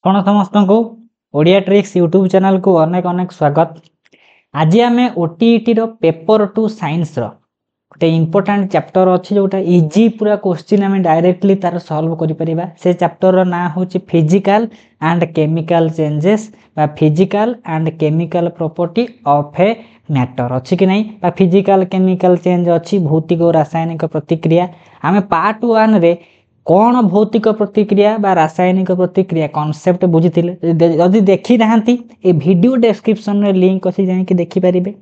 ଆପଣ ସମସ୍ତଙ୍କୁ Odia tricks YouTube ଚ୍ୟାନେଲକୁ ଅନେକ ଅନେକ ସ୍ୱାଗତ। ଆଜି ଆମେ OTETର ପେପର 2 ସାଇନ୍ସର ଗୋଟେ ଇମ୍ପୋର୍ଟାଣ୍ଟ ଚାପ୍ଟର ଅଛି ଯେଉଁଟା ଇଜି ପୁରା କ୍ୱେଶ୍ଚିନ୍ ଆମେ ଡାଇରେକ୍ଟଲି ତାର ସଲ୍ଭ କରିପାରିବା। ସେ ଚାପ୍ଟରର ନାଁ ହେଉଛି ଫିଜିକାଲ ଆଣ୍ଡ କେମିକାଲ ଚେଞ୍ଜେସ୍ ବା physical and chemical property of A matter ଅଛି କି ନାହିଁ ବା ଫିଜିକାଲ କେମିକାଲ ଚେଞ୍ଜ ଅଛି ଭୌତିକ ଓ ରାସାୟନିକ ପ୍ରତିକ୍ରିୟା। ଆମେ ପାର୍ଟ 1ରେ कौन भौतिक प्रतिक्रिया बा रासायनिक प्रतिक्रिया कॉन्सेप्ट बुझीथिले जदि देखी नाहांती ए वीडियो डिस्क्रिप्शन में लिंक अछि जाई देखिपारे।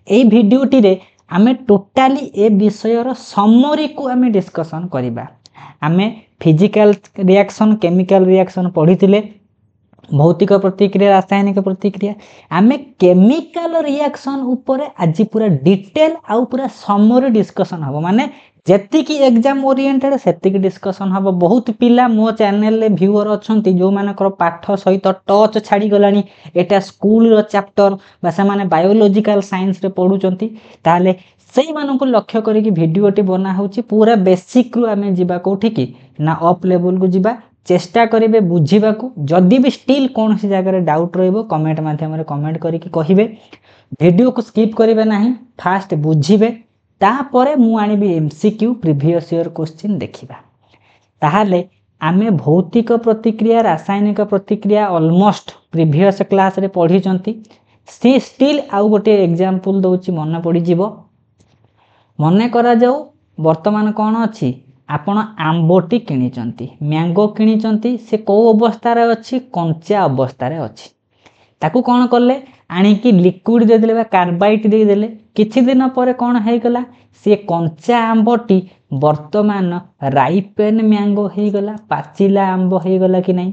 ए वीडियोटी रे आमे टोटाली ए विषयर समरी को आमे डिस्कशन करिबा। आमे फिजिकल रिएक्शन केमिकल रिएक्शन पढ़ीथिले, भौतिक प्रतिक्रिया रासायनिक प्रतिक्रिया। आमे केमिकल रिएक्शन ऊपर आज पूरा डिटेल आउ पूरा समरी डिस्कशन हबो, माने जेतिकी एग्जाम ओरिएंटेड सेतिकी डिस्कशन हबो। बहुत पिला मो चैनल रे व्यूअर अछंती जो मानकर पाठ सहित टच छाड़ी गलानी, एटा स्कूल रो चैप्टर बा से माने बायोलॉजिकल साइंस रे पढुचंती, ताले सेई माननको लक्ष्य करी कि वीडियोटी बना होची। पूरा बेसिक रु आमे जिबा कोठी की ना अप लेवल को जिबा, चेष्टा करिवे बुझीबाकू। जदि भी स्टिल कौन सी जगह डाउट रहिबो कमेंट माध्यम रे कमेंट करिकी कहिबे। वीडियो को स्किप करिवे नाही, फास्ट बुझीबे, तापरे मु आनिबी एमसीक्यू प्रीवियस ईयर क्वेश्चन देखिबा। ताहाले आमे भौतिक प्रतिक्रिया रासायनिक प्रतिक्रिया ऑलमोस्ट प्रीवियस क्लास रे पढ़ी चंती। सी स्टिल आउ गोटे एग्जांपल दउची मन पड़ी जीवो। मने करा जाऊ वर्तमान कौन अच्छी आपण आंबोटी किनिचंती, मैंगो किनिचंती, से को अवस्था रे अच्छी कंचा अवस्था रे अच्छी। ताकू कौन कले आनिकी लिक्विड दे देले बा कार्बाइट दे देले, किछि दिन पर कौन है गला से कंचा आंबटी वर्तमान राइपेन मैंगो है गला, पाचिला आंब है गला कि नहीं।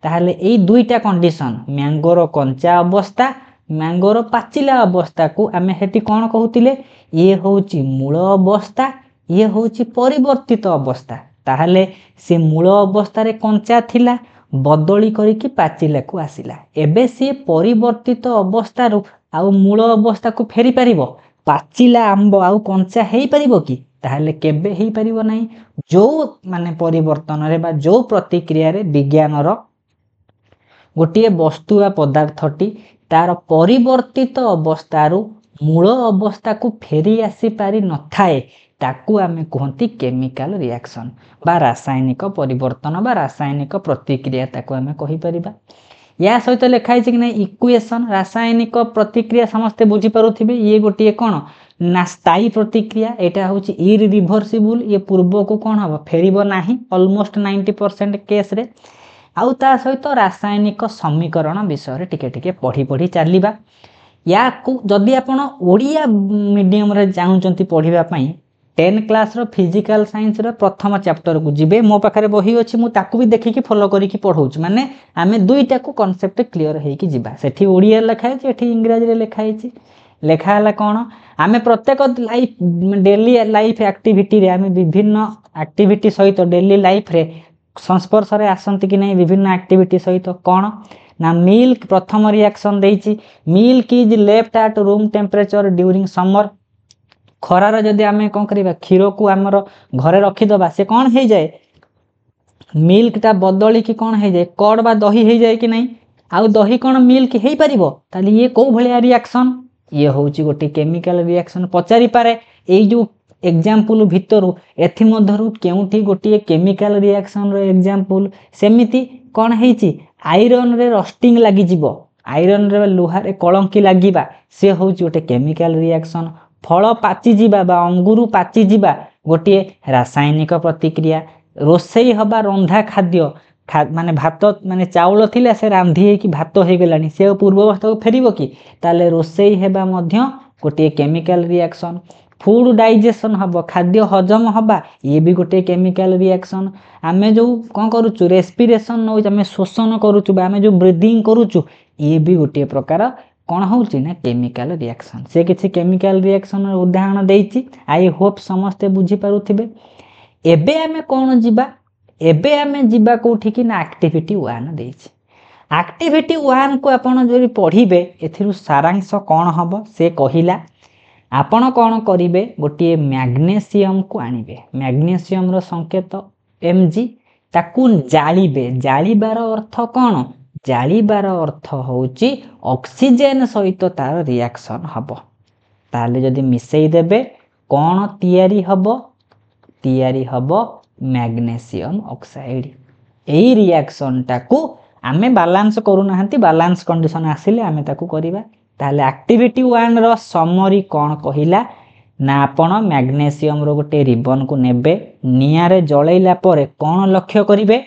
ताहले एई दुईटा कंडीशन मैंगोर कंचा अवस्था मैंगोर पाचिला अवस्था को आमे हेटी कौन कहूतिले, ये होची मूल अवस्था, ये होची परिवर्तित अवस्था। ताहले से मूल अवस्था रे कंचा थिला बदली करी कि पाचिला को आसिला, एबे से परिवर्तित अवस्था रु आउ मूल अवस्था को फेरी परिबो। पाचिला आंब आउ कंचा हेई परिबो कि, ताहले केबे हेई परिबो नाही। जो माने परिवर्तन रे बा जो प्रतिक्रिया रे विज्ञान रो गोटिए वस्तु बा पदार्थटी तार परिवर्तित अवस्था रु मूल अवस्था को फेरी आसी पारि न थाए, ताकू आमे कहंती केमिकल रिएक्शन बा रासायनिक परिवर्तन बा रासायनिक प्रतिक्रिया ताकू आमे कहि परिबा। या सहित लिखा है कि नहीं इक्वेशन रासायनिक प्रतिक्रिया समस्ते बुझी पारुथिबे। ये गोटिए कोन ना स्थायी प्रतिक्रिया, एटा होची इरिवर्सिबल, ये पूर्व को कोन हबो फेरिबो नाही ऑलमोस्ट 90% केस रे। आउ ता सहित रासायनिक समीकरण विषय टिके टिके पढ़ी पढ़ी चलिबा। या को जदि आपण ओडिया मीडियम रे चाहूचंती पढ़िबा पई 10 क्लास रो फिजिकल साइंस रो प्रथम चैप्टर को जिबे। मो पाखरे बही अछि, मु ताकू भी देखि फॉलो करी कि पढौछ, माने आमे दुईटा को कांसेप्ट क्लियर हेई कि जिबा। सेठी ओडिया लिखा है, एठी इंग्लिश रे लिखा है। लेखा हला कोन आमे प्रत्येक लाइफ डेली लाइफ एक्टिविटी रे आमे विभिन्न एक्टिविटी सहित डेली लाइफ रे संस्पर्श रे आसंती कि नहीं विभिन्न एक्टिविटी सहित कोन ना मिल्क प्रथम रिएक्शन देइछि। Milk is left at room temperature during summer. खरार जदि आमे कोन करिबा क्षीर को हमर घरे रखी दबा, से कोन हे जाए मिल्क ता बदली कि कोन हे जाए कड बा दही हे जाए कि नहीं। आउ दही कोन मिल्क हे परिबो, ताली ये को भलिया रिएक्शन, ये होची गोटे केमिकल रिएक्शन पचारि पारे। एई जो एग्जांपल भितरु एथि मधरु केउठी गोटे केमिकल रिएक्शन रो एग्जांपल सेमिति कोन हेची आयरन रे रस्टिंग लागि जिवो, आयरन रे लोहा रे कलंकी लागिबा, से होची गोटे केमिकल रिएक्शन। फल पाची जीवा बा अंगुरु पाची जीवा गोटे रासायनिक प्रतिक्रिया। रोसई हबा रंधा खाद्य माने भात माने चाउल थिला से रांधी कि भात हे गलानी, से पूर्व अवस्था को फेरिबो कि, ताले रोसई हेबा मध्य गोटे केमिकल रिएक्शन। फूड डाइजेशन हबो खाद्य हजम हबा, ये भी गोटे केमिकल रिएक्शन। आमे जो कोन करूचु रेस्पिरेशन नौ आमे शोषण करूचु बा आमे जो ब्रीदिंग करूचु, ये भी गोटे प्रकार कौन होची ना केमिकल रिएक्शन। से किछि केमिकल रिएक्शन उदाहरण देइछि, आई होप समस्ते बुझी पारुथिबे। एबे आमे कोन जिबा, एबे आमे जिबा कोठी कि ना एक्टिविटी 1 देइछि। एक्टिविटी 1 को आपण जरि पढिबे एथिरु सारांश कोन हबो से कहिला। आपण कोन करिवे गोटिए मैग्नेशियम को आनिबे, मैग्नेशियम रो संकेत Mg, ताकू जालिबे। जालिबार अर्थ कोन जालिबार अर्थ होउची ऑक्सीजन सहित तार रिएक्शन हबो ताले जदि मिसई देबे कोन तयारी हबो मैग्नेशियम ऑक्साइड एई रिएक्शन टाकू आमे बैलेंस करू नाहंती बैलेंस कंडीशन आसिले आमे ताकू करिबा ताले एक्टिविटी 1 रो समरी कोन कहिला ना आपण मैग्नेशियम रो गोटे रिबन को नेबे नियारे जळैला परे कोन लक्ष्य करिवे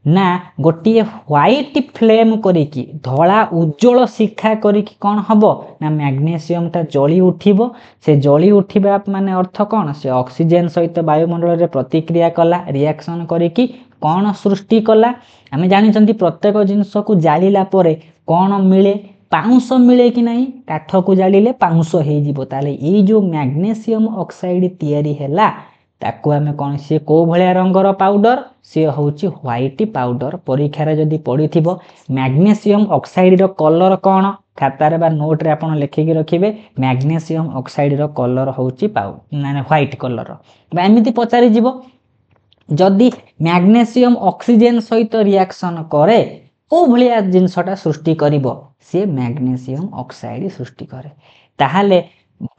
ना गोटे व्हाइट फ्लेम करिकी धला उज्जवल शिखा करिकी कोन हबो ना मैग्नेशियम टा जळी उठिबो से जळी उठिबा माने अर्थ कोन से ऑक्सीजन सहित वायुमंडल रे प्रतिक्रिया कला रिएक्शन करिकी कोन सृष्टि कला आमे जानि छंती प्रत्येक जिंस को जालिला परे कोन मिले पाउंस मिले कि नहीं काठ को जालिले पाउंस हे जिवो ताले ए जो मैग्नेशियम ऑक्साइड तयारी हैला ताकू आमे कोन से को भलिया रंगर पाउडर से होउची व्हाइट पाउडर परीक्षा रे जदी पडिथिबो मैग्नेशियम ऑक्साइड रो कलर कोन खाता रे बा नोट रे आपण लिखि के रखिबे मैग्नेशियम ऑक्साइड रो कलर होउची माने व्हाइट कलर बा एमिति पचारि जिवो जदी मैग्नेशियम ऑक्सीजन सहित रिएक्शन करे को भलिया जिंसटा सृष्टि करिवो से मैग्नेशियम ऑक्साइड सृष्टि करे ताहाले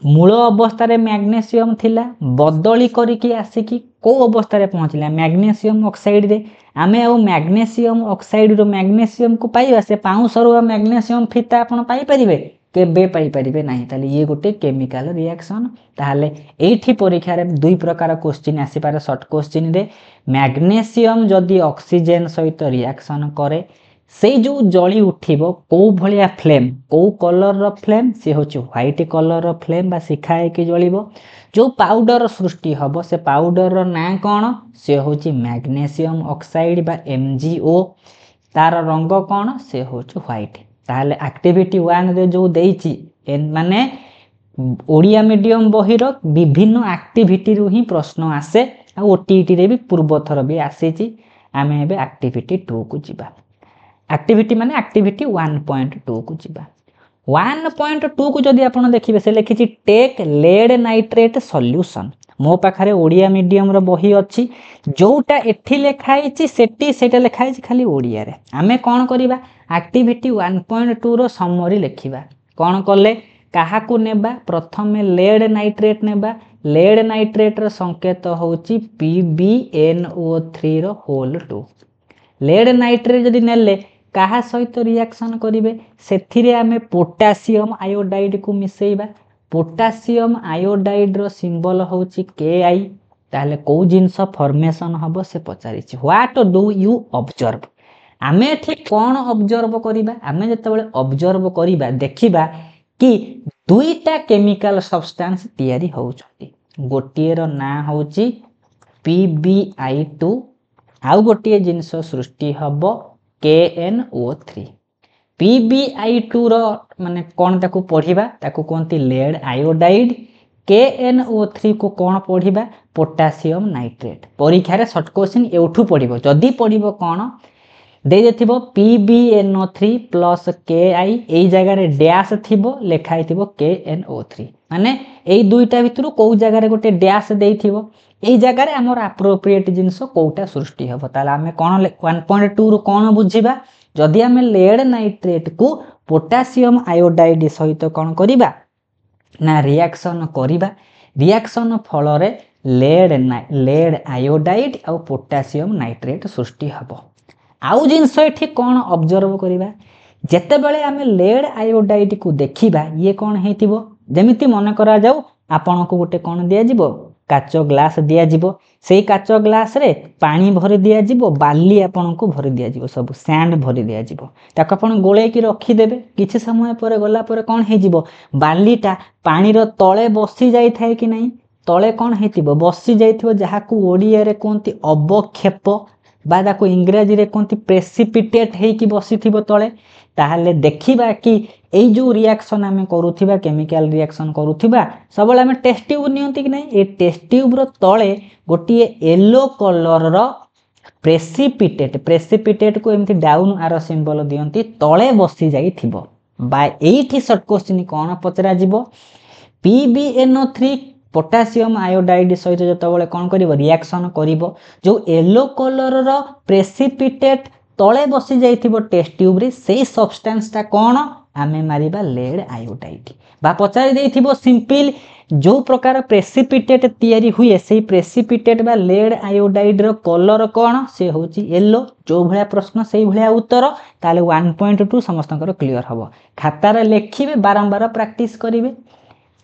मूल अवस्था रे मैग्नेशियम थिला बदली करिकी आसिकी को अवस्था रे पहुंचला मैग्नेशियम ऑक्साइड रे आमे आ मैग्नेशियम ऑक्साइड रो मैग्नेशियम को पाइबा से पाउसरो मैग्नेशियम फिता आपण पाई परिबे केबे पाई परिबे नाही ताले ये गोटे केमिकल रिएक्शन ताले एठी परीक्षा रे दुई प्रकार क्वेश्चन आसी पारे शॉर्ट क्वेश्चन रे मैग्नेशियम जदी ऑक्सीजन सहित रिएक्शन करे से जो जली उठिबो को भलिया फ्लेम को कलर रो फ्लेम से होची व्हाइट कलर रो फ्लेम बा शिखाए के जलिबो जो पाउडर सृष्टि हबो से पाउडर रो ना कोन से होची मैग्नेशियम ऑक्साइड बा MgO तार रंग कोन से होची व्हाइट ताले एक्टिविटी 1 रे जो देइची माने ओडिया मीडियम बहिर विभिन्न एक्टिविटी रु ही प्रश्न आसे आ ओटीटी रे भी पूर्व थर भी आसीची आमे एबे एक्टिविटी 2 को जिबा एक्टिविटी माने एक्टिविटी 1.2 को जिबा 1.2 को जदी आपण देखिबे से लिखिची टेक लेड नाइट्रेट सॉल्यूशन मो पाखरे ओडिया मीडियम रो बही अछि जोटा एठी लेखाइची सेटा लेखाइची खाली ओडिया रे आमे कोन करिबा एक्टिविटी 1.2 रो समरी लेखिबा कोन करले काहा को नेबा प्रथमे लेड नाइट्रेट नेबा लेड नाइट्रेट रो संकेत होउची PbNO3 रो होल 2 लेड नाइट्रेट जदी नेले काहा सहित रिएक्शन करिवे सेथिरे आमे पोटेशियम आयोडाइड को मिसेइबा पोटेशियम आयोडाइड रो सिंबल होउची Ki ताले को जिंस फॉर्मेशन हबो से पचारिछि व्हाट डू यू ऑब्जर्व आमे ठीक कोन ऑब्जर्व करिबा आमे जतबेले ऑब्जर्व करिबा देखिबा कि दुईटा केमिकल सब्सटेंस तयारी होउछथि गोटिए रो ना होउची PbI2 आउ गोटिए जिंस सृष्टि हबो KNO3 PbI2 रो माने कोन ताकू पढिबा ताकू कोनती लेड आयोडाइड KNO3 को कोन पढिबा पोटेशियम नाइट्रेट परीक्षा रे शॉर्ट क्वेश्चन एउठू पढिबो जदी पढिबो कोन दे देथिबो PbNO3 प्लस Ki एई जगह रे डैश थिबो लेखाइ थिबो KNO3 माने एई दुईटा भितरु को जगह रे गोटे डैश देइथिबो एई जगह रे हमर एप्रोप्रिएट जिंस कोटा सृष्टि हबो ताला हमें कोन 1.2 रो कोन बुझिबा जदी हमें लेड नाइट्रेट को पोटेशियम आयोडाइड सहित कोन करिबा ना रिएक्शन करिबा रिएक्शन फल रे लेड आयोडाइड आ पोटेशियम नाइट्रेट सृष्टि हबो आउ जिंस एठी कोन ऑब्जर्व करिबा जेते बेले हमें लेड आयोडाइड को देखिबा ये कोन हेतिबो जेमिति मन करा जाऊ आपन को गोटे कोन दिया जिवो काचो ग्लास दिया जिवो सेई काचो ग्लास रे पानी भरि दिया जिवो बाली आपन को भरि दिया जिवो सब सैंड भरि दिया जिवो ताको आपन गोळे की रखी देबे किछि समय परे गला परे कोन हे जिवो बालीटा पानी रो तळे बसी जाई थाए कि नहीं तळे कोन हेतिबो बसी जाइथिबो जहा को ओडिया रे कोनती अवक्षेप बा दाको इंग्रजी रे कोनती प्रेसिपिटेट हे कि बसीथिबो तळे ताहले देखिबा कि एई जो रिएक्शन आमे करूथिबा केमिकल रिएक्शन करूथिबा सबले आमे टेस्ट ट्यूब नियंती कि नहीं ए टेस्ट ट्यूब रो तळे गोटी येलो कलर रो प्रेसिपिटेट को एमती डाउन आरो सिंबल दियंती तळे बसी जाइथिबो बा एठी शॉर्ट क्वेश्चन कोन पचरा जिवो PbNO3 पोटेशियम आयोडाइड सहित जतबेले कोन करिवो रिएक्शन करिवो जो येलो कलर रो प्रेसिपिटेट तले बसी जाइथिबो टेस्ट ट्यूब रे सेई सब्सटेंसटा कोन आमे मारिबा लेड आयोडाइड बा पचारि देइथिबो सिंपल जो प्रकार प्रेसिपिटेट तयारी हुए से प्रेसिपिटेट बा लेड आयोडाइड रो कलर कोन से होची येलो जो भलिया प्रश्न सेई भलिया उत्तर ताले 1.2 समस्तकर क्लियर हबो खाता रे लेखिबे बारंबार प्रैक्टिस करिवे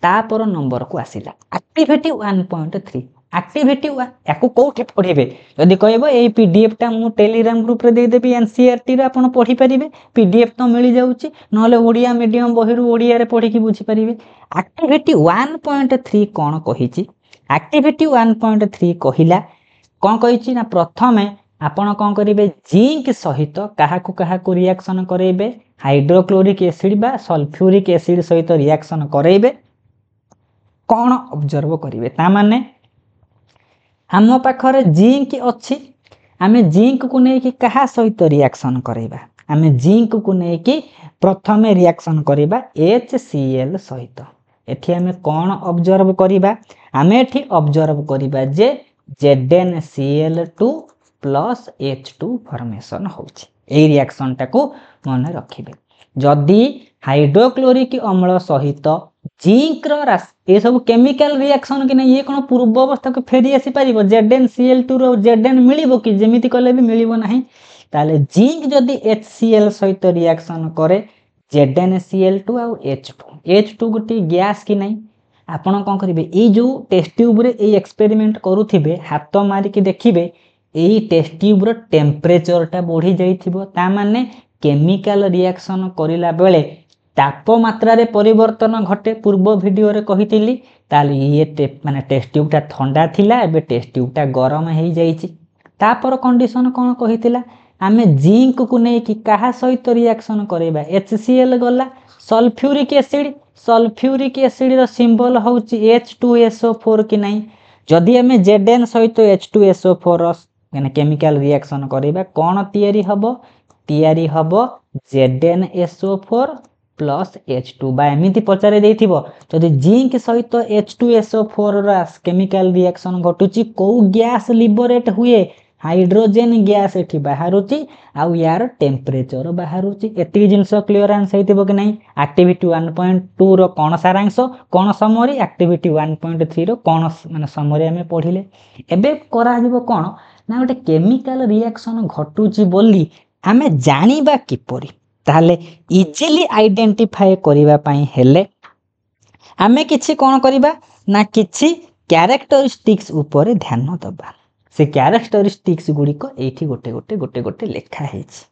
तापर नंबर को आसिला एक्टिविटी 1.3 एक्टिविटी याकू कोठे पढिबे यदि कहबो ए पीडीएफ टा मु टेलीग्राम ग्रुप रे दे देबी एनसीईआरटी रे आपण पढि परिबे पीडीएफ तो मिली जाउची नले ओडिया मीडियम बहिरु ओडिया रे पढि की बुझी परिबे एक्टिविटी 1.3 कोन कहिची एक्टिविटी 1.3 कहिला कोन कहिची ना प्रथमे आपण कोन करिवे जिंक सहित काहाकू रिएक्शन करेबे हाइड्रोक्लोरिक एसिड बा सल्फ्यूरिक एसिड सहित रिएक्शन करेबे कोन ऑब्जर्व करिवे ता माने हम पाखरे जिंक अच्छी आमे जिंक को नहीं कि कहा सहित रिएक्शन करेबा आमे जिंक को नहीं कि प्रथमे रिएक्शन करेबा HCl सहित एठी आमे कोन ऑब्जर्व करिबा आमे एठी ऑब्जर्व करिबा जे ZnCl2 प्लस H2 फॉर्मेशन होछि ए रिएक्शन टाको मन रखिबे जदी हाइड्रोक्लोरिक अम्ल सहित जिंक रो ये सब केमिकल रिएक्शन कि नहीं ये कोन पूर्व अवस्था को फेरी आसी परिबो ZnCl2 रो Zn मिलिबो कि जेमिति कले भी मिलिबो नाही ताले जिंक जदी HCl सहित रिएक्शन करे ZnCl2 आ H2 गोटी गैस कि नहीं आपण कोन करिवे ए जो टेस्ट ट्यूब रे ए एक्सपेरिमेंट करूथिबे हाथ मारी के देखिबे ए टेस्ट ट्यूब रो टेम्परेचर टा बढ़ी जाइथिबो ता माने केमिकल रिएक्शन करिला बेले तापमात्रा रे परिवर्तन घटे पूर्व वीडियो रे कहितिली ताली ये माने टेस्ट ट्यूब टा ठंडा थिला एबे टेस्ट ट्यूब टा गरम हेई जाईची तापर कंडीशन कोन कहितिला आमे जिंक को नै कि काहा सहित रिएक्शन करेबा HCl गला सल्फ्यूरिक एसिड रो सिंबल होची H2SO4 कि नै जदी आमे Zn सहित H2SO4 रो माने केमिकल रिएक्शन करेबा कोन तयारी हबो ZnSO4 प्लस H2 बा एमिति पचारे देथिबो जदि जिंक सहित H2SO4 रा केमिकल रिएक्शन घटुची को गैस लिबरेट हुए हाइड्रोजन गैस एठी बाहरुची आ यार टेम्परेचर बाहरुची एति जिंस क्लियरेंस हेतिबो कि नै एक्टिविटी 1.2 रो कोन सारांश कोन समरी एक्टिविटी 1.3 रो कोन माने समरी हमें पढिले एबे करा दिबो कोन ना गोटे केमिकल रिएक्शन घटुची बोली हमें जानिबा किपरि ताले इजीली आइडेंटिफाई करिबा पई हेले आमे किछि कोन करिबा ना किछि कैरेक्टरिस्टिक्स ऊपर ध्यान दबा से कैरेक्टरिस्टिक्स गुडी को एठी गोटे लेखा हेछि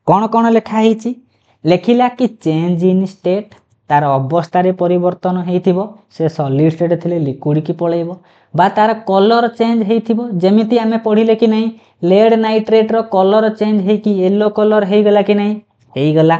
कोन लेखा हेछि लेखिला कि चेंज इन स्टेट तार अवस्था रे परिवर्तन हेथिबो से सॉलिड स्टेट थिले लिक्विड की पळेबो बा तार कलर चेंज हेथिबो जेमिति आमे पढिले कि नै लेड नाइट्रेट रो कलर चेंज हे कि येलो कलर हे गला कि नै हे गला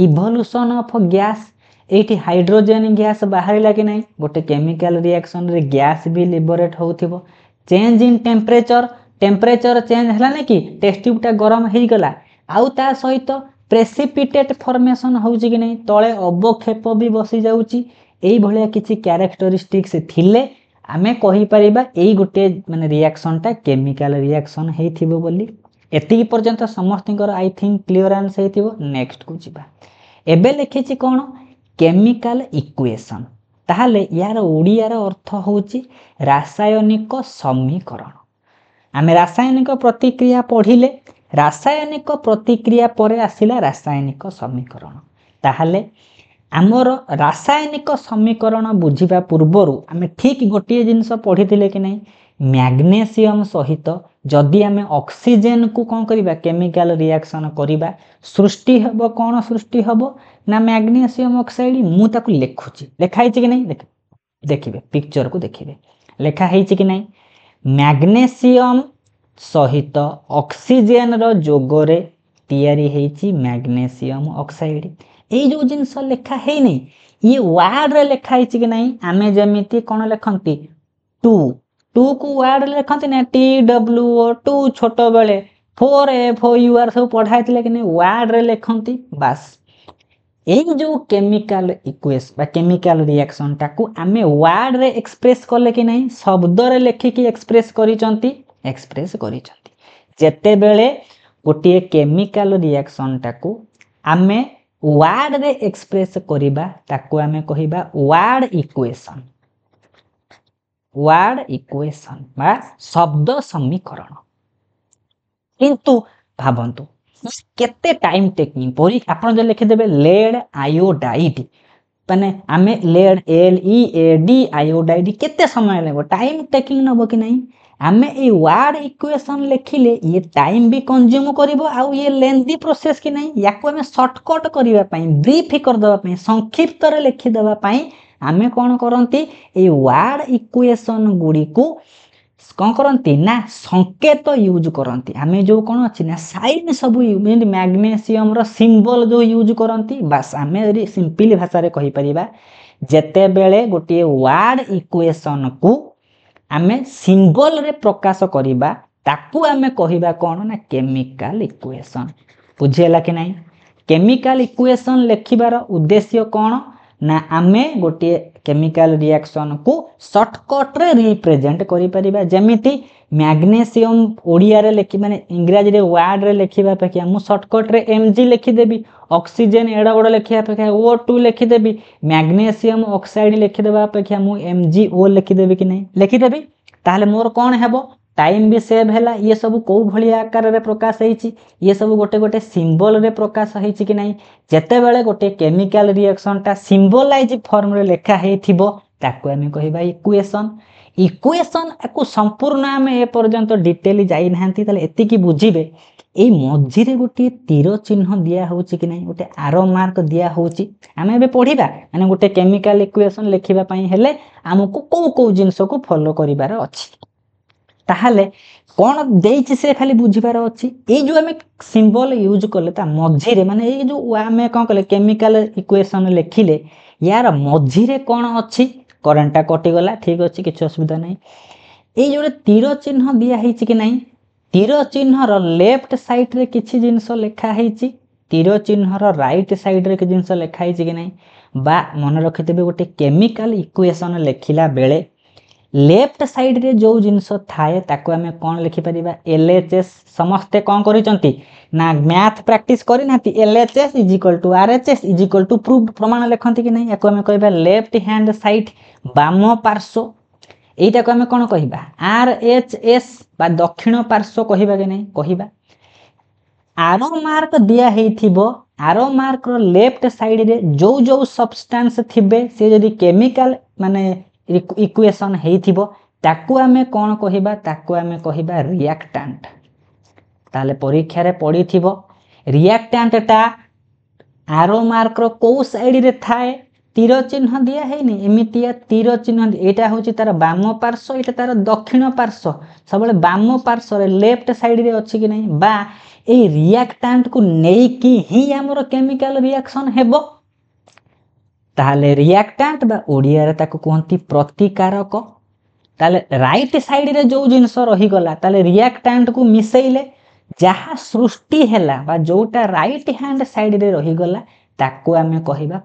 इवोल्यूशन ऑफ गैस एठी हाइड्रोजन गैस बाहरिला कि नै गोटे केमिकल रिएक्शन रे गैस भी लिबरेट होथिबो चेंज इन टेम्परेचर चेंज हला नै कि टेस्ट ट्यूब टा गरम हे गला आउ ता सहित प्रेसिपिटेट फॉर्मेशन होउची कि नै तळे अवक्षेप भी बसी जाउची एई भलिया किछि कैरेक्टरिस्टिक्स थिले आमे कहि परिबा एई गोटे माने रिएक्शन टा केमिकल रिएक्शन हेथिबो बोली एति पर्यंत समस्तकर आई थिंक क्लियरेंस हेथिबो नेक्स्ट को जिबा एबे लिखिछि कोन केमिकल इक्वेशन ताहाले यार ओडिया रो अर्थ होउची रासायनिक समीकरण आमे रासायनिक प्रतिक्रिया पढिले रासायनिक प्रतिक्रिया परे आसिला रासायनिक समीकरण ताहाले आमर रासायनिक समीकरण बुझिबा पूर्वरु आमे ठीक गोटे जिंस पढितिले कि नै मैग्नीशियम सहित जदि आमे ऑक्सीजन को कोन करिबा केमिकल रिएक्शन करिबा सृष्टि हबो कोन सृष्टि हबो ना मैग्नीशियम ऑक्साइड मु ताकू लेखुची लेखा हिची कि नै देखिबे पिक्चर को देखिबे लेखा हिची कि नै मैग्नीशियम सहित ऑक्सीजन रो जोगरे तयारी हेची मैग्नीशियम ऑक्साइड ए जो जिंस लेखा हे नै ये वर्ड रे लेखा हिची कि नै आमे जेमिति कोन लेखंती 2 को वर्ड लेखंती ना TWO2 छोटो बेले 4FOUR सब पढाइतिले कि नै वर्ड रे लेखंती बस ए जो केमिकल इक्वेशन बा केमिकल रिएक्शन टाकू आमे वर्ड रे एक्सप्रेस करले कि नै शब्द रे लेखि कि एक्सप्रेस करिचंती जेते बेले गोटे केमिकल रिएक्शन टाकू आमे वर्ड रे एक्सप्रेस करिबा ताकू आमे कहिबा वर्ड इक्वेशन बा शब्द समीकरण। किंतु भाबंतु केते टाइम टेकिंग परी आपण जे लिखि देबे लेड आयोडाइड माने आमे लेड LEAD आयोडाइड केते समय लेबो टाइम टेकिंग नबो कि नहीं आमे ए वर्ड इक्वेशन लिखिले ये टाइम भी कंज्यूम करिवो आउ ये लेंथी प्रोसेस कि नहीं याको आमे शॉर्टकट करिवा पई ब्रीफ कर दवा पई संक्षिप्त रे लिखि दवा पई आमे कोन करंती ए वर्ड इक्वेशन गुडी को कौन करती ना संकेत यूज करती आमे जो कौन अच्छी ना साइन सब मैग्नेशियम रो सिंबल जो यूज करती बास आमे सिंपली भाषा रे कहि परिबा जेते बेले गोटे वर्ड इक्वेशन को आमे सिंबल रे प्रकाश करिबा ताकू आमे कहिबा कोन ना केमिकल इक्वेशन। बुझियला कि नहीं केमिकल इक्वेशन लिखिबार उद्देश्य कोन ना आमे गोटे केमिकल रिएक्शन को शॉर्टकट रे रिप्रेजेंट करि परिबा जेमिति मैग्नेशियम ओडिया रे लिखि माने इंग्रजी रे वर्ड रे लिखिबा पे मु शॉर्टकट रे Mg लिखि देबी ऑक्सीजन एडा बड लिखिया पे O2 लिखि देबी मैग्नेशियम ऑक्साइड लिखि देबा पे मु MgO लिखि देबी कि नहीं लिखि देबी ताहले मोर कोन हेबो टाइम भी सेव हैला ये सब को भली आकार रे प्रकाश हेछि ये सब गोटे गोटे सिंबल रे प्रकाश हेछि कि नहीं जेते बेले गोटे केमिकल रिएक्शन ता सिंबलाइज फॉर्म रे लेखा हेथिबो ताको हमें कहिबा इक्वेशन को संपूर्ण आमे ए पर्यंत डिटेल जाई नाहंती ताले एति की बुझिबे ए मझी रे गोटे तीर चिन्ह दिया होछि कि नहीं गोटे आरो मार्क दिया होछि आमे एबे पढिबा माने गोटे केमिकल इक्वेशन लिखिबा पई हेले हमको को जिंस को फॉलो करिबार अछि ताहले कौन देइछि से खाली बुझिबार अछि ए जो हमें सिंबल यूज करले ता मझी रे माने ए जो हमें कोन करले केमिकल इक्वेशन लिखिले यार मझी रे कोन अछि करंटा कटि गला ठीक अछि किछ असुविधा नहीं ए जो तीर चिन्ह दिया हेछि कि नहीं तीर चिन्ह रो लेफ्ट साइड रे किछ जिंस लेखा हेछि तीर चिन्ह रो राइट साइड रे कि जिंस लेखा हेछि कि नहीं बा मन रखितेबे गोटे केमिकल इक्वेशन लेखिला बेले लेफ्ट साइड रे जो जिंस थाए ताको हमें कौन लिखि परिबा LHS समस्ते कौन करिसंती ना मैथ प्रैक्टिस करि नाती LHS = RHS = प्रूफ प्रमाण लिखंती कि नहीं याको हमें कहबा लेफ्ट हैंड साइड बाम पार्श्व एटा को हमें कौन कहबा RHS बा दक्षिण पार्श्व कहबा कि नहीं कहबा आरो मार्क दिया हेथिबो आरो मार्क रो लेफ्ट साइड रे जो जो सब्सटेंस थिबे से जदी केमिकल माने इक्वेशन हेथिबो ताकू आमे कोन कहिबा ताकू आमे कहिबा रिएक्टेंट ताले परीक्षा रे पड़ी थिबो रिएक्टेंट ता आरो मार्क रो को साइड रे थाए तीर चिन्ह दिया हेनी एमितिया तीर चिन्ह एटा होची तार बाम पार्श्व एटा तार दक्षिण पार्श्व सबले बाम पार्श्व रे लेफ्ट साइड रे अछि कि नहीं बा ए रिएक्टेंट को नेई की ही हमरो केमिकल रिएक्शन हेबो ताले रिएक्टेंट बा ओडिया रे ताको कहंती प्रतिकारक ताले राइट साइड रे जो जिंस रही गला ताले रिएक्टेंट को मिसेइले जहा सृष्टि हैला बा जोटा राइट हैंड साइड रे रही गला ताको हमें कहिबा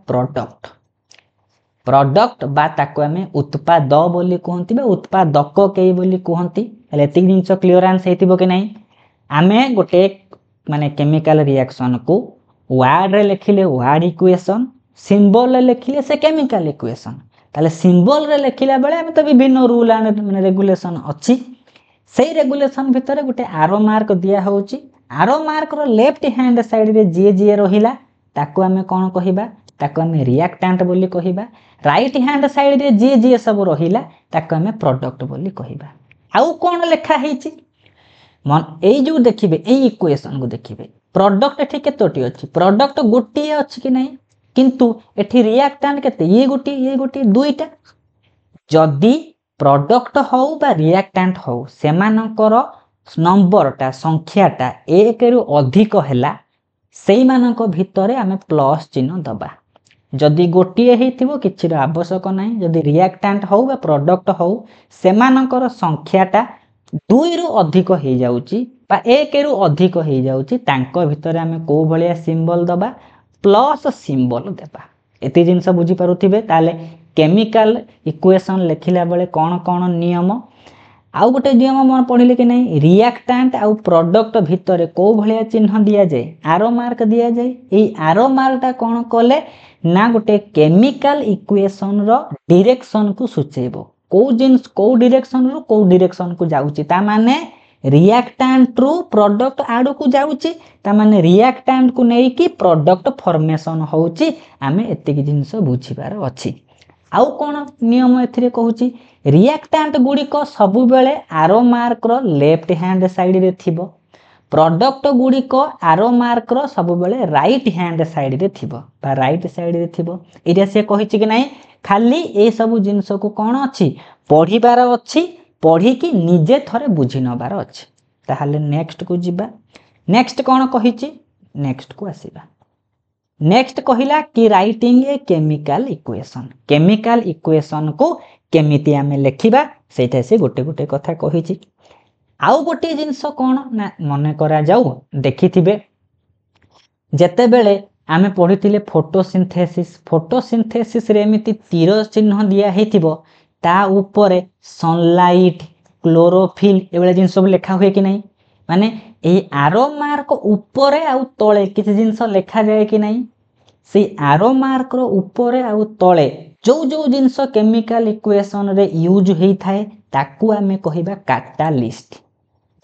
प्रोडक्ट बा ताको हमें उत्पाद बोली कहंती बा उत्पादक के बोली कहंती हले एति जिंस क्लियरेंस हेतिबो कि नहीं आमे गोटे माने केमिकल रिएक्शन को वर्ड रे लिखिले वर्ड इक्वेशन सिंबल रे लिखिले से केमिकल इक्वेशन ताले सिंबल रे लिखिला बेले हम तो विभिन्न रूल एंड माने रेगुलेशन अछि सेही रेगुलेशन भितर गोटे आरो मार्क दिया होउची आरो मार्क रो लेफ्ट हैंड साइड रे जे रहिला ताको हमें कोन कहिबा ताको हमें रिएक्टेंट बोली कहिबा राइट हैंड साइड रे जे सब रहिला ताको हमें प्रोडक्ट बोली कहिबा आउ कोन लेखा हेची मन ए जो देखिबे ए इक्वेशन को देखिबे प्रोडक्ट एठी केतोटी अछि प्रोडक्ट गोटी अछि कि नहीं किंतु एठी रिएक्टेंट केते ये गोटी दुईटा जदी प्रोडक्ट हो बा रिएक्टेंट हो सेमानकर नंबरटा संख्याटा 1 रु अधिक हैला सेई मानक भितरे आमे प्लस चिन्ह दबा जदी गोटी हेतिबो किछि आवश्यक नाही जदी रिएक्टेंट हो बा प्रोडक्ट हो सेमानकर संख्याटा 2 रु अधिक हे जाउची बा 1 रु अधिक हे जाउची तांको भितरे आमे को भलिया सिंबल दबा प्लस सिंबल देबा एति जिंस बुझी पारुथिबे ताले केमिकल इक्वेशन लिखिला बेले कोन कोन नियम आउ गोटे नियम मन पढ़िले कि नहीं रिएक्टेंट आउ प्रोडक्ट भितर को भलिया चिन्ह दिया जाए आरो मार्क दिया जाए एई आरो मार्कटा कौन कले ना गोटे केमिकल इक्वेशन रो डायरेक्शन को सूचेबो को जिंस को डायरेक्शन रो को डायरेक्शन को जाउची ता माने रिएक्टेंट रु प्रोडक्ट आडू को जाउची ता माने रिएक्टेंट को नै कि प्रोडक्ट फॉर्मेशन होउची आमे एतिक जिंस बुझिबार अछि आउ कोन नियम एथिरे कहूची रिएक्टेंट गुडी को सबु बेले आरो मार्क रो लेफ्ट हैंड साइड रे थिबो प्रोडक्ट गुडी को आरो मार्क रो सबु बेले राइट हैंड साइड रे थिबो बा राइट साइड रे थिबो एटा से कहिची कि नाही खाली ए सबु जिंस को कोन अछि पढिबार अछि पढी कि निजे थरे बुझि नबार अछि ताहाले नेक्स्ट को जिबा नेक्स्ट कोन कहिची नेक्स्ट को आसीबा नेक्स्ट कहिला कि राइटिंग ए केमिकल इक्वेशन को केमिति आमे लेखिबा सेटा से गोटे गोटे कथा कहिची आउ गोटे जिंस कोन ना मने करा जाऊ देखिथिबे जते बेले आमे पढिथिले फोटोसिंथेसिस रे एमिति तीर चिन्ह दिया हेतिबो ता ऊपर सनलाइट क्लोरोफिल एबेले जिंस सब लेखा हुए कि नहीं माने ए आरो मार्क ऊपर आउ तळे किछि जिंस लेखा जाय कि नहीं से आरो मार्क रो ऊपर आउ तळे जो जो जिंस केमिकल इक्वेशन रे यूज हेई थाए ताकू आमे कहिबा कैटालिस्ट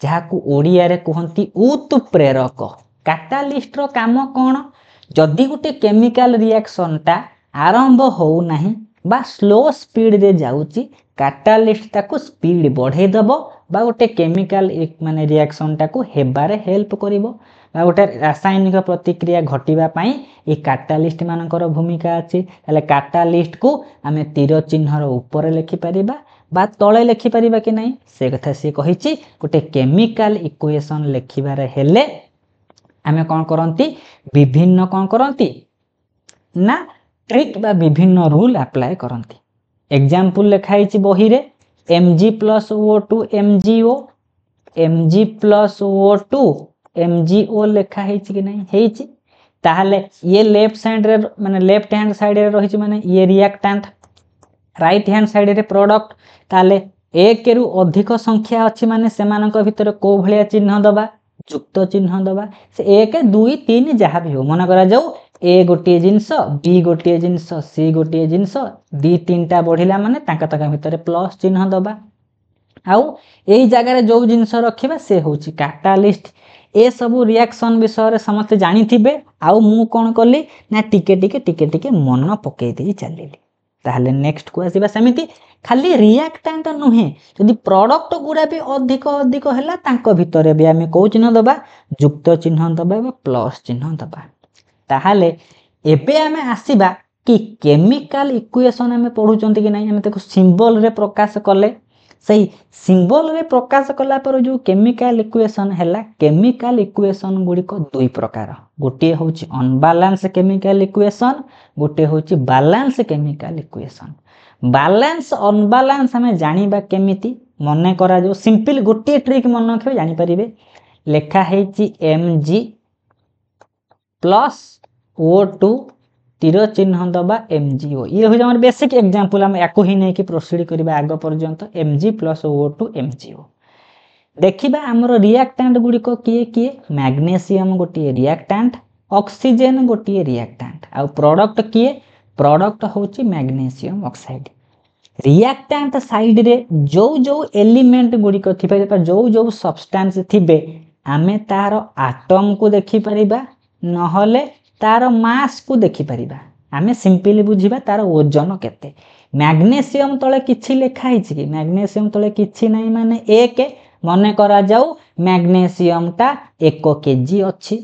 जाहाकू ओडिया रे कहंती उत्प्रेरक कैटालिस्ट रो काम कोन जदी गुटे केमिकल रिएक्शन ता आरंभ हो नाही बा स्लो स्पीड रे जाउची कैटालिस्ट ताकू स्पीड बढ़े दबो बा गोटे केमिकल माने रिएक्शन ताकू हेबारे हेल्प करिवो बा गोटे रासायनिक प्रतिक्रिया घटिबा पई ए कैटालिस्ट मानकर भूमिका अछि ताले कैटालिस्ट को आमे तीर चिन्ह रो ऊपर लिखि परिबा बा तळे लिखि परिबा कि नहीं से कथा से कहिची गोटे केमिकल इक्वेशन लिखिबारे हेले आमे कोन करंती विभिन्न कोन करंती ना ट्रिक बा विभिन्न रूल अप्लाई करंती एग्जांपल लिखाइची बही रे Mg+O2 MgO Mg plus O2 MgO लिखा हेची कि नहीं हेची ताहले ये लेफ्ट साइड रे माने लेफ्ट हैंड साइड रे रहिची माने ये रिएक्टेंट राइट हैंड साइड रे प्रोडक्ट ताहले एक रु अधिक संख्या अछि माने सेमानक भितर को भलिया चिन्ह दबा युक्त चिन्ह दबा से 1 2 3 जहा भी हो मन करा जाऊ ए गोटे जिंस बी गोटे जिंस सी गोटे जिंस दी तीनटा बढ़िला माने ताका भितर प्लस चिन्ह दबा आउ एई जगह रे जो जिंस रखिबा से होची कैटालिस्ट ए सब रिएक्शन विषय रे समस्त जानि थिबे आउ मु कोन करली ना टिके मन पकई देई चलिली ताहले नेक्स्ट को आसीबा समिति खाली रिएक्टेंट नुहे यदि प्रोडक्ट गुडा भी अधिक हैला तांको भितर भी आमे को चिन्ह दबा युक्त चिन्ह दबा बा प्लस चिन्ह दबा ताहले एबे आमे आसीबा कि केमिकल इक्वेशन आमे पढुचंती कि नहीं आमे ताको सिंबल रे प्रकाश कले सही सिंबल रे प्रकाश कला पर जो केमिकल इक्वेशन हैला केमिकल इक्वेशन गुडी को दुई प्रकार गोटे होची अनबैलेंस केमिकल इक्वेशन गोटे होची balance chemical equation balance unbalance हमें जानिबा केमिति मने करा जो सिंपल गोटे ट्रिक मन रखे जानि परिबे लेखा हेची Mg + O2 तीर चिन्ह दबा MgO ये हो हमर बेसिक एग्जांपल हम याको ही नै कि प्रोसीड करबा आगो पर्यंत Mg + O2 MgO देखिबा हमर रिएक्टेंट गुडी को किए मैग्नीशियम गोटी रिएक्टेंट ऑक्सीजन गोटी रिएक्टेंट आ प्रोडक्ट किए प्रोडक्ट होची मैग्नीशियम ऑक्साइड रिएक्टेंट साइड रे जो एलिमेंट गुडी को थिबा जो सब्सटेंस थिबे आमे तार एटम को देखि परिबा नहले तार मास को देखि परिबा आमे सिंपली बुझिबा तार ओजन केते मैग्नीशियम तळे किछि लेखा हिछि कि मैग्नीशियम तळे किछि नै माने 1 मने करा जाऊ मैग्नीशियम ता 1 केजी अछि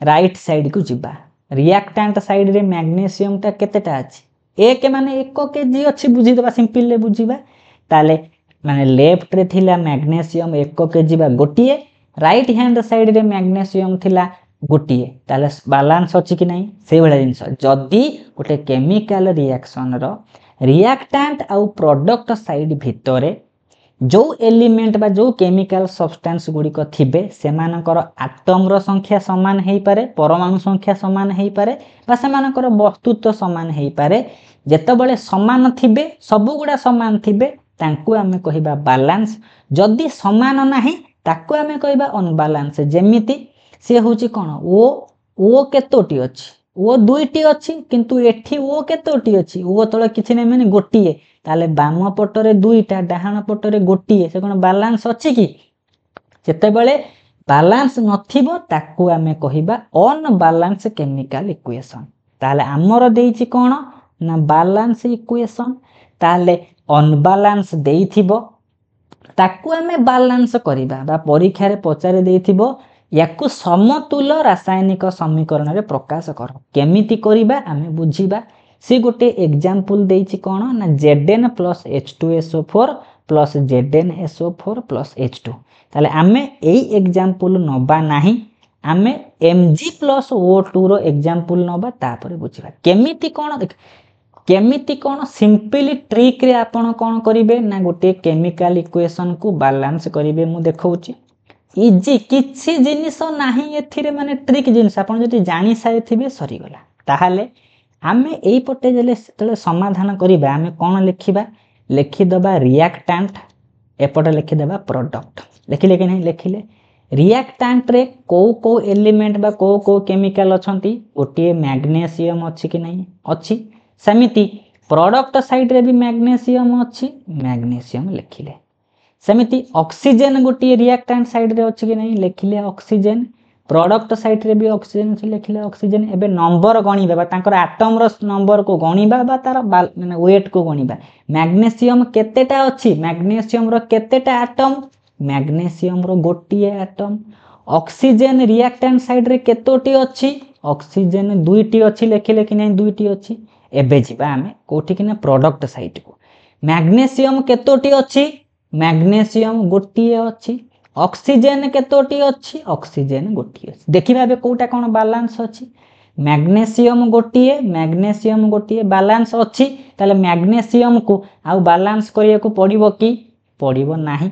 राइट साइड को जिबा रिएक्टेंट साइड रे मैग्नीशियम ता केतेटा अछि 1 माने 1 केजी अछि बुझि दबा सिंपली बुझिबा ताले माने लेफ्ट रे थिला मैग्नीशियम 1 केजी बा गोटिए राइट हैंड साइड रे मैग्नीशियम थिला गोटिए ताले बैलेंस अछि कि नहीं से बडा जिंस जदी गोटे केमिकल रिएक्शन रो रिएक्टेंट आ प्रोडक्ट साइड भितरे जो एलिमेंट बा जो केमिकल सब्सटेंस गुडी को थिबे सेमानकर एटम रो संख्या समान हेई पारे परमाणु संख्या समान हेई पारे बा सेमानकर वस्तुत्व समान हेई पारे जेतेबेले समान थिबे सब गुडा समान थिबे तांकु आमे कहिबा बैलेंस जदि समान नाही ताकु आमे कहिबा अनबैलेंस जेमिति से होची कोन ओ केतोटी अछि ओ दुईटी अछि किंतु एठी ओ केतोटी अछि ओ तळे किछि नै माने गोटिए ताले बाम पटरे दुईटा डाहाण पटरे गोटिए से कोन बैलेंस अछि कि जेते बेले बैलेंस नथिबो ताकु आमे कहिबा अनबैलेंस केमिकल इक्वेशन ताले हमर देइछि कोन ना बैलेंस इक्वेशन ताले अनबैलेंस देइथिबो ताकु आमे बैलेंस करिबा बा परीक्षा रे पचारे देइथिबो याकु समतुल रासायनिक समीकरण रे प्रकाश कर केमिति करिबा आमे बुझिबा से गोटे एग्जांपल देइछि कोन ना Zn + H2SO4 + ZnSO4 + H2 ताले आमे एई एग्जांपल नबा नाही आमे Mg + O2 रो एग्जांपल नबा तापर बुझिबा केमिति कोन सिंपली ट्रिक रे आपण कोन करिवे ना गोटे केमिकल इक्वेशन को बैलेंस करिवे मु देखौची इजी किछि जिनिस नाही एथिरे माने ट्रिक जिनिस आपण जति जानि साइथिबे सरी गला ताहाले आमे एई पटे जेले तळे समाधान करिबा आमे कोन लिखिबा लिखि दबा रिएक्टेंट एपटे लिखि दबा प्रोडक्ट लिखिले कि नहीं लिखिले रिएक्टेंट रे को एलिमेंट बा को केमिकल अछंती ओटिए मैग्नीशियम अछि कि नहीं अछि समिति प्रोडक्ट साइड रे भी मैग्नीशियम अछि मैग्नीशियम लिखिले समिति ऑक्सीजन गोटिए रिएक्टेंट साइड रे अछि कि नहीं लिखिले ऑक्सीजन प्रोडक्ट साइड रे भी ऑक्सीजन अछि लिखिले ऑक्सीजन एबे नंबर गणिबा बा तांकर एटम रो नंबर को गणिबा बा तार माने वेट को गणिबा मैग्नीशियम केतेटा अछि मैग्नीशियम रो केतेटा एटम मैग्नीशियम रो गोटिए एटम ऑक्सीजन रिएक्टेंट साइड रे केतोटी अछि ऑक्सीजन दुईटी अछि लिखिले कि नहीं दुईटी अछि एबे जिबा आमे कोठी कि ना प्रोडक्ट साइड को मैग्नीशियम केतोटी अछि मैग्नीशियम गोटिए अछि ऑक्सीजन केतोटी अछि ऑक्सीजन गोटिए अछि देखिबा बे कोटा कोन बैलेंस अछि मैग्नीशियम गोटिए बैलेंस अछि ताले मैग्नीशियम को आ बैलेंस करिया को पड़िबो कि पड़िबो नाही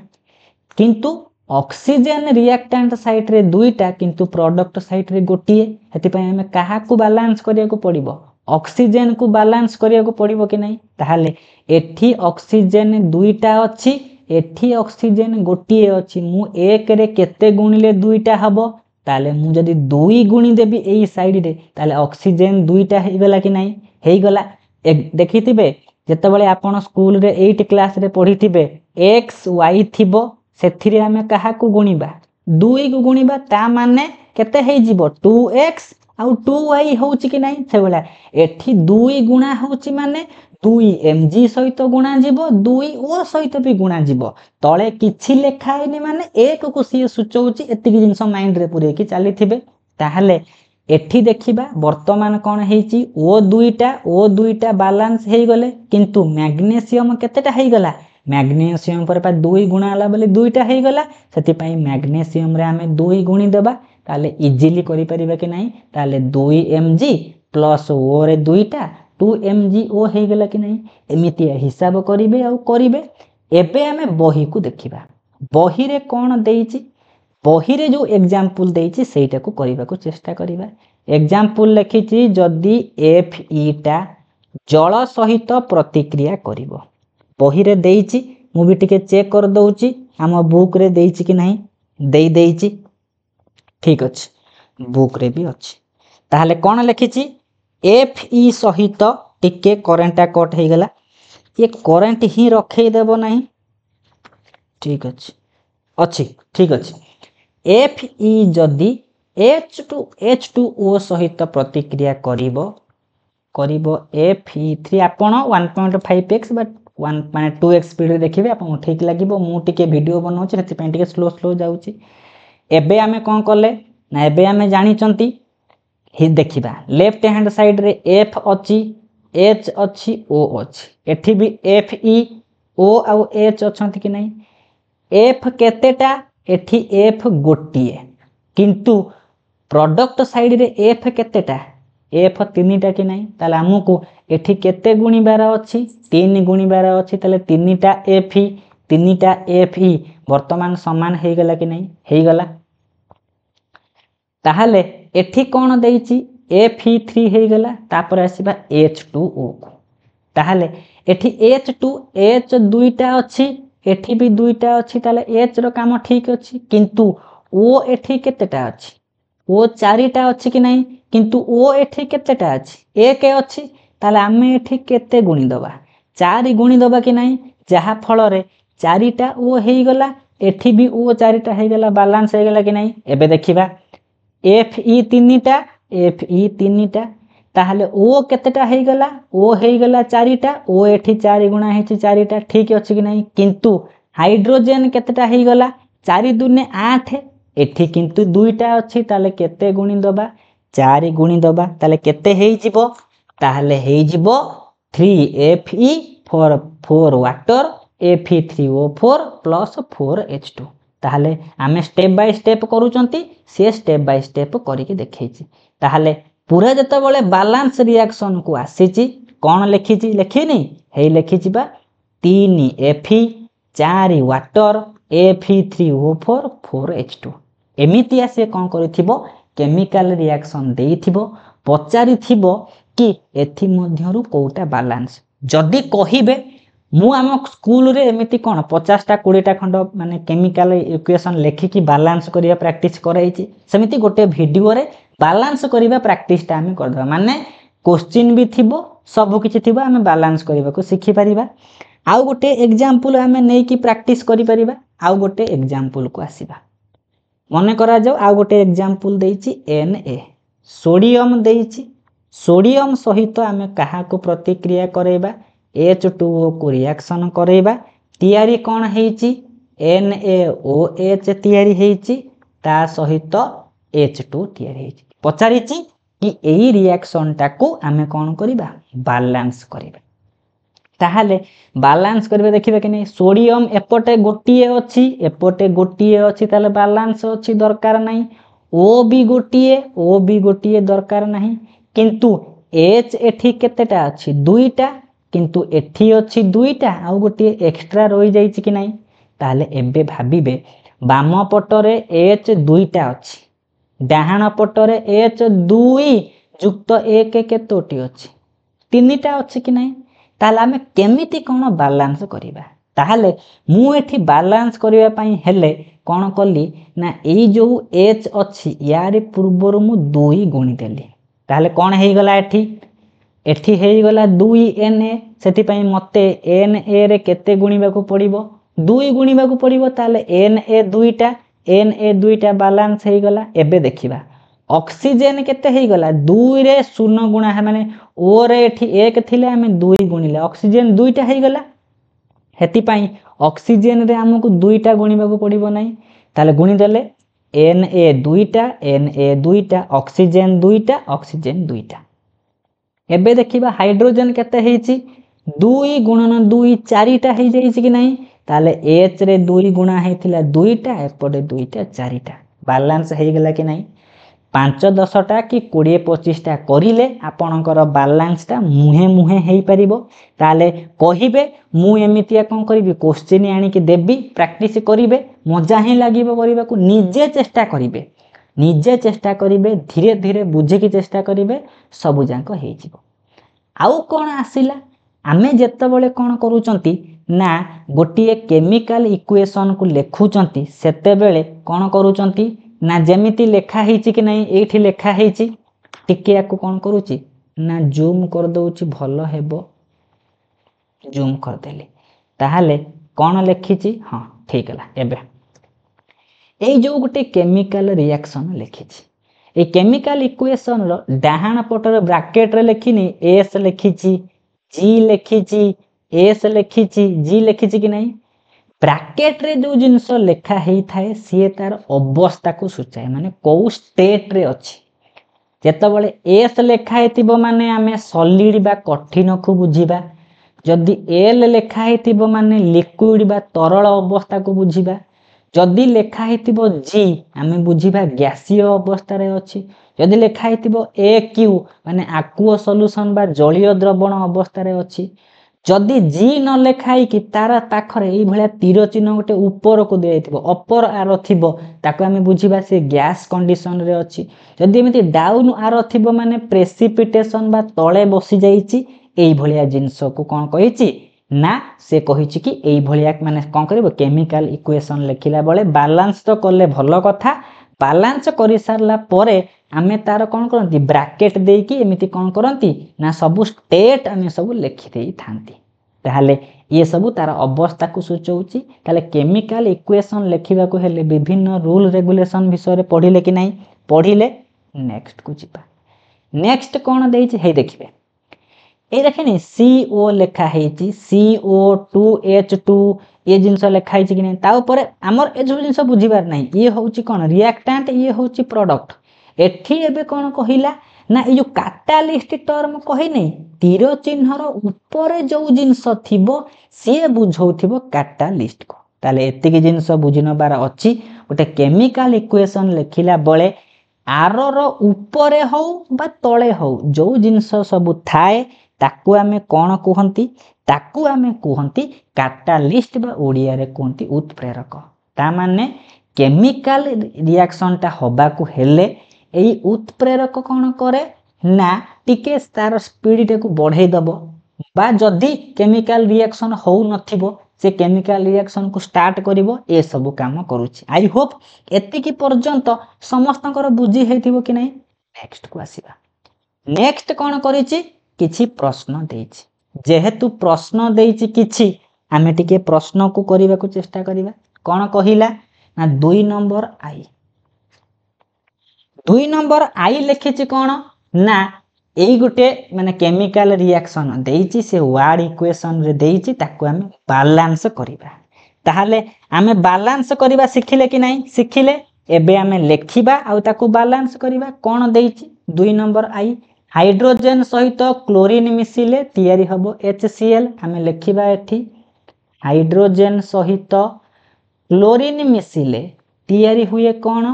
किंतु ऑक्सीजन रिएक्टेंट साइड रे दुईटा किंतु प्रोडक्ट साइड रे गोटिए हेति पय हमें काहा को बैलेंस करिया को पड़िबो ऑक्सीजन को बैलेंस करिया को पड़िबो कि नहीं ताहाले एठी ऑक्सीजन दुईटा अछि एठी ऑक्सीजन गोटिए अछि मु एक रे केते गुणिले दुईटा हबो ताले मु जदी 2 गुणी देबी एई साइड रे ताले ऑक्सीजन दुईटा हे गला कि नहीं हे गला देखिथिबे जते बेले आपण स्कूल रे 8 क्लास रे पढिथिबे x y थिबो सेथिरे हमें काहा को गुणीबा 2 को गुणीबा ता माने केते हे जिवो 2x आउ 2y होउची कि नहीं से बेला एठी 2 गुणा होउची माने 2 mg सहित गुणा जीवो 2 o सहित भी गुणा जीवो तळे किछि लेखा हेनी माने एक को सी सूचौची एतिकी जिंस माइंड रे पुरे कि चाली थिबे ताहाले एठी देखिबा वर्तमान कोन हेची ओ दुईटा बैलेंस हे गले किंतु मैग्नीशियम केतेटा हे गला मैग्नीशियम पर 2 गुणा आला बोले दुईटा हे गला सेति पई मैग्नीशियम रे हमें 2 गुणी देबा ताले इजीली करि परिबा कि नहीं ताले 2 mg प्लस o रे दुईटा 2 mg हे गला कि नहीं एमिति हिसाब करिवे आ करिवे एबे हमें बही को देखिबा बही रे कोन देइची बही रे जो एग्जांपल देइची सेटा को करिबा को चेष्टा करिबा एग्जांपल लिखिची जदी Fe टा जल सहित प्रतिक्रिया करिवो बही रे देइची मु भी टिके चेक कर दउची हम बुक रे देइची कि नहीं देइची ठीक अछि बुक रे भी अछि ताहाले कोन लिखिची Fe सहित टिके करेंटा कट हे गला ये करंट ही रखे देबो नहीं ठीक अछि ठीक अछि Fe जदी H2O सहित प्रतिक्रिया करिवो Fe3 आपण 1.5x बट 1 माने 2x स्पीड रे देखिबे आपण ठीक लागिबो मु टिके वीडियो बनाउची सेति पे टिके स्लो जाउची एबे हमें कोन करले ना एबे हमें जानि चंती ही देखिबा लेफ्ट हैंड साइड रे F अछि H अछि O अछि एठी भी Fe O आ H अछंती कि नहीं F केतेटा एठी F गोटिए किंतु प्रोडक्ट साइड रे F केतेटा F 3टा कि नहीं ताले हमकु एठी केते गुणी बार अछि 3 गुणी बार अछि ताले 3टा Fe 3टा Fe वर्तमान समान हे गला कि नहीं हे गला ताहाले एठी कोन देइची Fe3 हे गला तापर आसीबा H2O को ताहले एठी H2 H दुईटा अछि एठी भी दुईटा अछि ताले H रो काम ठीक अछि किंतु O एठी केतेटा अछि O चारिटा अछि कि नहीं किंतु O एठी केतेटा अछि एक अछि ताले आमे एठी केते गुणी दबा 4 गुणी दबा कि नहीं जहा फल रे चारिटा O हेई गला एठी भी O चारिटा हेई गला बैलेंस हेई गला कि नहीं एबे देखिबा Fe तीनटा Fe तीनटा ताहले O केतेटा हेई गला O हेई गला चारिटा O एठी 4 गुणा हेची चारिटा ठीक अछि कि नहीं किंतु हाइड्रोजन केतेटा हेई गला 4 दुने 8 एठी किंतु दुईटा अछि ताले केते गुणी दबा 4 गुणी दबा ताले केते हेई जिवो ताहले हेई जिवो 3Fe for 4 water Fe3O4 plus 4H2 ताहले आमे स्टेप बाय स्टेप करूचंती से स्टेप बाय स्टेप करिके देखैछि ताहले पूरा जते बेले बैलेंस रिएक्शन को आसीची कोन लिखिछि लिखिनी हेई लिखिछि बा 3Fe 4 वाटर Fe3O4 4H2 एमितिया से कोन करिथिबो केमिकल रिएक्शन देइथिबो पचारिथिबो कि एथि मध्यरु कोटा बैलेंस जदी कहिबे मु आम स्कूल रे एमिति कोन 50टा 20टा खंड माने केमिकल इक्वेशन लेखि कि बैलेंस करिया प्रैक्टिस कराइछि सेमिति गोटे वीडियो रे बैलेंस करिवा प्रैक्टिस टा हम करदबा माने क्वेश्चन भी थिबो सब किछि थिबो हम बैलेंस करिवा को सिखि परिबा आउ गोटे एग्जांपल हम नै कि प्रैक्टिस करि परिबा आउ गोटे एग्जांपल को आसीबा मने करा जाऊ आउ गोटे एग्जांपल देइछि Na सोडियम देइछि सोडियम सहित आमे कहा को प्रतिक्रिया करेबा H2O को रिएक्शन करेबा तयारी कोन हेइछि NaOH तयारी हेइछि ता सहित H2 तयारी हेइछि पचारिछि कि एई रिएक्शन टाको आमे कोन करिबा बैलेंस करिबा ताहाले बैलेंस करिबा देखिबा कि नै सोडियम एपटे गोटिए अछि ताले बैलेंस अछि दरकार नै O भी गोटिए दरकार नाही किंतु H एठी केतेटा अछि दुईटा किंतु एठी अछि दुईटा आउ गोटिए एक्स्ट्रा रहि जाइछि कि नै ताले एबे भाबिबे बाम पटरे H दुईटा अछि डाहाण पटरे H 2 युक्त 1 केतोटी अछि तीनटा अछि कि नै ताले आमे केमिति कोन बैलेंस करिबा ताले मु एठी बैलेंस करिवा पई हेले कोन कली ना एई जो H अछि यारे पूर्वरु मु 2 गुणी देली ताले कोन हेई गला एठी हेई गला 2 Na सेति पई मते Na रे केते गुणीबा को पड़िबो 2 गुणीबा को पड़िबो ताले Na दुईटा बैलेंस हेई गला एबे देखिबा ऑक्सीजन केते हेई गला 2 रे 0 गुणा है माने O रे एठी 1 थिले हमें 2 गुणीले ऑक्सीजन दुईटा हेई गला हेति पई ऑक्सीजन रे हमकु दुईटा गुणीबा को पड़िबो नै ताले गुणी देले Na दुईटा ऑक्सीजन दुईटा एबे देखिबा हाइड्रोजन केते हेइछि 2 गुणन 2 चारिटा हेइ जाइछि कि नै ताले H रे 2 गुणा हेइथिला दुईटा एपटे दुईटा चारिटा बैलेंस हेइ गेला कि नै 5 10टा कि 20 25टा करिले आपणकर बैलेंस ता मुहे मुहे हेइ परिबो ताले कहिबे मु एमितिया कोन करिबि क्वेश्चन आनी कि देबी प्रैक्टिस करिबे मजा ही लागिबो करिबा को निजे चेष्टा करिबे धीरे धीरे बुझे की चेष्टा करिबे सब जांक हेइ जिवो आउ कोन आसिला आमे जेते बेले कोन करूचंती ना गोटिए केमिकल इक्वेशन को लेखुचंती सेते बेले कोन करूचंती ना जेमिति लेखा हेइछि कि नै एठी लेखा हेइछि टिके याकू कोन करूची ना जूम कर दउची भलो हेबो जूम कर देली ताहाले कोन लेखिछि हां ठीक हला एबे एई जो गोटे केमिकल रिएक्शन लेखिछि ए केमिकल इक्वेशन रो डाहाण पटर ब्रैकेट रे लेखिनी S लेखिछि G लेखिछि S लेखिछि G लेखिछि कि नै ब्रैकेट रे जो जिंस लेखा हेइ थाए सिए तार अवस्था को सूचाए माने को स्टेट रे अछि जेते बेले S लेखा हेतिबो माने आमे सॉलिड बा कठिन को बुझिबा जदी L लेखा हेतिबो माने लिक्विड बा तरल अवस्था को बुझिबा जदी लेखा हेतिबो G आमे बुझिबा गैसीय अवस्था रे अछि जदी लेखा हेतिबो AQ माने aqueous सॉल्यूशन बा जलीय द्रवण अवस्था रे अछि जदी G न लेखाई कि तारा पाखरे एई भलिया तीर चिन्ह गोटे ऊपर को देइथिबो अपर आरो थिबो ताको आमे बुझिबा से गैस कंडीशन रे अछि जदी एमिति डाउन आरो थिबो माने प्रेसिपिटेशन बा तळे बसी जाईची एई भलिया जिंस को कौन कहिछि ना से कहिछि कि एई भलिया माने कौन करबो केमिकल इक्वेशन लिखिला बेले बैलेंस तो कले भलो कथा बैलेंस करि सारला परे आमे तार कौन करंती ब्रैकेट देई कि एमिति कौन करंती ना सब स्टेट आमे सब लिखि देई थांती ताहले ये सब तार अवस्था को सूचौछि ताले केमिकल इक्वेशन लिखिबा को हेले विभिन्न रूल रेगुलेशन विषय रे पढिले कि नाही पढिले नेक्स्ट को जिबा नेक्स्ट कौन देइछि हे देखिबे ए देखिनी CO लेखा हेछि CO2H2 ये जिंस लेखा हेछि कि नै ता ऊपर हमर ए जो जिंस बुझिबार नै ये होछि कोन रिएक्टेंट ये होछि प्रोडक्ट एठी एबे कोन कहिला ना ए जो कैटालिस्ट टर्म कहि नै तीर चिन्हर ऊपर जो जिंस थिबो से बुझौथिबो कैटालिस्ट को ताले एतिकी जिंस बुझिनबार अछि ओटे केमिकल इक्वेशन लिखिला बळे आरर ऊपर हो बा तळे हो जो जिंस सब थाए ताकू आमे कोन कहंती ताकू आमे कहंती कैटालिस्ट बा ओडिया रे कहंती उत्प्रेरक ता माने केमिकल रिएक्शन ता होबा को हेले एई उत्प्रेरक कोन करे ना टिके तार स्पीड टे को बढ़ाई दबो बा जदी केमिकल रिएक्शन हो नथिबो से केमिकल रिएक्शन को स्टार्ट करिवो ए सब काम करूछि आई होप एतिकी पर्यंत समस्तकर बुझी हेतिबो कि नै नेक्स्ट को आसीबा नेक्स्ट कोन करिछि किछि प्रश्न देइछि जेहेतु प्रश्न देइछि किछि आमे टिके प्रश्न को करिबा को चेष्टा करिबा कोन कहिला ना 2 नंबर आई लिखिछि कोन ना एई गुटे माने केमिकल रिएक्शन देइछि से वर्ड इक्वेशन रे देइछि ताकू आमे बैलेंस करिबा ताहाले आमे बैलेंस करिबा सिखिले कि नै सिखिले एबे आमे लेखिबा आ ताकू बैलेंस करिबा कोन देइछि 2 नंबर आई हाइड्रोजन सहित क्लोरीन मिसिले तयारी हबो HCl आमे लेखिबा एठी हाइड्रोजन सहित क्लोरीन मिसिले तयारी हुए कोन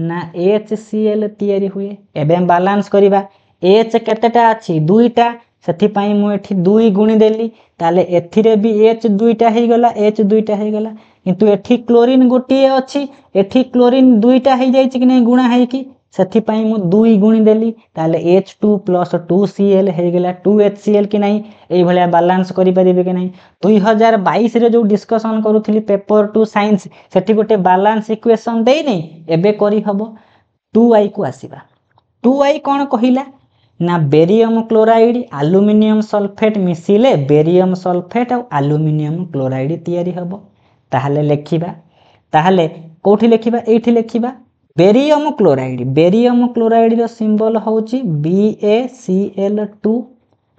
ना HCl तयारी हुए एबे हम बैलेंस करिबा H केतेटा अछि दुईटा सेथि पई मु एठी 2 गुणी देली ताले एथिरे भी H दुईटा हे गला H दुईटा हे गला किंतु एठी क्लोरीन गोटिए अछि एठी क्लोरीन दुईटा हे जाय छि कि नै गुणा हे कि सेथि पई मु 2 गुणी देली ताले H2 + 2Cl हे गला 2HCl कि नै एई भलिया बैलेंस करि परिबे कि नै 2022 रे जो डिस्कशन करूथली पेपर 2 साइंस सेठी गोटे बैलेंस इक्वेशन देई नै एबे करि हबो 2i को आसीबा 2i कोन कहिला ना बेरियम क्लोराइड एल्युमिनियम सल्फेट मिसिले बेरियम सल्फेट और एल्युमिनियम क्लोराइड तयारी हबो ताहाले लेखिबा ताहाले कोठी लेखिबा एठी लेखिबा बेरियम क्लोराइड रो सिंबल होची BaCl2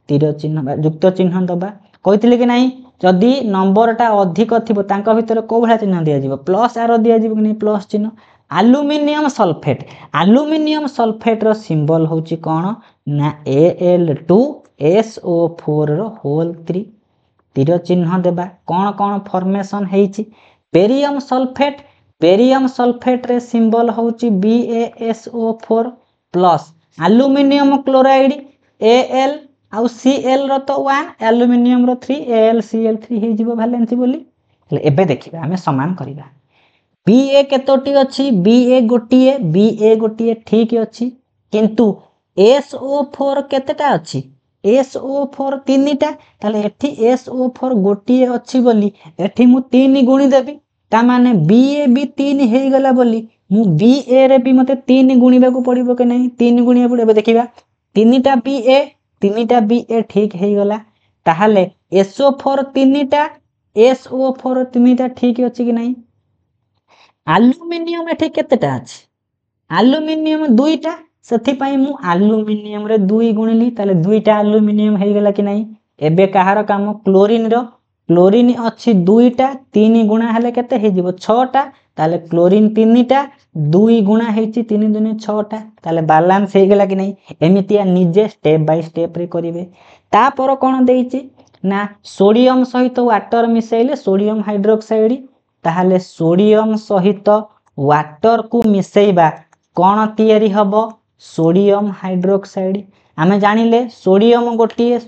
तीर चिन्ह युक्त चिन्ह दबा कहितले कि नाही जदी नंबर टा अधिक थिबो तांका भितर को भला चिन्ह दिया जिवो प्लस आरो दिया जिवो कि नाही प्लस चिन्ह एल्युमिनियम सल्फेट रो सिंबल होची कोन ना Al2SO4 रो होल 3 तीर चिन्ह देबा कोन कोन फॉर्मेशन हेची बेरियम सल्फेट रे सिंबल होची BaSO4 plus aluminium chloride Al आउ Cl रो तो 1 एल्युमिनियम रो 3 AlCl3 हे जिवो वैलेंसी बोली एबे देखिबा हमें समान करिबा Ba केतोटी अछि Ba गोटिए ठीक अछि किंतु SO4 केतेटा अछि SO4 तीनटा ताले एठी SO4 गोटिए अछि बोली एठी मु 3 गुणी देबी ता माने Ba भी 3 हे गला बोली मु Ba रे भी मते 3 गुणीबा को पड़िबो के नै 3 गुणिया पड़िबो देखिबा तीनटा Ba ठीक हे गला ताहाले SO4 तीनटा SO4 तीनटा ठीक अछि कि नै एल्युमिनियम एठी केतेटा अछि एल्युमिनियम दुईटा सेथि पई मु एल्युमिनियम रे 2 गुणिली ताले दुईटा एल्युमिनियम हे गेला कि नै एबे कहार काम क्लोरीन अछि दुईटा 3 गुणा हले केते हे जिवो 6टा ताले क्लोरीन तीनटा 2 गुणा हेछि 3 दुने 6टा ताले बैलेंस हे गेला कि नै एमितिया निजे स्टेप बाय स्टेप रे करिवे ता पर कोन देइछि ना सोडियम सहित वाटर मिसेइले सोडियम हाइड्रोक्साइड ताहाले सोडियम सहित वाटर को मिसेइबा कोन तयारी हबो सोडियम हाइड्रोक्साइड आमे जानिले सोडियम गोटिए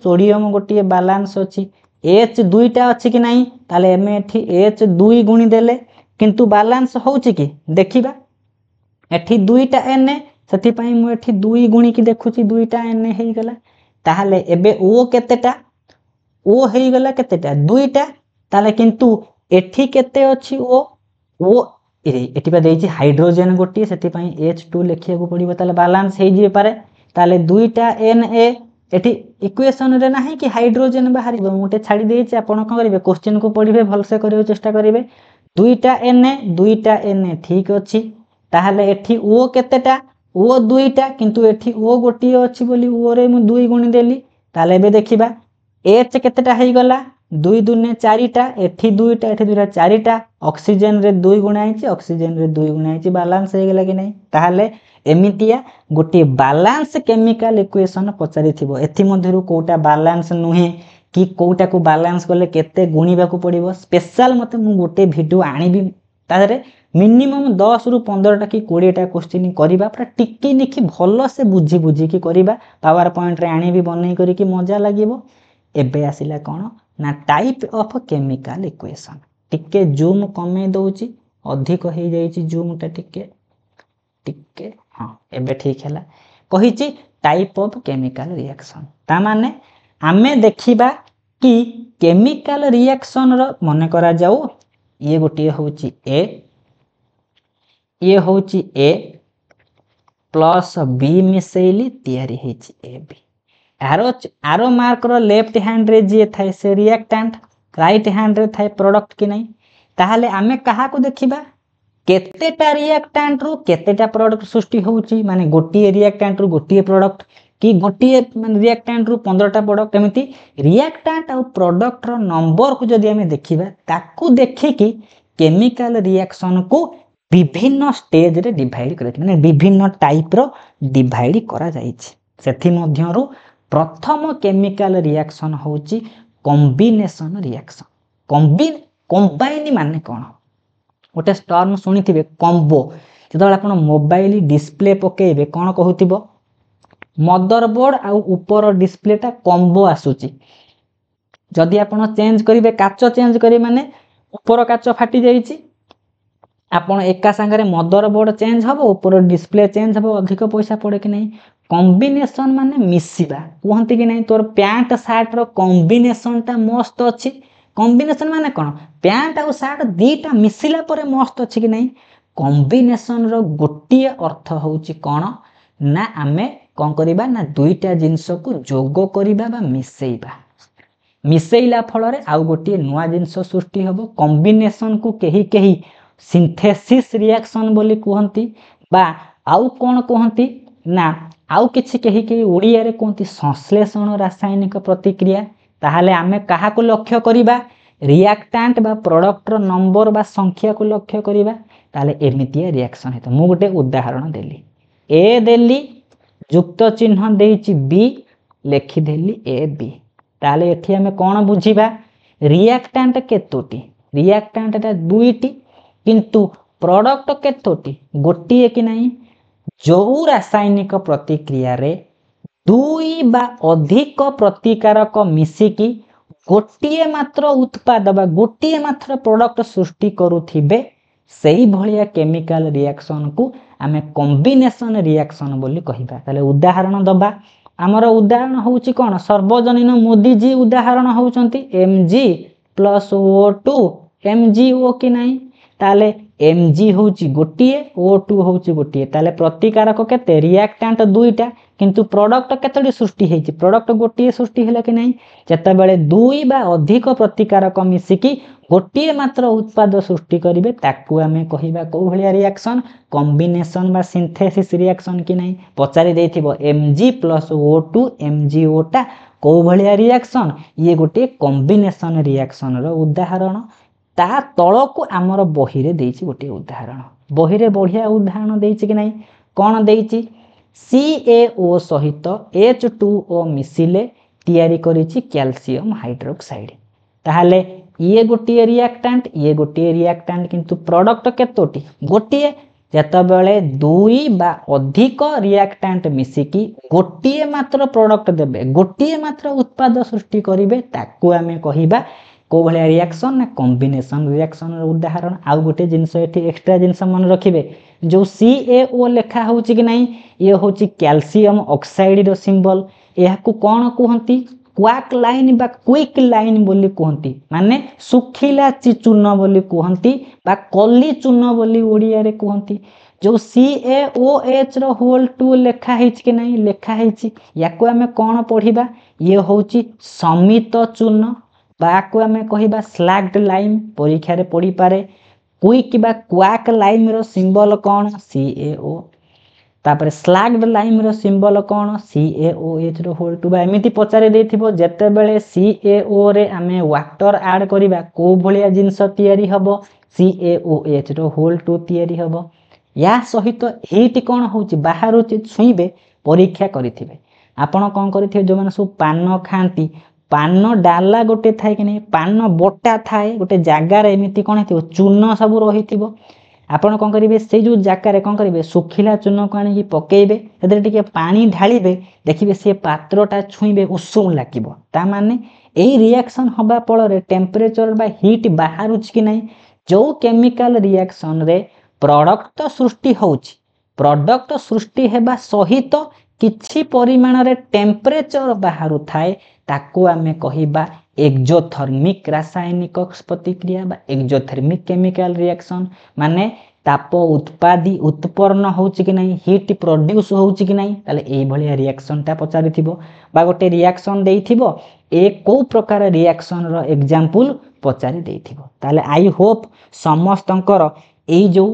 बैलेंस अछि H दुईटा अछि कि नाही ताले एमे एठी H 2 गुणी देले किंतु बैलेंस होउछि कि देखिबा एठी दुईटा Na सेथि पई मु एठी 2 गुणी कि देखुछि दुईटा Na हे गेला ताहले एबे ओ केतेटा ओ हेई गला केतेटा दुईटा ताले किंतु एठी केते अछि ओ एठी बा देइछि हाइड्रोजन गोटी सेति पई H2 लिखिया को पड़िबो ताले बैलेंस हेई जे पारे ताले दुईटा Na एठी इक्वेशन रे नाही कि हाइड्रोजन बाहरी मोटे छाडी देइछि आपण कोन करिवे क्वेश्चन को पढिबे भल से करियो चेष्टा करिवे दुईटा Na ठीक अछि ताहले एठी ओ केतेटा ओ दुईटा किंतु एठी ओ गोटी अछि बोली ओ रे मु दुई गुणी देली ताले बे देखिबा H केतेटा हेई गला दुई दुने चारिटा एठी दुईटा एठी दुईटा चारिटा ऑक्सीजन रे दुई गुणा आइछि ऑक्सीजन रे दुई गुणा आइछि बैलेंस हे गेला कि नै ताहले एमितिया गोटी बैलेंस केमिकल इक्वेशन पचारि थिबो एथि मध्यरु कोटा बैलेंस नुहे कि कोटा को बैलेंस करले केते गुणीबा को पड़िबो स्पेशल मते मु गोटे वीडियो आनिबी तारे मिनिमम 10 रु 15 टा कि 20 टा क्वेश्चन करिबा पूरा टिकी निखि भलो से बुझी बुझी कि करिबा पावर पॉइंट रे आनिबी बनै करी कि मजा लागिबो एबे आसिला कोन ना टाइप ऑफ केमिकल इक्वेशन टिके जूम कमे दोची अधिक हे जाईची जूम टा टिके हां एबे ठीक हैला कहिची टाइप ऑफ केमिकल रिएक्शन ता माने आमे देखिबा कि केमिकल रिएक्शन रो मने करा जाऊ ये गोटी होची ए ये होची ए प्लस बी मिसेली तयारी हेची ए बी आरो मार्क रो लेफ्ट हैंड रे जे थाए से रिएक्टेंट राइट हैंड रे थाए प्रोडक्ट कि नै ताहाले आमे कहा को देखिबा केतेटा रिएक्टेंट रु केतेटा प्रोडक्ट सृष्टि होउची माने गोटी रिएक्टेंट रु गोटी प्रोडक्ट कि गोटी रिएक्टेंट रु 15 टा प्रोडक्ट एमिति रिएक्टेंट और प्रोडक्ट रो नंबर को जदी आमे देखिबा ताकू देखि कि केमिकल रिएक्शन को विभिन्न स्टेज रे डिवाइड करे माने विभिन्न टाइप रो डिवाइड करा जाईछि सेथि मध्यरु प्रथम केमिकल रिएक्शन होउची कॉम्बिनेशन रिएक्शन कंबाइन माने कोन गोटे टर्म सुनिथिबे कॉम्बो जदो आपण मोबाइल डिस्प्ले पकेइबे कोन कहूतिबो मदरबोर्ड आ ऊपर डिस्प्लेटा कॉम्बो आसुची जदी आपण चेंज करिवे काच चेंज करी माने ऊपर काच फाटी जाईची आपण एका संगे मदरबोर्ड चेंज हबो ऊपर डिस्प्ले चेंज हबो अधिक पैसा पड़े कि नै कॉम्बिनेशन माने मिसिबा कहंती कि नै तोर पैंट शर्ट रो कॉम्बिनेशन ता मस्त अछि कॉम्बिनेशन माने कोन पैंट आ शर्ट दीटा मिसिला परे मस्त अछि कि नै कॉम्बिनेशन रो गोटी अर्थ होउची कोन ना आमे कोन करिबा ना दुईटा जिंस को जोग करिबा बा मिसेइला फल रे आउ गोटी नुवा जिंस सृष्टि हबो कॉम्बिनेशन को केही सिंथेसिस रिएक्शन बोली कहंती बा आउ कोन कहंती ना आउ किछि केही ओडिया रे कहंती संश्लेषण रासायनिक प्रतिक्रिया ताहाले आमे कहा को लक्ष्य करिबा रिएक्टेंट बा प्रोडक्ट रो नंबर बा संख्या को लक्ष्य करिबा ताहाले एमितिया रिएक्शन हेतो मु गोटे उदाहरण देली ए देली युक्त चिन्ह देइछि B Lekhi Delhi A B ताहाले एठी आमे कोन बुझिबा रिएक्टेंट केतोटी रिएक्टेंट ता दुईटी किंतु प्रोडक्ट केतोटी गोटी कि नहीं जो रासायनिक प्रतिक्रिया रे दुई बा अधिक प्रतिकारक मिसिकी गोटी मात्र उत्पाद बा गोटी मात्र प्रोडक्ट सृष्टि करूथिबे सेही भलिया केमिकल रिएक्शन को आमे कॉम्बिनेशन रिएक्शन बोली कहिबा ताले उदाहरण दबा हमर उदाहरण होउची कोन सर्वजनीन मोदी जी उदाहरण होउचंती Mg + O2 MgO कि नहीं ताले Mg होउची गोटिए O2 होउची गोटिए ताले प्रतिकारक केते रिएक्टेंट दुईटा किंतु प्रोडक्ट केतडी सृष्टि हेची प्रोडक्ट गोटिए सृष्टि हैला कि नहीं जत्ता बेले दुई बा अधिक प्रतिकारक मिसिकी गोटिए मात्र उत्पाद सृष्टि करिवे ताकू आमे कहिबा को भलिया रिएक्शन कॉम्बिनेशन बा सिंथेसिस रिएक्शन कि नहीं पचारि देथिबो Mg + O2 MgO टा को भलिया रिएक्शन ये गोटे कॉम्बिनेशन रिएक्शन रो उदाहरण ता तळको आमर बही रे देइछि गोटे उदाहरण बही रे बढ़िया उदाहरण देइछि कि नहीं कोन देइछि CaO सहित H2O मिसिले तयारी करिछि कैल्शियम हाइड्रोक्साइड ताहाले ये गोटे रिएक्टेंट किंतु प्रोडक्ट केतोटी गोटे जत्ता बेले दुई बा अधिक रिएक्टेंट मिसिकी गोटे मात्र प्रोडक्ट देबे गोटे मात्र उत्पाद सृष्टि करिवे ताकू आमे कहिबा को भलिया रिएक्शन ना कॉम्बिनेशन रिएक्शन रो उदाहरण आउ गोटे जिंस एठी एक्स्ट्रा जिंस मन रखिबे जो CaO लेखा होउची कि नहीं ये होउची कैल्शियम ऑक्साइड रो सिंबल याकू कौन कहती क्वाक लाइन बा क्विक लाइन बोली कहती माने सुखिला चूर्ण बोली कहती बा कली चूर्ण बोली ओडिया रे कहती जो CaOH रो होल 2 लेखा हेछि कि नहीं लेखा हेछि याकू आमे कौन पढ़िबा ये होछि समित चूर्ण बाकू आमे कहिबा स्लैग्ड लाइम परीक्षा रे पढ़ी पारे क्विक बा क्वाक लाइम रो सिंबल कौन CaO तापर स्लैग्ड लाइम रो सिंबल कौन CaOH रो होल 2 बा एमिति पचारे देथिबो जते बेले CaO रे आमे वाटर ऐड करिबा को भलिया जिंस तयारी हबो CaOH रो होल 2 तयारी हबो या सहित हीट कौन होची बाहर छुईबे परीक्षा करिथिबे आपण कौन करिथिबे जो माने सब पान खांती पान डाला गोटे थाए कि नहीं पान बोटा थाए गोटे जगार एमिति कौन हेतिबो चूर्ण सब रहिथिबो आपण कौन करिवे से जो जगार कौन करिवे सुखिला चूर्ण को आनी पकेइबे एदरे टिके पानी ढालिबे देखिबे से पात्रटा छुईबे उषुम लागिबो ता माने एई रिएक्शन हबा फल टेम्परेचर बा हीट बाहरुच कि नहीं जो केमिकल रिएक्शन रे प्रोडक्ट सृष्टि होउची प्रोडक्ट सृष्टि हेबा सहित किछि परिमाण रे टेम्परेचर बाहरु थाए ताको आमे कहिबा एक्सोथर्मिक रासायनिक प्रतिक्रिया बा एक्सोथर्मिक केमिकल रिएक्शन माने ताप उत्पन्न होउची कि नहीं हीट प्रोड्यूस होउची कि नहीं ताले एई भलिया रिएक्शन ता पचारिथिबो बा गोटे रिएक्शन देइथिबो ए को प्रकार रिएक्शन रो एग्जांपल पचारि देइथिबो ताले आई होप समस्तंकर एई जो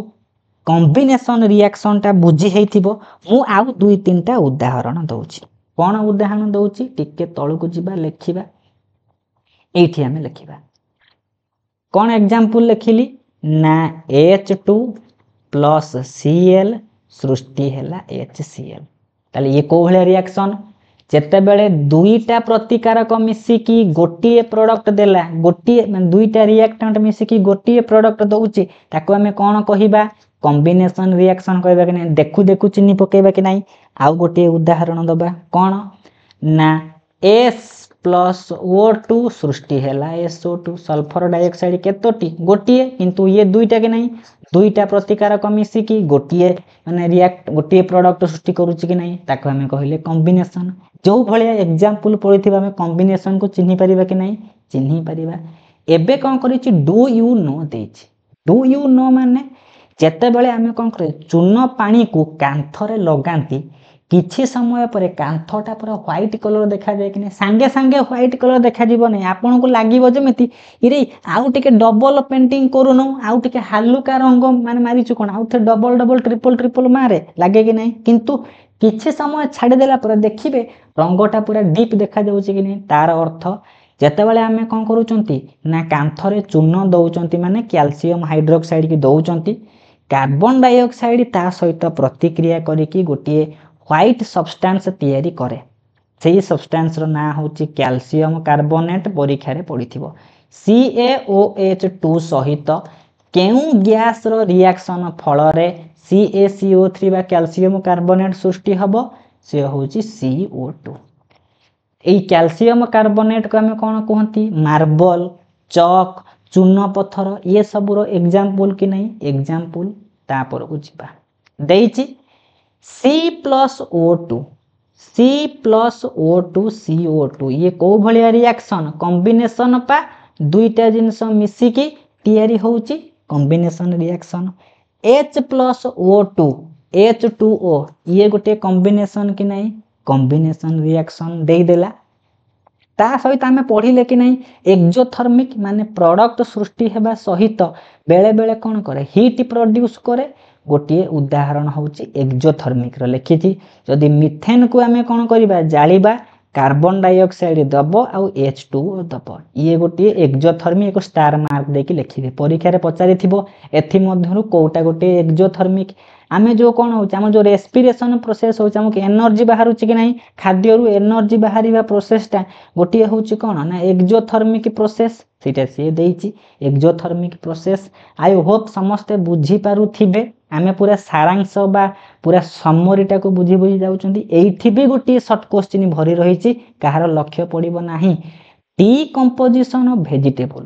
कॉम्बिनेशन रिएक्शन ता बुझी हेइथिबो मु आउ दुई तीनटा उदाहरण दउची कोन उदाहरण दउची टिके तळकु जिबा लेखिबा एठी हमें लेखिबा कोन एग्जांपल लेखिली ना H2 प्लस Cl सृष्टि हैला HCl ताले ये को भले रिएक्शन जेते बेले दुईटा प्रतिकारक मिसी की गोटिए प्रोडक्ट देला गोटिए माने दुईटा रिएक्टेंट मिसी की गोटिए प्रोडक्ट दउची ताको हमें कोन कहिबा कॉम्बिनेशन रिएक्शन कहबा कि नहीं देखु देखु चिन्नी पकेबा कि नहीं आउ गोटे उदाहरण दबा कौन ना S प्लस O2 सृष्टि हैला SO2 सल्फर डाइऑक्साइड केतोटी गोटिए किंतु ये दुईटा कि नहीं दुईटा प्रतिकारक मिसी की गोटिए माने रिएक्ट गोटिए प्रोडक्ट सृष्टि करूची कि नहीं ताको हमें कहिले कॉम्बिनेशन जो भलिया एग्जांपल पढिथिबा हमें कॉम्बिनेशन को चिन्हि परिबा कि नहीं चिन्हि परिबा एबे कोन करिछि डू यू नो देछि डू यू नो माने जेते बेले आमे कोन करे चूर्ण पानी को कांथरे लगांती किछि समय परे कांथटा पूरा व्हाइट कलर देखा जाय कि नहीं संगे संगे व्हाइट कलर देखा जीवो नहीं आपन को लागिवो जेमिति इरे आउ टिके डबल पेंटिंग करूनो आउ टिके हालुका रंग माने मारिछु कोन आउ थे डबल डबल ट्रिपल ट्रिपल मारे लागे कि नहीं किंतु किछि समय छाडी देला पर देखिबे रंगटा पूरा डीप देखा जाउछि कि नहीं तार अर्थ जेते बेले आमे कोन करूचंती ना कांथरे चूर्ण दउचंती माने कैल्शियम हाइड्रोक्साइड की दउचंती कार्बन डाइऑक्साइड ता सहित प्रतिक्रिया करिकी गोटिए व्हाइट सब्सटेंस तयारी करे सेही सब्सटेंस रो ना होची कैल्शियम कार्बोनेट परीक्षा रे पढिथिबो CaOH2 सहित केउ गैस रो रिएक्शन फल रे CaCO3 बा कैल्शियम कार्बोनेट सृष्टि हबो से होची CO2 एई कैल्शियम कार्बोनेट को हमें कोन कहंती मार्बल चॉक चूर्ण पत्थर ये सब रो एग्जांपल कि नहीं एग्जांपल तापर को जिबा देइची C+O2 CO2 ये को भलिया रिएक्शन कॉम्बिनेशन पा दुईटा जिंस मिसी की तयारी होउची कॉम्बिनेशन रिएक्शन H+O2 H2O ये गोटे कॉम्बिनेशन कि नहीं कॉम्बिनेशन रिएक्शन दे देला ता सहित आमे पढ़िले कि नहीं एक्सोथर्मिक माने प्रोडक्ट सृष्टि हेबा सहित बेले बेले कोन करे हीट प्रोड्यूस करे गोटे उदाहरण होची एक्सोथर्मिक रो लेखिथि जदि मिथेन को आमे कोन करिबा जालिबा कार्बन डाइऑक्साइड दबो आउ H2O दबो ये गोटे एक्सोथर्मिक एक स्टार मार्क देकी लिखिबे परीक्षा रे पचारिथिबो एथि मध्यरु कोटा गोटे एक्सोथर्मिक आमे जो कोन होची हम जो रेस्पिरेशन प्रोसेस होची हमके एनर्जी बाहरुची कि नहीं खाद्य रु एनर्जी बाहरिबा प्रोसेस ता गोटे होची कोन ना एक्सोथर्मिक प्रोसेस सेटा से देइची एक्सोथर्मिक प्रोसेस आई होप समस्त बुझी पारुथिबे आमे पूरा सारांश बा पूरा समरीटा को बुझी बुझी जाउचंदी एइथि भी गोटे शॉर्ट क्वेश्चन भरी रहिची कहार लक्ष्य पडिबो नाही डिकम्पोजिशन ऑफ वेजिटेबल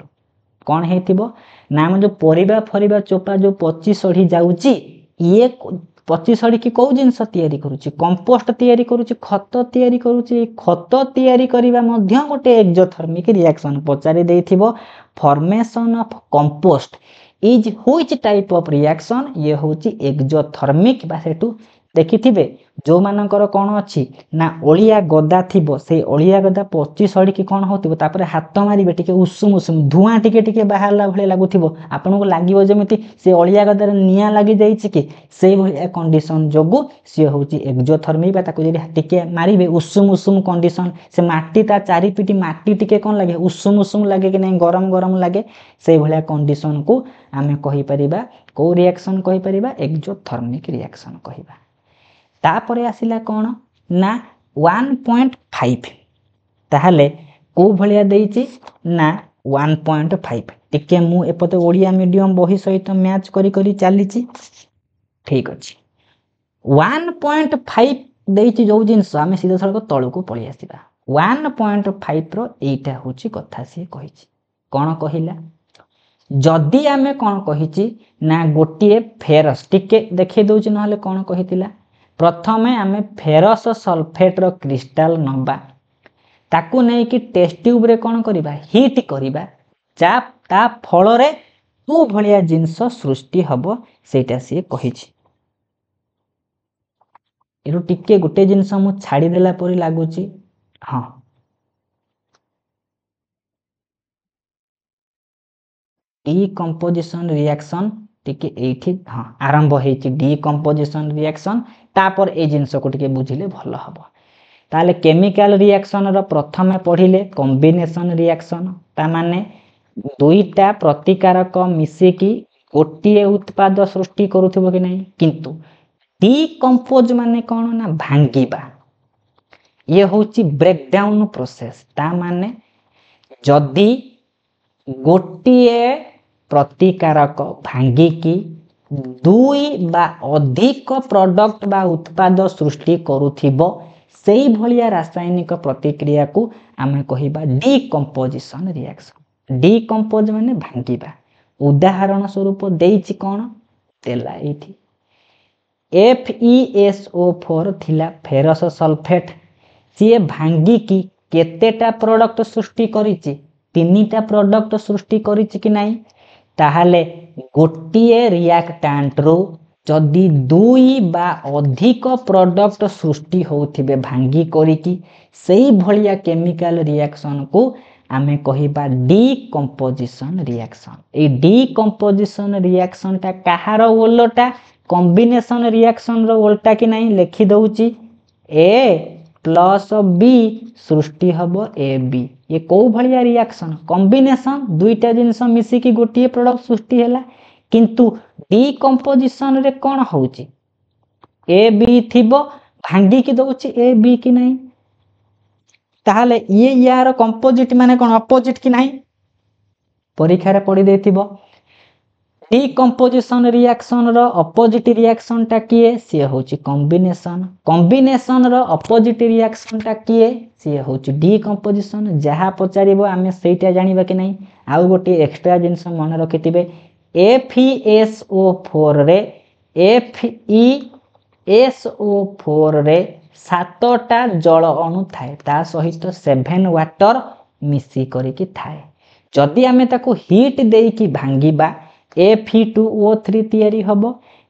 कोन हेतिबो ना हम जो परिबा फरिबा चोपा जो पची सड़ी जाउची ये ପଚି ସଢ଼ିକି କୋଉ ଜିନିଷ ତିଆରି କରୁଛି କମ୍ପୋଷ୍ଟ ତିଆରି କରୁଛି ଖତ ତିଆରି କରୁଛି ଖତ ତିଆରି କରିବା ମଧ୍ୟ ଗୋଟେ ଏକ୍ସୋଥର୍ମିକ ରିଆକ୍ସନ ପଚାରି ଦେଇଥିବ formation of compost is ହୁଇଚ type of reaction ଇଏ ହେଉଛି ଏକ୍ସୋଥର୍ମିକ ବା ସେଠୁ ଦେଖିଥିବେ ଯେଉଁମାନଙ୍କର କ'ଣ ଅଛି ନା ଅଳିଆ ଗଦା ଥିବ ସେଇ ଅଳିଆ ଗଦା ପଚି ସଢ଼ିକି କ'ଣ ହେଉଥିବ ତାପରେ ହାତ ମାରିବେ ଟିକେ ଉଷୁମ ଉଷୁମ ଧୂଆଁ ଟିକେ ଟିକେ ବାହାରିଲା ଭଳିଆ ଲାଗୁଥିବ ଆପଣଙ୍କୁ ଲାଗିବ ଯେମିତି ସେ ଅଳିଆ ଗଦାରେ ନିଆଁ ଲାଗିଯାଇଛି କି ସେଇଭଳିଆ କଣ୍ଡିସନ ଯୋଗୁଁ ସିଏ ହେଉଛି ଏକ୍ସୋଥର୍ମିକ ବା ତାକୁ ଯଦି ଟିକେ ମାରିବେ ଉଷୁମ ଉଷୁମ କଣ୍ଡିସନ ସେ ମାଟି ତା ଚାରିପିଟି ମାଟି ଟିକେ କ'ଣ ଲାଗେ ଉଷୁମ ଉଷୁମ ଲାଗେ କି ନାହିଁ ଗରମ ଗରମ ଲାଗେ ସେଇଭଳିଆ କଣ୍ଡିସନକୁ ଆମେ କହିପାରିବା କେଉଁ ରିଆକ୍ସନ କହିପାରିବା ଏକ୍ସୋଥର୍ମିକ ରିଆକ୍ସନ କହିବା। ତାପରେ ଆସିଲା କ'ଣ ନା 1.5 ତାହେଲେ କେଉଁ ଭଳିଆ ଦେଇଛି ନା 1.5 ଟିକେ ମୁଁ ଏପଟେ ଓଡ଼ିଆ ମିଡ଼ିୟମ ବହି ସହିତ ମ୍ୟାଚ୍ କରି କରି ଚାଲିଛି ଠିକ୍ ଅଛି 1.5 ଦେଇଛି ଯେଉଁ ଜିନିଷ ଆମେ ସିଧାସଳଖ ତଳକୁ ପଳେଇ ଆସିବା 1.5ର ଏଇଟା ହେଉଛି କଥା ସିଏ କହିଛି କ'ଣ କହିଲା ଯଦି ଆମେ କ'ଣ କହିଛି ନା ଗୋଟିଏ ଫେରସ୍ ଟିକେ ଦେଖେଇ ଦେଉଛି ନହେଲେ କ'ଣ କହିଥିଲା ପ୍ରଥମେ ଆମେ ଫେରସ୍ ସଲଫେଟ୍ର କ୍ରିଷ୍ଟାଲ ନେବା ତାକୁ ନେଇକି ଟେଷ୍ଟ ଟ୍ୟୁବ୍ରେ କ'ଣ କରିବା ହିଟ୍ କରିବା ତା ଫଳରେ କେଉଁ ଭଳିଆ ଜିନିଷ ସୃଷ୍ଟି ହେବ ସେଇଟା ସିଏ କହିଛି। ଏଠୁ ଟିକେ ଗୋଟେ ଜିନିଷ ମୁଁ ଛାଡ଼ିଦେଲା ପରି ଲାଗୁଛି ହଁ ଡିକମ୍ପୋଜିସନ ରିଆକ୍ସନ ଟିକେ ଏଇଠି ହଁ ଆରମ୍ଭ ହେଇଛି ଡିକମ୍ପୋଜିସନ ରିଆକ୍ସନ ତାପରେ ଏଇ ଜିନିଷକୁ ଟିକେ ବୁଝିଲେ ଭଲ ହେବ। ତାହେଲେ କେମିକାଲ ରିଆକ୍ସନର ପ୍ରଥମେ ପଢ଼ିଲେ କମ୍ବିନେସନ ରିଆକ୍ସନ ତା ମାନେ ଦୁଇଟା ପ୍ରତିକାରକ ମିଶିକି ଗୋଟିଏ ଉତ୍ପାଦ ସୃଷ୍ଟି କରୁଥିବ କି ନାହିଁ କିନ୍ତୁ ଡିକମ୍ପୋଜ ମାନେ କ'ଣ ନା ଭାଙ୍ଗିବା ଇଏ ହେଉଛି ବ୍ରେକଡାଉନ ପ୍ରୋସେସ ତା ମାନେ ଯଦି ଗୋଟିଏ ପ୍ରତିକାରକ ଭାଙ୍ଗିକି ଦୁଇ ବା ଅଧିକ ପ୍ରଡକ୍ଟ ବା ଉତ୍ପାଦ ସୃଷ୍ଟି କରୁଥିବ ସେଇଭଳିଆ ରାସାୟନିକ ପ୍ରତିକ୍ରିୟାକୁ ଆମେ କହିବା ଡିକମ୍ପୋଜିସନ ରିଆକ୍ସନ ଡିକମ୍ପୋଜ ମାନେ ଭାଙ୍ଗିବା ଉଦାହରଣ ସ୍ୱରୂପ ଦେଇଛି କ'ଣ ଦେଲା ଏଇଠି FeSO4 ଥିଲା ଫେରସ ସଲଫେଟ୍ ସିଏ ଭାଙ୍ଗିକି କେତେଟା ପ୍ରଡକ୍ଟ ସୃଷ୍ଟି କରିଛି ତିନିଟା ପ୍ରଡକ୍ଟ ସୃଷ୍ଟି କରିଛି କି ନାହିଁ ତାହେଲେ ଗୋଟିଏ ରିଆକ୍ଟାଣ୍ଟରୁ ଯଦି ଦୁଇ ବା ଅଧିକ ପ୍ରଡକ୍ଟ ସୃଷ୍ଟି ହେଉଥିବେ ଭାଙ୍ଗି କରିକି ସେଇଭଳିଆ କେମିକାଲ ରିଆକ୍ସନକୁ ଆମେ କହିବା ଡିକମ୍ପୋଜିସନ ରିଆକ୍ସନ ଏଇ ଡିକମ୍ପୋଜିସନ ରିଆକ୍ସନଟା କାହାର ଓଲଟା କମ୍ବିନେସନ ରିଆକ୍ସନର ଓଲଟା କି ନାହିଁ ଲେଖି ଦେଉଛି A ପ୍ଲସ୍ B ସୃଷ୍ଟି ହେବ AB ये कौ भलिया रिएक्शन कॉम्बिनेशन दुईटा जिनस मिसिकी गोटे प्रोडक्ट सृष्टि है किंतु डिकम्पोजिशन रे कौन होउची ए बी थिबो भांगी की दउची ए बी की नहीं ताहले ये यार कंपोजिट माने कौन अपोजिट की नहीं परीक्षा रे पड़ी देथिबो डिकम्पोजिशन रिएक्शन रो अपोजिट रिएक्शन टा किए सी होउची कॉम्बिनेशन कॉम्बिनेशन रो अपोजिट रिएक्शन टा किए सी होउची डिकम्पोजिशन जहा पचारिबो आमे सेटा जानिबा कि नहीं आउ गोटे एक्स्ट्रा जिंस मन रखिथिबे FeSO4 रे FeSO4 रे 7टा जल अणु थाए ता सहित 7 वाटर मिसी करिकि थाए जदि आमे ताको हीट देइकि भांगीबा Fe2O3 तैयारी हबो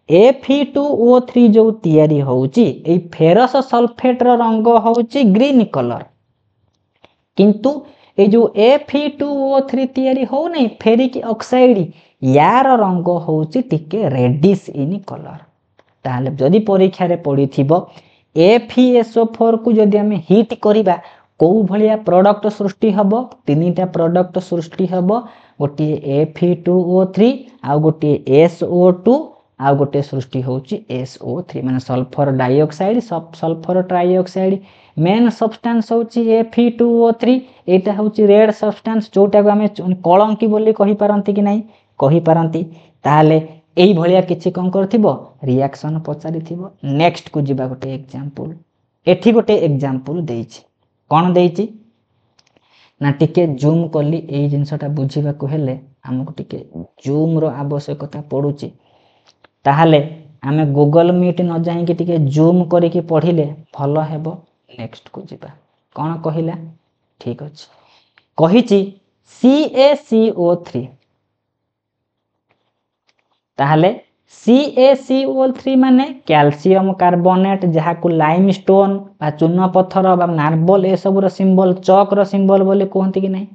Fe2O3 जो तैयारी होउची ए फेरस सल्फेट रो रंग होउची ग्रीन कलर किंतु ए जो Fe2O3 तैयारी हो नहीं फेरिक ऑक्साइड यार रंग होउची टिके रेडिश इन कलर ताले जदि परीक्षा रे पड़ी थिबो FeSO4 को जदि हमें हीट करिबा को भलिया प्रोडक्ट सृष्टि हबो तीनटा प्रोडक्ट सृष्टि हबो गोटे Fe2O3 आ गोटे SO2 आ गोटे सृष्टि होउची SO3 माने sulphur dioxide sulphur trioxide main substance होउची Fe2O3 एटा होउची रेड सब्सटेंस जोटा को हमें कलंकी बोली कहि पारंती कि नहीं कहि पारंती ताले एई भलिया किछि कोन करथिबो रिएक्शन पचारि थिबो नेक्स्ट को जिबा गोटे एग्जांपल एठी गोटे एग्जांपल देइछि कोन देइछि ना टिके जूम कली एई जिंसटा बुझिबा को हेले हमकु टिके जूम रो आवश्यकता पडुची ताहाले आमे गूगल मीट न जाइके टिके जूम करके पढ़िले भल हेबो। नेक्स्ट को जिबा कौन कहिला ठीक अछि कहिछि CaCO3 ताहले CaCO3 माने कैल्शियम कार्बोनेट जहा को लाइमस्टोन बा चूना पत्थर बा मार्बल ए सब रो सिंबल चौक रो सिंबल बोले कहंती कि नहीं।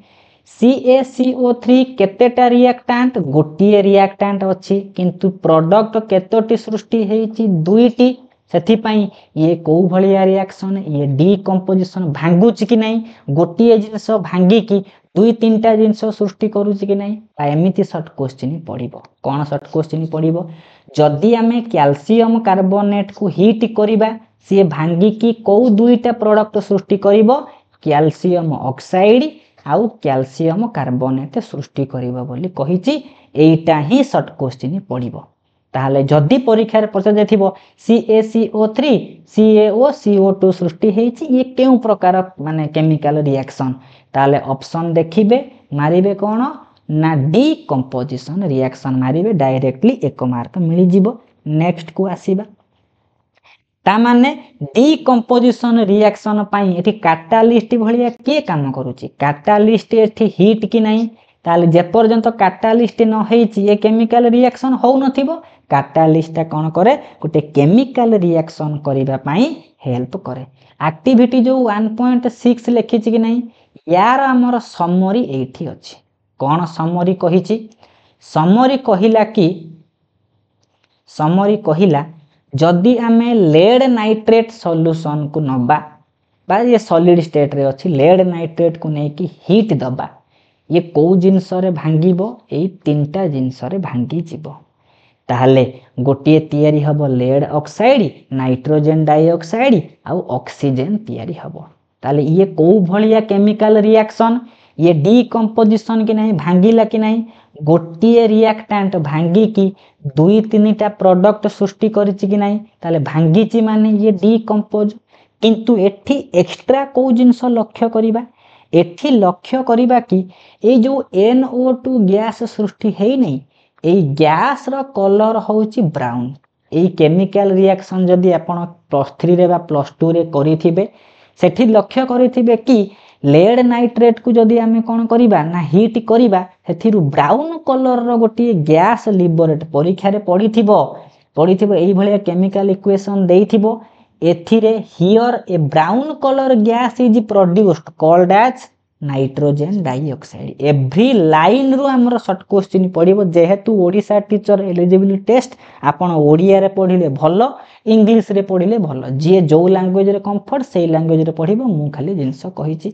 CaCO3 केतेटा रिएक्टेंट गोटिए रिएक्टेंट अछि किंतु प्रोडक्ट केतोटी सृष्टि हेछि दुईटी सेथि पई ये को भलिया रिएक्शन ये डीकंपोजिशन भांगुच कि नहीं गोटिए जिंस भांगी कि दुई तीनटा जिंस सृष्टि करूची कि नहीं एमिति शॉर्ट क्वेश्चन पड़िबो। कौन शॉर्ट क्वेश्चन पड़िबो जदि आमे कैल्शियम कार्बोनेट को हीट करिबा सी भांगी कि को दुईटा प्रोडक्ट सृष्टि करिबो कैल्शियम ऑक्साइड आउ कैल्शियम कार्बोनेट सृष्टि करिबो बोली कहिछि एटा ही शॉर्ट क्वेश्चन पड़िबो। ताहले जदि परीक्षा रे पचा जाथिबो CaCO3 CaCO2 सृष्टि हेछि ये केउ प्रकार माने केमिकल रिएक्शन ताहले ऑप्शन देखिबे मारिबे कोन ना डीकंपोजिशन रिएक्शन मारिबे डायरेक्टली 1 मार्क मिली जिवो। नेक्स्ट को आसीबा ता माने डीकंपोजिशन रिएक्शन पई एठी कैटालिस्ट भलिया के काम करूची कैटालिस्ट एठी हीट कि नहीं ताले जे पर्यंत कैटालिस्ट न हेछि ये केमिकल रिएक्शन हो नथिबो कैटालिस्ट कौन करे गोटे केमिकल रिएक्शन करिबा पई हेल्प करे। एक्टिविटी जो 1.6 लिखिछि कि नहीं यार हमर समरी एठी अछि कौन समरी कहिछि समरी कहिला जदि आमे लेड नाइट्रेट सॉल्यूशन को नबा बा ये सॉलिड स्टेट रे अछि लेड नाइट्रेट को नै कि हीट दबा ये को जिंस रे भांगीबो एई तीनटा जिंस रे भांगी जिवो ताहले गोटिए तयारी हबो लेड ऑक्साइड नाइट्रोजन डाइऑक्साइड आउ ऑक्सीजन तयारी हबो ताहले ये को भलिया केमिकल रिएक्शन ये डीकंपोजिशन कि नहीं भांगीला कि नहीं गोटिए रिएक्टेंट भांगी कि दुई तीनटा प्रोडक्ट सृष्टि करिछि कि नहीं ताहले भांगीछि माने ये डीकंपोज किंतु एठी एक्स्ट्रा को जिंस लक्ष्य करिबा एठी लक्ष्य करिबा कि ए जो NO2 गैस सृष्टि हेई नहीं एई गैस रो कलर होउची ब्राउन एई केमिकल रिएक्शन जदि आपण +3 रे बा +2 रे करिथिबे सेठी लक्ष्य करिथिबे कि लेड नाइट्रेट को जदि आमे कोन करिबा ना हीट करिबा सेथिरु ब्राउन कलर रो गोटी गैस लिबरेट परीक्षा रे पढिथिबो एई भलिया केमिकल इक्वेशन देइथिबो एथिरे here a brown colour gas is produced called as nitrogen dioxide every line रो हमर शॉर्ट क्वेश्चन पड़िबो जेहेतु ओडिसा टीचर एलिजिबिलिटी टेस्ट आपण ओडिया रे पढिले भलो इंग्लिश रे पढिले भलो जे जो लैंग्वेज रे कंफर्ट सेई लैंग्वेज रे पढिबो मु खाली जिंस कहिछि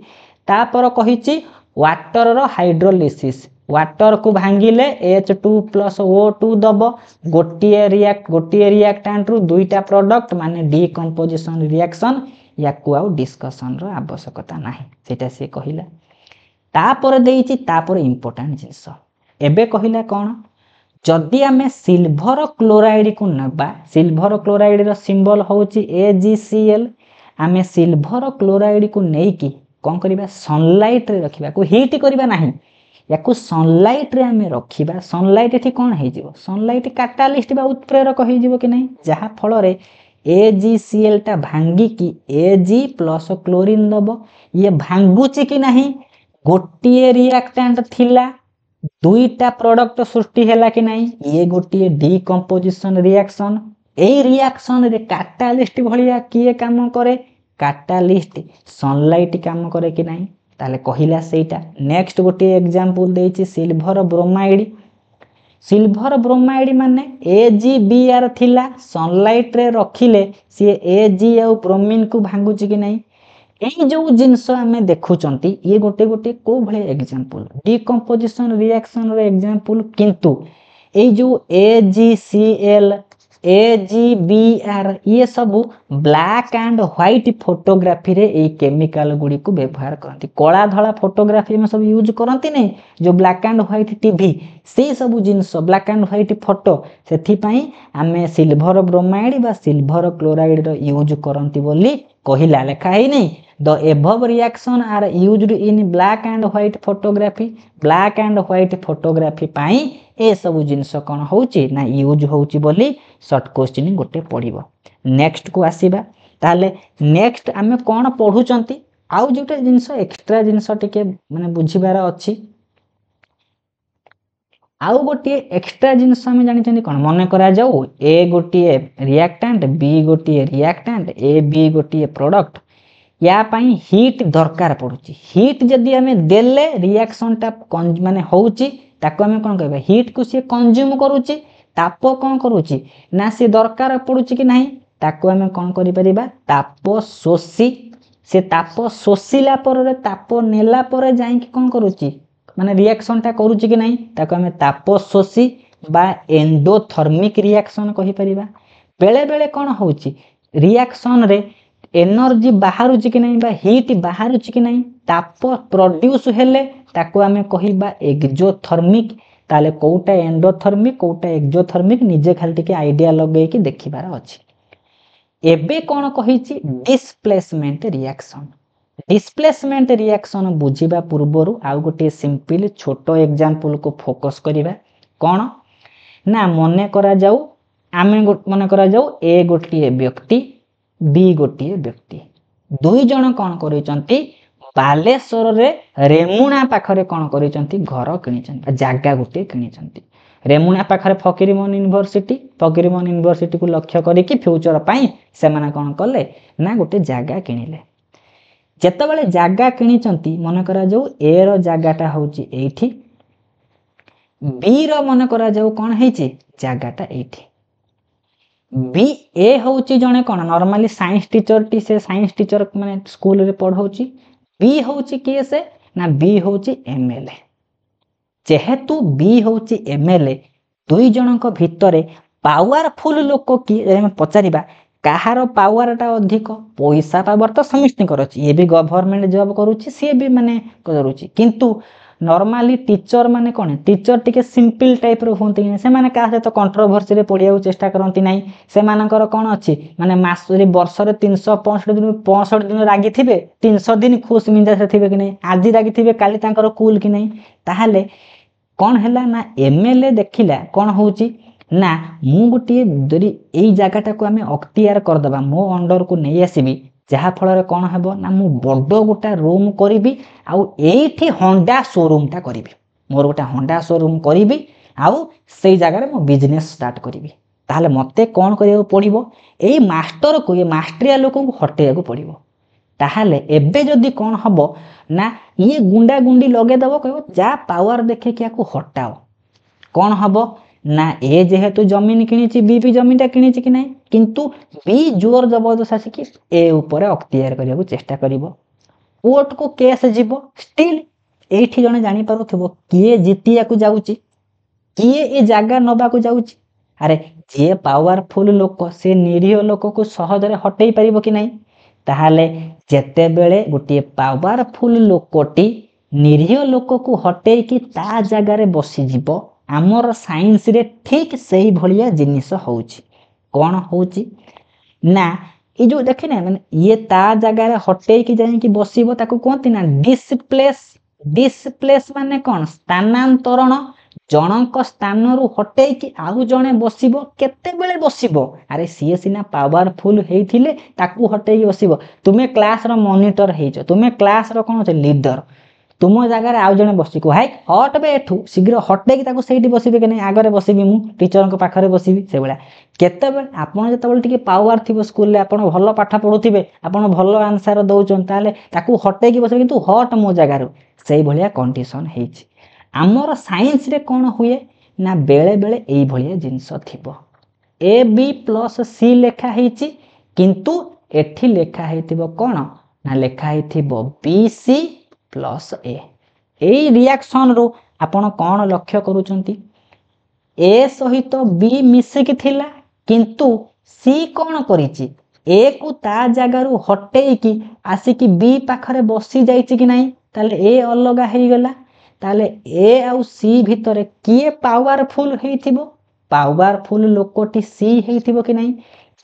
तापर कहिछि वाटर रो हाइड्रोलिसिस वाटर को भांगिले H2+O2 दबो गोटिए रिएक्टेंट रु दुईटा प्रोडक्ट माने डीकंपोजिशन रिएक्शन या को आउ डिस्कशन रो आवश्यकता नाही सेटा से कहिला तापर देइछि तापर इंपोर्टेंट जिंस एबे कहिला कोन जदि आमे सिल्वर क्लोराइड को नबा सिल्वर क्लोराइड रो सिंबल होउची AgCl आमे सिल्वर क्लोराइड को नै कि कोन करिबा सनलाइट रे रखिबा को हीट करिबा नाही याकू सनलाइट रे आमे रखिबा सनलाइट एठी कोन हे जिवो सनलाइट कैटालिस्ट बा उत्प्रेरक हे जिवो कि नहीं जहा फल रे AgCl टा भांगी कि Ag प्लस क्लोरीन दबो ये भांगुची कि नहीं गोटिए रिएक्टेंट थिला दुईटा प्रोडक्ट सृष्टि हैला कि नहीं ये गोटिए डीकंपोजिशन रिएक्शन एई रिएक्शन रे कैटालिस्ट भलिया किए काम करे कैटालिस्ट सनलाइट काम करे कि नहीं ताले कहिला सेटा। नेक्स्ट गोटिए एग्जांपल देइछि सिल्वर ब्रोमाइड माने AgBr थिला सनलाइट रे रखिले सी Ag आ ब्रोमीन को भांगुची कि नहीं एई जो जिंस हमें देखुचंती ये गोटे को भले एग्जांपल डीकंपोजिशन रिएक्शन रे एग्जांपल किंतु एई जो AgCl AgBr ये सब ब्लैक एंड व्हाइट फोटोग्राफी रे एई केमिकल गुडी को व्यवहार करंती कला धला फोटोग्राफी में सब यूज करंती नहीं जो ब्लैक एंड व्हाइट टीवी से सब जिंस ब्लैक एंड व्हाइट फोटो सेथि पई हमें सिल्वर ब्रोमाइड बा सिल्वर क्लोराइड रो यूज करंती बोली कहिला लेखा है नहीं the above reaction are used in black and white photography black and white photography पाई ए सब जिनस कौन होची ना यूज होची बोली शॉर्ट क्वेश्चन गोटे पड़िबो। नेक्स्ट को आसीबा ताले नेक्स्ट आमे कौन पढुचंती आउ जोटे जिनस एक्स्ट्रा जिनस टिके माने बुझिबार अछि आउ गोटे एक्स्ट्रा जिनस आमे जानिचंती कोन मने करा जाऊ ए गोटे रिएक्टेंट बी गोटे रिएक्टेंट ए बी गोटे प्रोडक्ट या पाई हीट दरकार पड़ुची हीट जदी आमे देले रिएक्शन टा माने होउची ताको आमे कोन कहबे हीट को से कंज्यूम करूची ताप कोन करूची ना से दरकार पड़ुची कि नाही ताको आमे कोन करि परिबा ताप शोषी से ताप शोषिला पर ताप नेला पर जाई कि कोन करूची माने रिएक्शन टा करूची कि नाही ताको आमे ताप शोषी बा एंडोथर्मिक रिएक्शन कहि परिबा। बेले बेले कोन होउची रिएक्शन रे एनर्जी बाहरुची कि नाही बा हीट बाहरुची कि नाही ताप प्रोड्यूस हेले ताको आमे कहिबा एक्सोथर्मिक ताले कोउटा एंडोथर्मिक कोउटा एक्सोथर्मिक निजे खाली टिके आइडिया लगै कि देखिबार अछि। एबे कोन कहिची डिस्प्लेसमेंट रिएक्शन बुझिबा पूर्वरु आउ गोटे सिंपल छोटो एग्जांपल को फोकस करिबा कोन ना मने करा जाऊ आमे मने करा जाऊ ए गोटे व्यक्ति बी गोटे व्यक्ति दुई जन कोन करिसंती बालेश्वर रे रेमुणा पाखरे कोन करिसंती घर किनिसंती जागा गोटे किनिसंती रेमुणा पाखरे फकीरमोहन यूनिवर्सिटी को लक्ष्य करी कि फ्यूचर पाई से माने कोन कले ना गोटे जागा किनिले जेतेबेले जागा किनिसंती मने करा जाऊ ए रो जागाटा होची एठी बी रो मने करा जाऊ कोन हेची जागाटा एठी बी ए होची जने कोन नॉर्मली साइंस टीचर टी से साइंस टीचर माने स्कूल रे पढौची बी होची के से ना बी होची एमएलए जेहेतु बी होची एमएलए दुई जनक भितरे पावरफुल लोक की पचारिबा काहार पावरटा अधिक पैसा पावर तो समस्त करछि ये भी गवर्नमेंट जॉब करूछि से भी माने करूछि किंतु नॉर्मली टीचर माने कोन टीचर टिके सिंपल टाइप रो होंती से माने का से तो कंट्रोवर्सी रे पडिया चेष्टा करंती नाही से मानकर कोन अछि माने मास रे वर्ष रे 365 दिन 65 दिन रागी थिबे 300 दिन खुश मिंजा से थिबे कि नहीं आज रागी थिबे काली तांकर कूल कि नहीं ताहाले कोन हैला ना एमएलए देखिला कोन होउची ना मु गोटे जरी एई जागाटा को आमे अख्तियार कर दबा मो अंडर को नै आसीबी जहा फल रे कोन हेबो ना मु बड्डो गोटा रूम करिबी आउ एठी होंडा शोरूम टा करिबी मोर गोटा होंडा शोरूम करिबी आउ सेई जागा रे मो बिजनेस स्टार्ट करिबी ताहाले मते कोन करियो पड़िबो एई मास्टर को ये मास्टरिया लोक को हटेया को पड़िबो ताहाले एबे जदी कोन हबो ना ये गुंडा गुंडी लगे दबो कहबो जा पावर देखे किया को हटाओ कोन हबो ना ए जेहेतु जमीन किनिची बी भी जमीनटा किनिची कि नाही किंतु बी जोर जबरदस्त आसी कि ए ऊपर अख्तियार करिया को चेष्टा करिवो कोर्ट को केस जीवो स्टिल एठी जने जानि पारुथबो किए जितिया को जाउची किए ए जागा नबा को जाउची अरे जे पावरफुल लोक से निरीह लोक को सहज रे हटेई परिबो कि नाही ताहाले जेते बेले गोटे पावरफुल लोकटी निरीह लोक को हटेई कि ता जागा रे बसी जीवो आमर साइंस रे ठीक सही भलिया जिनिस होउची कोन होउची ना ए जो देखे ना माने ये ता जगह रे हटेई कि जाई कि बसीबो ताको कोंती ना डिस्प्लेस माने कोन स्थानांतरण जनक स्थान रु हटेई कि आउ जने बसीबो केते बेले बसीबो अरे सीए सिना पावरफुल हेइथिले ताको हटेई बसीबो तुमे क्लास रो मॉनिटर हेइचो तुमे क्लास रो कोन लीडर तुम जगह आउ जने बसी को हाई हट बे एठू शीघ्र हटे कि ताको सेठी बसीबे कि नहीं आगरे बसीबी मु टीचर को पाखरे बसीबी से बेला केतेबे आपण जेतेबे टिके पावर थिबो स्कूल ले आपण भलो पाठ पढुथिबे आपण भलो आंसर दउचन ताले ताको हटे कि बसीबे किंतु हट मो जगह रो सेही भलिया कंडीशन हेइछि आमर साइंस रे कोन हुए ना बेले बेले एई भलिया जिंस थिबो ए बी प्लस सी लेखा हेइछि किंतु एठी लेखा हेइथिबो कोन ना लेखा हेइथिबो B C plus A reaction रो आपण कोन लक्ष्य करूचंती ए सहित बी मिसिक थिला किंतु सी कोन करिछि ए को ता जगह रु हटेई कि आसी कि बी पाखरे बसी जाईछि कि नाही ताले ए अलगा हेई गेला ताले ए आउ सी भितरे किए पावरफुल हेइथिबो पावरफुल लोकटी सी हेइथिबो कि नाही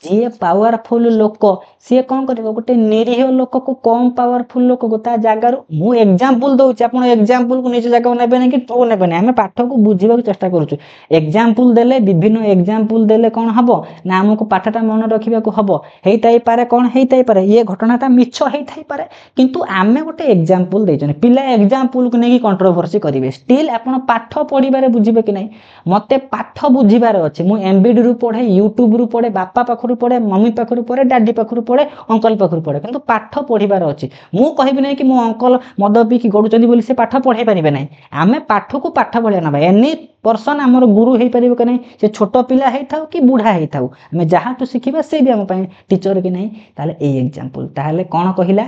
जी पावरफुल लोक सी कौन कर गोटे निरीह लोक को कम पावरफुल लोक को जगार मु एग्जांपल दउछि आपण एग्जांपल को निज जगह नेबे नै कि ट्रू नेबे नै हमें पाठ को बुझीबा चेष्टा करूछु एग्जांपल देले विभिन्न एग्जांपल देले कौन हबो ना हमको पाठटा मन रखिबा को हबो हेइताई पारे कौन हेइताई पारे ये घटनाटा मिछ हेइताई पारे किंतु आमे गोटे एग्जांपल दैछन पिला एग्जांपल को नेकी कंट्रोवर्सी करिवे स्टिल आपण पाठ पढिबारे बुझिबे कि नै मते पाठ बुझिबार अछि मु एमबीडी रु पढे यूट्यूब रु पढे बापा पाखरु पढे मम्मी पाखरु पढे डैडी पाखरु पढे अंकल पाखरु पढे किंतु पाठ पढिबार अछि मु कहिबि नै कि मो अंकल मद पी कि गडुचंदी बोली से पाठ पढे परिबे नै आमे पाठ को पाठ भलिया नबा एनी पर्सन हमर गुरु हेइ परिबे कि नै से छोट पिला हेइ थाउ कि बुढा हेइ थाउ हमें जहा तो सिखिबा से भी हम पई टीचर कि नै ताले ए एग्जांपल ताले कोन कहिला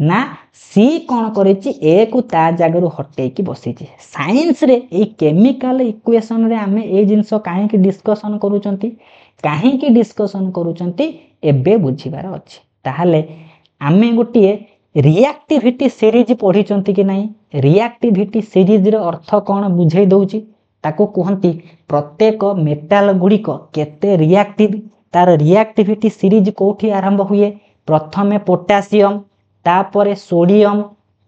ना सी कौन करेची ए को ता जगह हटे की बसीची साइंस रे ए केमिकल इक्वेशन रे आमे ए जिंस काहे की डिस्कशन करूचंती काहे की डिस्कशन करूचंती एबे बुझिबार अछि ताहाले आमे गोटिए रिएक्टिविटी सीरीज पढिचंती कि नै रिएक्टिविटी सीरीज रे अर्थ कोन बुझै दउची ताको कहंती प्रत्येक मेटल गुडी को केते रिएक्टिव तार रिएक्टिविटी सीरीज कोठी आरंभ हुए प्रथमे पोटेशियम तापरे सोडियम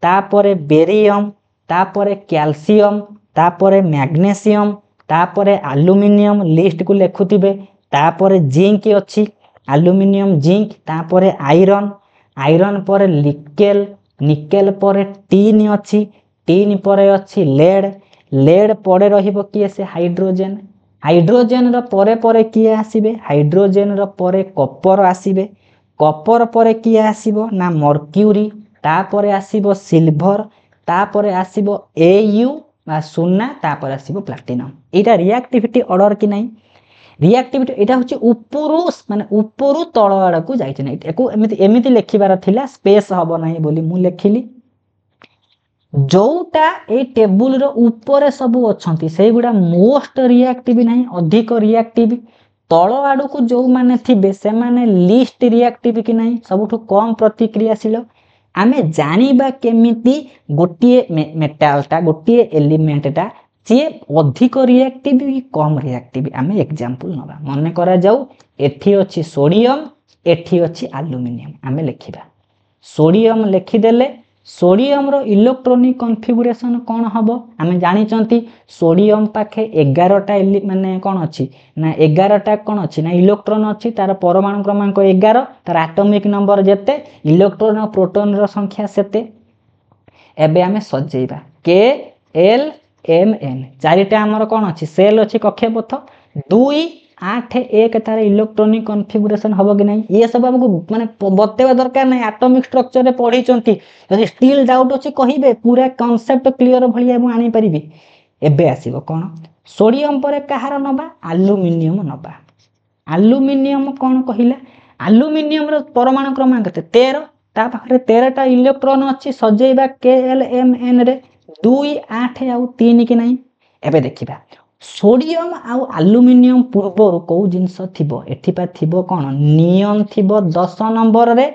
तापरे बेरियम तापरे कैल्शियम तापरे मैग्नीशियम तापरे एल्युमिनियम लिस्ट को लेखुथिबे तापरे जिंक अछि एल्युमिनियम जिंक तापरे आयरन आयरन पर निकेल निकेल पर टीन अछि टीन पर अछि लेड लेड पड़े रहिबो किए से हाइड्रोजन हाइड्रोजन रो परे किए आसीबे हाइड्रोजन रो परे कॉपर आसीबे कॉपर परे किए आसीबो ना मर्क्यूरी तापरे आसीबो सिल्वर तापरे आसीबो एयू बा सोना तापरे आसीबो प्लैटिनम एटा रिएक्टिविटी ऑर्डर कि नै रिएक्टिविटी एटा होची उपरु माने उपरु तळ आड़ को जाई छै एको एमिति एमिति लेखिबार थिला स्पेस हबो नै बोली मु लेखिली जोटा ए टेबुल रो ऊपर सब अछंती सेही गुडा मोस्ट रिएक्टिव नै अधिक रिएक्टिव तळ आड़ को जो माने थिबे से माने लिस्ट रिएक्टिव कि नै सबठु कम प्रतिक्रियाशील आमे जानिबा केमिति गोटिए मेटालटा गोटिए एलिमेंटटा जे अधिक रिएक्टिव कि कम रिएक्टिव आमे एग्जांपल नबा माने करा जाऊ एठी अछि सोडियम एठी अछि एल्युमिनियम आमे लेखिबा सोडियम लेखि देले सोडियम रो इलेक्ट्रॉनिक कॉन्फ़िगरेशन कोन हबो आमे जानि चंती सोडियम पाखे 11 टा माने कोन अछि ना 11 टा कोन अछि ना इलेक्ट्रॉन अछि तार परमाणु क्रमांक 11 तार एटॉमिक नंबर जेते इलेक्ट्रॉन और प्रोटॉन रो संख्या सेते एबे आमे सजेइबा के एल एम एन चारिटा हमर कोन अछि सेल अछि कक्षपथ 2 8 1 तार इलेक्ट्रॉनिक कॉन्फ़िगरेशन हबो कि नै ये सब हमको माने बतेबा दरकार नै एटॉमिक स्ट्रक्चर रे पढी चंती यदि स्टिल डाउट अछि कहिबे पूरा कांसेप्ट क्लियर भलिया मु आनी परिबी एबे आसीबो कोन सोडियम परे कहार नबा एल्युमिनियम नबा एल्युमिनियम कोन कहिला एल्युमिनियम रो परमाणु क्रमांक 13 ता पाखरे 13 टा इलेक्ट्रॉन अछि सजेइबा KLMN रे 2 8 आ 3 कि नै एबे देखिबा सोडियम आउ एल्युमिनियम पूर्वर को जिंस थिबो एठिपा थिबो कोन नियन थिबो 10 नंबर रे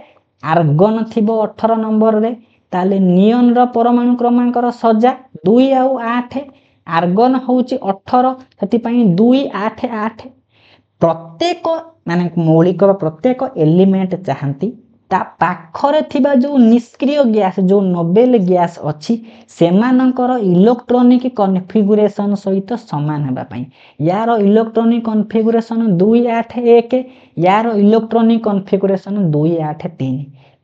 आर्गन थिबो 18 नंबर रे ताले नियन रो परमाणु क्रमांक रो सजा 2 आउ 8 आर्गन होउची 18 सेति पई 2 8 8 प्रत्येक माने मौलिक प्रत्येक एलिमेंट चाहंती ता पाखरे थिबा जो निष्क्रिय गैस जो नोबेल गैस अछि सेमानकर इलेक्ट्रॉनिक कॉन्फ़िगरेशन सहित समान हेबा पई यार इलेक्ट्रॉनिक कॉन्फ़िगरेशन 281 यार इलेक्ट्रॉनिक कॉन्फ़िगरेशन 283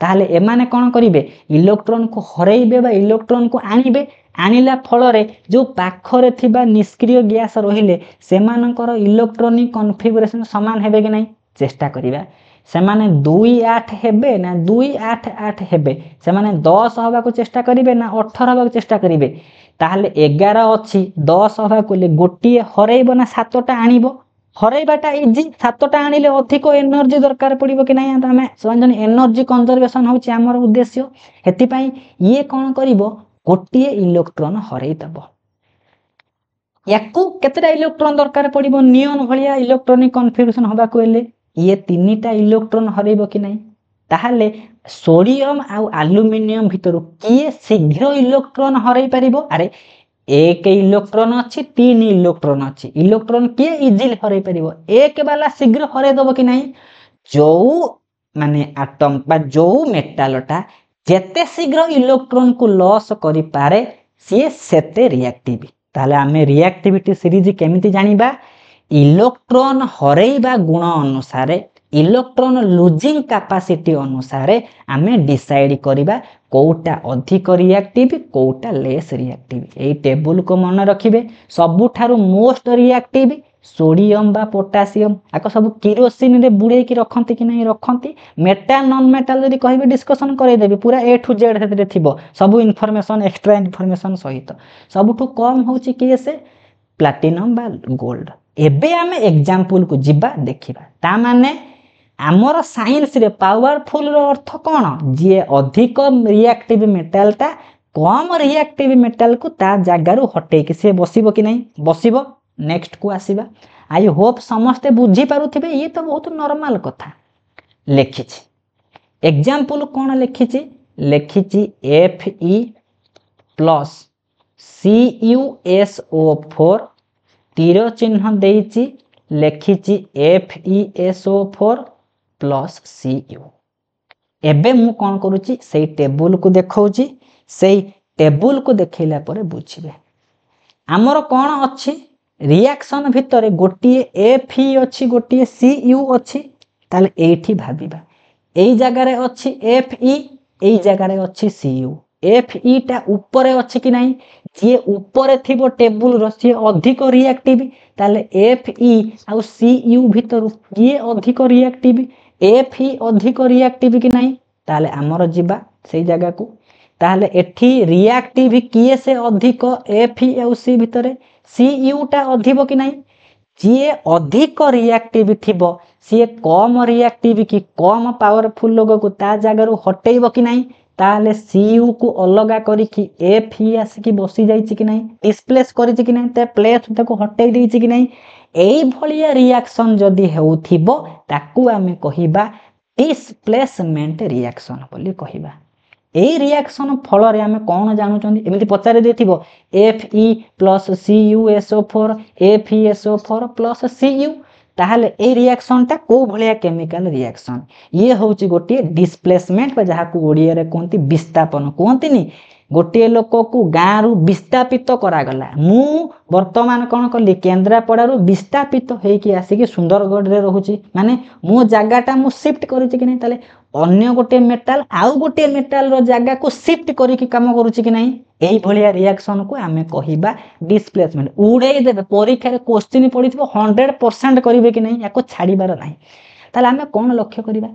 ताले एमाने कोन करिवे इलेक्ट्रॉन को हरैबे बा इलेक्ट्रॉन को आनिबे आनिला फल रे जो पाखरे थिबा निष्क्रिय गैस रहिले सेमानकर इलेक्ट्रॉनिक कॉन्फ़िगरेशन समान हेबे कि नै चेष्टा करिबा से माने 2 8 हेबे ना 2 8 8 हेबे से माने 10 हबा को चेष्टा करिवे ना 18 हबा को चेष्टा करिवे ताहले 11 अछि 10 हबा को ले गोटिए हरैबो ना 7टा आनिबो हरैबाटा इजी 7टा आनिले अधिक एनर्जी दरकार पड़िबो कि नै त हमें समझन एनर्जी कंजर्वेशन होछि हमर उद्देश्य हेति पई ये कोन करिवो गोटिए इलेक्ट्रॉन हरै दबो याकू केतेटा इलेक्ट्रॉन दरकार पड़िबो नियन भलिया इलेक्ट्रॉनिक कॉन्फ़िगरेशन हबा को ले ये 3टा इलेक्ट्रॉन हरैबो कि नै ताहाले सोडियम आ एल्युमिनियम भितरु किए शीघ्र इलेक्ट्रॉन हरै परिबो अरे एक इलेक्ट्रॉन अछि 3 इलेक्ट्रॉन अछि इलेक्ट्रॉन किए इजिली हरै परिबो एक वाला शीघ्र हरै दबो कि नै जो माने आटम बा जो मेटालटा जेते शीघ्र इलेक्ट्रॉन को लॉस करि पारे सी सेते रिएक्टिव। ताले आमे रिएक्टिविटी सीरीज केमिति जानिबा इलेक्ट्रॉन हरैबा गुण अनुसार इलेक्ट्रॉन लूजिंग कैपेसिटी अनुसार आमे डिसाइड करिबा कोटा अधिक रिएक्टिव कोटा लेस रिएक्टिव। एई टेबल को मन रखिबे सबुठारु मोस्ट रिएक्टिव सोडियम बा पोटासियम आको सब केरोसिन रे बुड़े की रखंती कि नहीं रखंती। मेटाल नॉन मेटाल जदी कहिबे डिस्कशन करै देबे पूरा ए टू जेड हेतरे थिबो सब इन्फॉर्मेशन एक्स्ट्रा इन्फॉर्मेशन सहित। सबुठु कम होची केसे प्लैटिनम बा गोल्ड। एबे आमे एग्जांपल को जिबा देखिबा ता माने आमर साइंस रे पावरफुल रो अर्थ कोन जे अधिक रिएक्टिव मेटाल ता कम रिएक्टिव मेटाल को ता जागारु हटे कि से बसिबो कि नहीं बसिबो। नेक्स्ट को आसीबा आई होप समस्ते बुझी पारुथिबे ये तो बहुत नॉर्मल कथा लिखिछि। एग्जांपल कोन लिखिछि लिखिछि Fe प्लस CuSO4 तीर चिन्ह देइछि लिखिछि FeSO4 प्लस Cu। एबे मु कोन करूछि सेई टेबल को देखौछि सेई टेबल को देखैला परे बुझिबे हमर कोन अछि रिएक्शन भितर गोटिए Fe अछि गोटिए Cu अछि ताले एठी भाबिबा एई जगह रे अछि Fe एई जगह रे अछि Cu। Fe टा ऊपर अछि कि नहीं जे ऊपर थिबो टेबल रो से अधिक रिएक्टिव ताले Fe आ Cu भितर ये अधिक रिएक्टिव Fe अधिक रिएक्टिव कि नहीं ताले हमर जिबा सेई जगह को ताले एठी रिएक्टिव किए से अधिक Fe आ C भितर Cu टा अधिक कि नहीं जे अधिक रिएक्टिव थिबो सी कम रिएक्टिव कि कम पावरफुल लोग को ता जगह हटेइबो कि नहीं ताले Cu को अलगा करी कि Fe आसी बसी जाइछि कि नहीं डिस्प्लेस करिछि कि नहीं ते प्लेस ताको हटेइ दैछि कि नहीं। एई भलिया रिएक्शन जदी हेउथिबो ताकू आमे कहिबा डिस्प्लेसमेंट रिएक्शन बोली कहिबा। एई रिएक्शन फल रे आमे कोन जानु चंदी एमिति पचारे देथिबो Fe plus CuSO4 FeSO4 plus Cu ताहले ए रिएक्शन ता को भलिया केमिकल रिएक्शन ये होची गोटे डिस्प्लेसमेंट बा जहा को ओडिया रे कोंती विस्थापन कोंतीनी गोटे लोक को गाँ रु विस्थापित करा गला मु वर्तमान कोन कली केंद्रापड़ा रु विस्थापित हेकी आसी सुंदरगढ़ रे रहूची माने मो जागाटा मु शिफ्ट करूची कि नहीं ताले अन्य गोटे मेटाल आउ गोटे मेटाल रो जागा को शिफ्ट करी कि काम करूची कि नहीं एई भलिया रिएक्शन को आमे कहिबा डिस्प्लेसमेंट। उड़े देबे परीक्षा रे क्वेश्चन पडिथिबो 100% करिवे कि नहीं याको छाड़ीबार नाही ताले आमे कोन लक्ष्य करिबा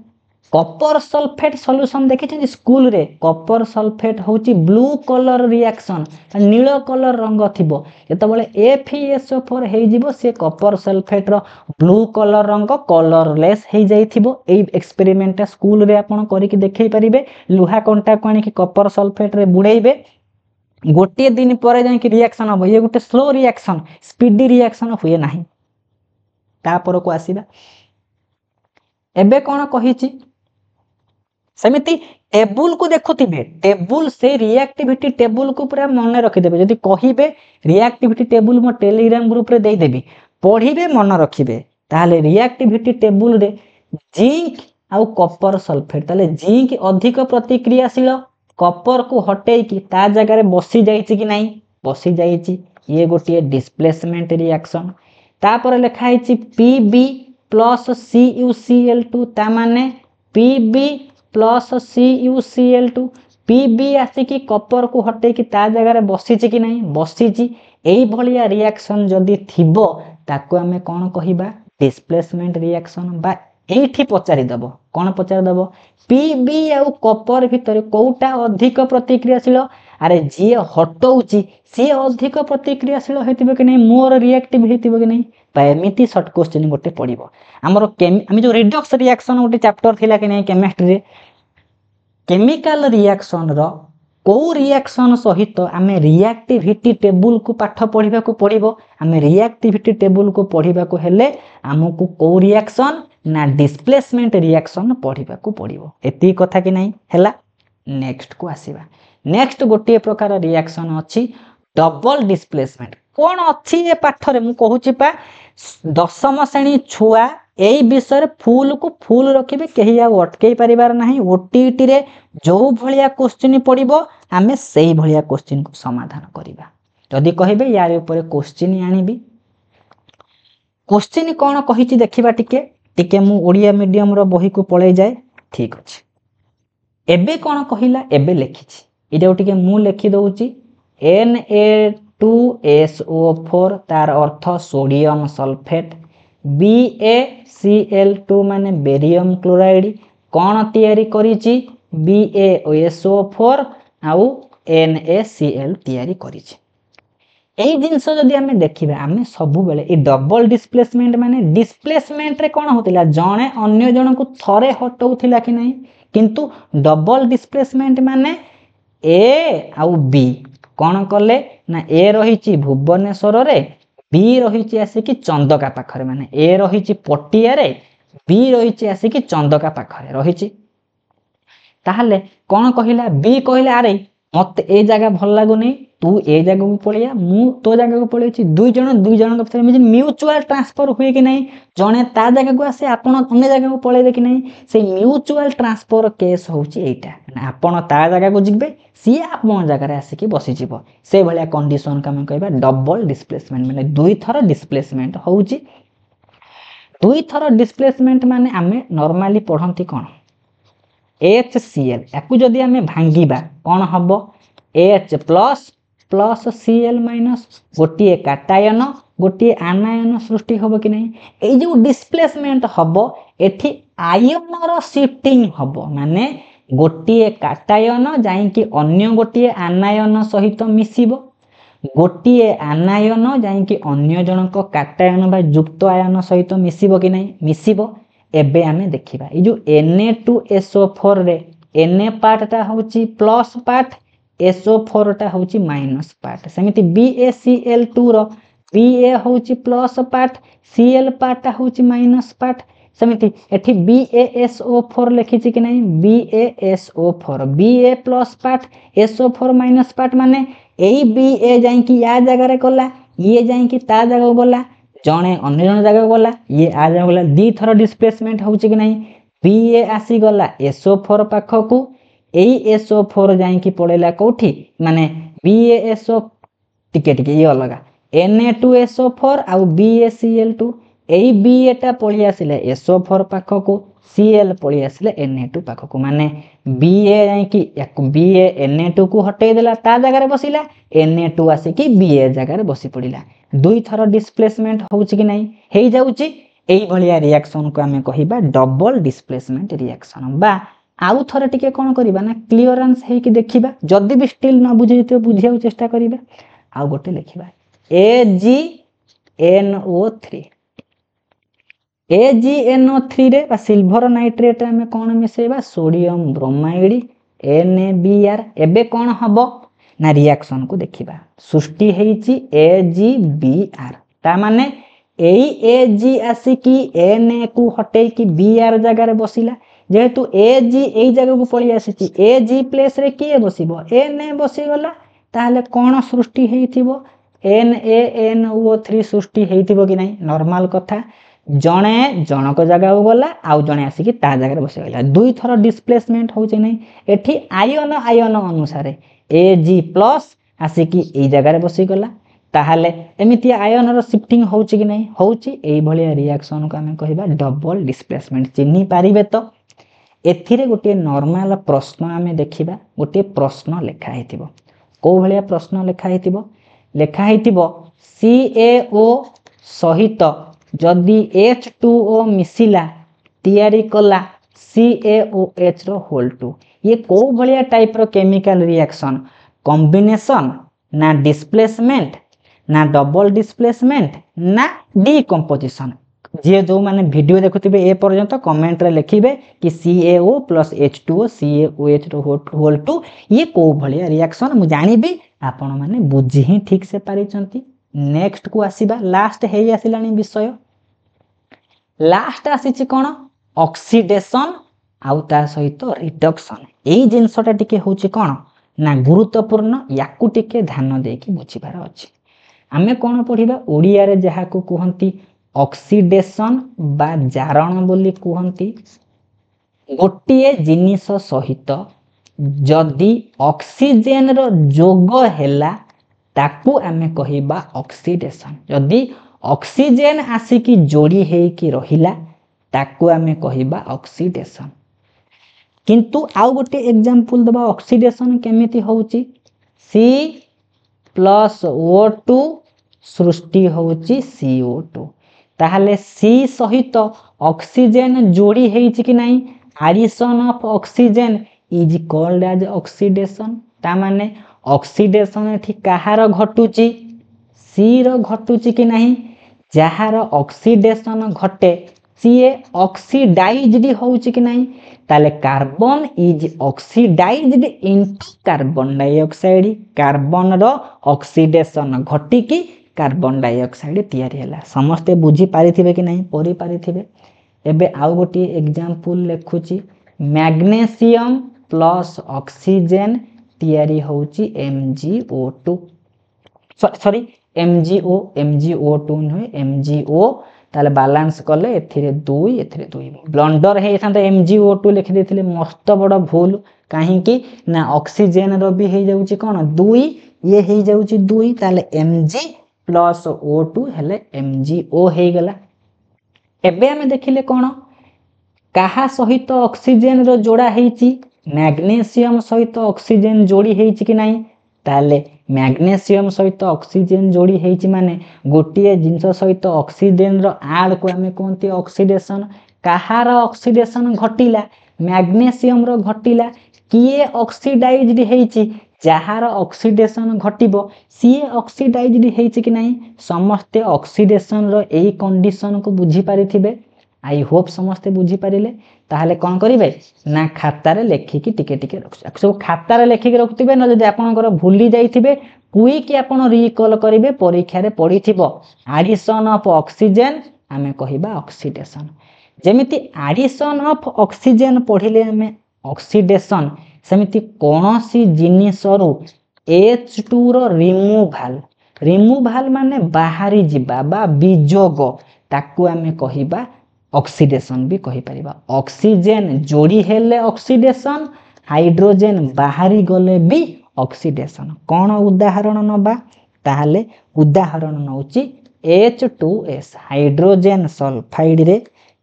कॉपर सल्फेट सॉल्यूशन देखिछन स्कूल रे कॉपर सल्फेट होची ब्लू कलर रिएक्शन नील कलर रंग थिबो जेतबेले FeSO4 हेइ जिवो से कॉपर सल्फेट रो ब्लू कलर रंग कलरलेस हेइ जाइथिबो। एई एक्सपेरिमेंट स्कूल रे आपण करी कि देखै परिबे लुहा कंटा को आनी कि कॉपर सल्फेट रे बुड़ेइबे गोटे दिन पर जाई कि रिएक्शन हो ये गोटे स्लो रिएक्शन स्पीडी रिएक्शन हुए नाही। तापर को आसीबा एबे कोन कहिछि सेमिति टेबुल को देखुथिबे टेबुल से रिएक्टिविटी टेबुल को पूरा मन रखिदेबे जदि कहिबे रिएक्टिविटी टेबुल मो टेलीग्राम ग्रुप रे देई देबी पढिबे मन रखिबे ताले रिएक्टिविटी टेबुल रे जिंक आउ कॉपर सल्फेट ताले जिंक अधिक प्रतिक्रियाशील कॉपर को हटेई कि ता जगह रे बसी जाइछि कि नहीं बसी जाइछि ये गोटे डिस्प्लेसमेंट रिएक्शन। तापर लिखा है Pb प्लस CuCl2 ता माने Pb प्लस CuCl2 Pb आसिकी कॉपर को हटे कि ता जगह रे बसीछि कि नहीं बसीछि एई भलिया रिएक्शन जदी थिबो ताको हमें कोन कहिबा डिस्प्लेसमेंट रिएक्शन बा एठी पचारि दबो कोन पचारि दबो Pb आ कॉपर भितर कोउटा अधिक प्रतिक्रियाशील अरे जी हटौची सी अधिक प्रतिक्रियाशील हेतिबो कि नहीं मोर रिएक्टिव हेतिबो कि नहीं एमिति शॉर्ट क्वेश्चन गोटे पड़िबो हमरो आम जो रिडक्स रिएक्शन गोटे चैप्टर थिला कि नहीं केमिस्ट्री रे केमिकल रिएक्शन रो को रिएक्शन सहित आमे रिएक्टिविटी टेबुल को पाठ पढ़िबा को पड़िबो आमे रिएक्टिविटी टेबुल को पढ़िबा को हेले हमकु को रिएक्शन ना डिस्प्लेसमेंट रिएक्शन पढ़िबा को पड़िबो एती कथा कि नहीं हैला। नेक्स्ट को आसीबा नेक्स्ट गोटे प्रकार रिएक्शन अछि डबल डिस्प्लेसमेंट कौन अच्छी ये पाठरे मु कहूची पा दशम श्रेणी छुआ एई विषय फुल को फुल रखिबे केही आ अटकई परिवार नाही ओटीटी रे जो भलिया क्वेश्चन पड़िबो आमे सेही भलिया क्वेश्चन को समाधान करिबा जदि कहिबे यार ऊपर क्वेश्चन आनिबी क्वेश्चन कौन कहिची देखिबा टिके मु ओडिया मीडियम रो बही को पळै जाय ठीक अछि एबे कौन कहिला एबे लिखिछि इडा टिके मु लिखि दउची Na2SO4 तार अर्थ सोडियम सल्फेट BaCl2 माने बेरियम क्लोराइड कौन तयारी करिछि BaSO4 आउ NaCl तयारी करिछि एई जिंस जदि हमें देखिबा हमें सब बेले ए डबल डिस्प्लेसमेंट माने डिस्प्लेसमेंट रे कोन होतिला जणे अन्य जण को थरे हटौथिला कि नहीं किंतु डबल डिस्प्लेसमेंट माने ए आउ बी कौन कले ना ए रहिछि भुवनेश्वर रे बी रहिछि आसिकी चंदका पाखरे माने ए रहिछि पटिया रे बी रहिछि आसिकी चंदका पाखरे रहिछि ताहले कौन कहिला बी कहिला अरे मत ए जगह भल लागुनी तू ए जगह को पळिया मु तो जगह को पळेछि दुई जण के भितर म्यूचुअल ट्रांसफर हुए कि नहीं जणे ता जगह को आसे आपण अन्य जगह को पळेबे कि नहीं से म्यूचुअल ट्रांसफर केस होउछि एटा आपण ता जगह को जिबे सी आपण जगह रे आसे कि बसि जिवो से भलिया कंडीशन का हम कहबा डबल डिस्प्लेसमेंट माने दुई थर डिस्प्लेसमेंट होउछि दुई थर डिस्प्लेसमेंट माने आमे नॉर्मली पढंती कोन HCl याकू जदि आमे भांगीबा कोन हबो H plus plus Cl minus गोटे काटायन गोटे आनायन सृष्टि हबो कि नहीं ए जो डिस्प्लेसमेंट हबो एठी आयन रो शिफ्टिंग हबो माने गोटे काटायन जाई कि अन्य गोटे आनायन सहित मिसिबो गोटे आनायन जाई कि अन्य जनक काटायन बा युक्त आयन सहित मिसिबो कि नहीं मिसिबो एबे आमे देखिबा ए जो Na2SO4 रे Na पार्ट ता होची प्लस पार्ट SO4 ता होची माइनस पार्ट सेमिति BaCl2 रो Ba होची प्लस पार्ट Cl पार्ट ता होची माइनस पार्ट सेमिति एठी BaSO4 लिखिछि कि नहीं BaSO4 Ba plus part SO4 minus part माने एई Ba जाई कि या जगह रे गला ये जाई कि ता जगह गला जणे अन्य जण जगह गला ये आ जगह गला दी थर डिस्प्लेसमेंट होउछि कि नहीं Ba आसी गला SO4 पाखो को एई SO4 जाई कि पड़ेला कोठी माने BaSO टिके ये अलगा Na2SO4 आउ BaCl2 एई Ba टा पळि आसिले SO4 पाखो को Cl पळि आसिले Na2 पाखो को माने Ba जाई कि Ba Na2 को हटै देला ता जगह रे बसिला Na2 आसी कि Ba जगह रे बसि पड़िला दुई थर डिस्प्लेसमेंट होउछि कि नहीं हेइ जाउछि एई भलिया रिएक्शन को हमें कहिबा डबल डिस्प्लेसमेंट रिएक्शन बा आउ थरे टिके कोन करिबा ना क्लियरेंस हेइ कि देखिबा जदी भी स्टिल न बुझिते बुझियाउ चेष्टा करिबा आउ गोटे लिखिबा AgNO3 रे बा सिल्वर नाइट्रेट हमें कोन मिसेबा सोडियम ब्रोमाइड NaBr एबे कोन हबो ना रिएक्शन को देखिबा सृष्टि हेइची AgBr ता माने एई Ag आसी कि Na को हटै कि Br जगह रे बसिला जेहेतु Ag एई जगह को पळि आसीची Ag प्लेस रे किए बसिबो Na बसि गला ताले कोन सृष्टि हेइथिबो NaNO3 सृष्टि हेइथिबो कि नहीं नॉर्मल कथा जणे जनक जगह गला आउ जणे आसी कि ता जगह रे बसि गला दुई थर डिस्प्लेसमेंट होउची नहीं एठी आयन अनुसार Ag प्लस आसी कि एई जगह रे बसि गला ताहाले एमिति आयन रो शिफ्टिंग होउची कि नहीं होउची एई भलिया रिएक्शन को हमें कहिबा डबल डिस्प्लेसमेंट चिन्ही पारिबे तो एथिरे गोटे नॉर्मल प्रश्न हमें देखिबा गोटे प्रश्न लेखा हेतिबो को भलिया प्रश्न लेखा हेतिबो CaO सहित जदि H2O मिसिला तयारी कला CaOH रो होल 2 ये को भलिया टाइप रो केमिकल रिएक्शन कॉम्बिनेशन ना डिस्प्लेसमेंट ना डबल डिस्प्लेसमेंट ना डिकम्पोजिशन जे जो माने वीडियो देखुथिबे ए पर्यंत कमेंट रे लिखिबे कि CaO प्लस H2O CaOH रो होल 2 ये को भलिया रिएक्शन मु जानिबी आपण माने बुझी ही ठीक से पारिचंती नेक्स्ट को आसीबा लास्ट हेई आसिलानी विषय लास्ट आसीची कोन ऑक्सीडेशन आउ ता सहित रिडक्शन एई जिंसटा टिके होची कोन ना गुरुत्वपूर्ण याकू टिके ध्यान देकी बुझिबार अछि आमे कौन पढ़िबा ओडिया रे जहा को कहंती ऑक्सीडेशन बा जारण बोली कहंती गोटिए जिनिस सहित जदि ऑक्सीजन रो जोग हैला ताकू आमे कहिबा ऑक्सीडेशन जदि ऑक्सीजन आसिकी जोड़ी हेकी रहिला ताकू आमे कहिबा ऑक्सीडेशन किंतु आउ गोटे एग्जांपल दबा ऑक्सीडेशन केमिति होउची सी प्लस O2 सृष्टि होउची CO2 ताहले सी सहित ऑक्सीजन जोड़ी हेची कि नहीं addition of oxygen is called as oxidation ता माने ऑक्सीडेशन एठी कहार घटुची सी रो घटुची कि नहीं जहार ऑक्सीडेशन घटे सीए ऑक्सीडाइज्ड होउची कि नहीं ताले carbon is oxidised into carbon dioxide carbon रो ऑक्सीडेशन घटी की कार्बन डाइऑक्साइड तैयारी हैला समस्ते बुझी पारिथिबे कि नहीं पढ़ी पारिथिबे एबे आउ गोटी एग्जांपल लिखुची मैग्नीशियम प्लस ऑक्सीजन तैयारी होउची MgO2 सॉरी MgO2 नहे MgO ताले बैलेंस कले एथिरे 2 एथिरे 2 ब्लंडर हे थांत MgO2 लिखि देथिले मस्त बड़ भूल काहे कि ना ऑक्सीजन रो भी हे जाउची कोन 2 ये हे जाउची 2 ताले Mg प्लस O2 हेले MgO हे गला एबे हमें देखिले कोन काहा सहित ऑक्सीजन रो जोड़ा हेची मैग्नीशियम सहित ऑक्सीजन जोड़ी हेची कि नहीं ताले मैग्नीशियम सहित ऑक्सीजन जोड़ी हेची माने गोटिए जिंस सहित ऑक्सीजन रो आड को हमें कोनती ऑक्सीडेशन काहार ऑक्सीडेशन घटिला मैग्नीशियम रो घटिला किए ऑक्सीडाइज्ड हेची जहार ऑक्सीडेशन घटिबो सी ऑक्सीडाइज्ड हेची कि नहीं समस्त ऑक्सीडेशन रो एई कंडीशन को बुझी पारिथिबे आई होप समस्ते बुझी पारिले ताहले कौन करिवे ना खाता रे लेखिकी टिके टिके रख सब खाता रे लेखिकी रखतिबे न जदि आपनकर भूली जाइथिबे क्विक आपन रिकॉल करिवे परीक्षा रे पढिथिबो एडिशन ऑफ ऑक्सीजन आमे कहिबा ऑक्सीडेशन जेमिति एडिशन ऑफ ऑक्सीजन पढिले हमें ऑक्सीडेशन सेमिति कोनोसी जिनिसरु H2 रो रिमूवाल माने बाहरी जिबा बा विजोग ताकू आमे कहिबा ऑक्सीडेशन भी कहि परिबा ऑक्सीजन जोड़ी हेले ऑक्सीडेशन हाइड्रोजन बाहरी गले भी ऑक्सीडेशन कोन उदाहरण नबा ताहले उदाहरण नउची H2S हाइड्रोजन सल्फाइड रे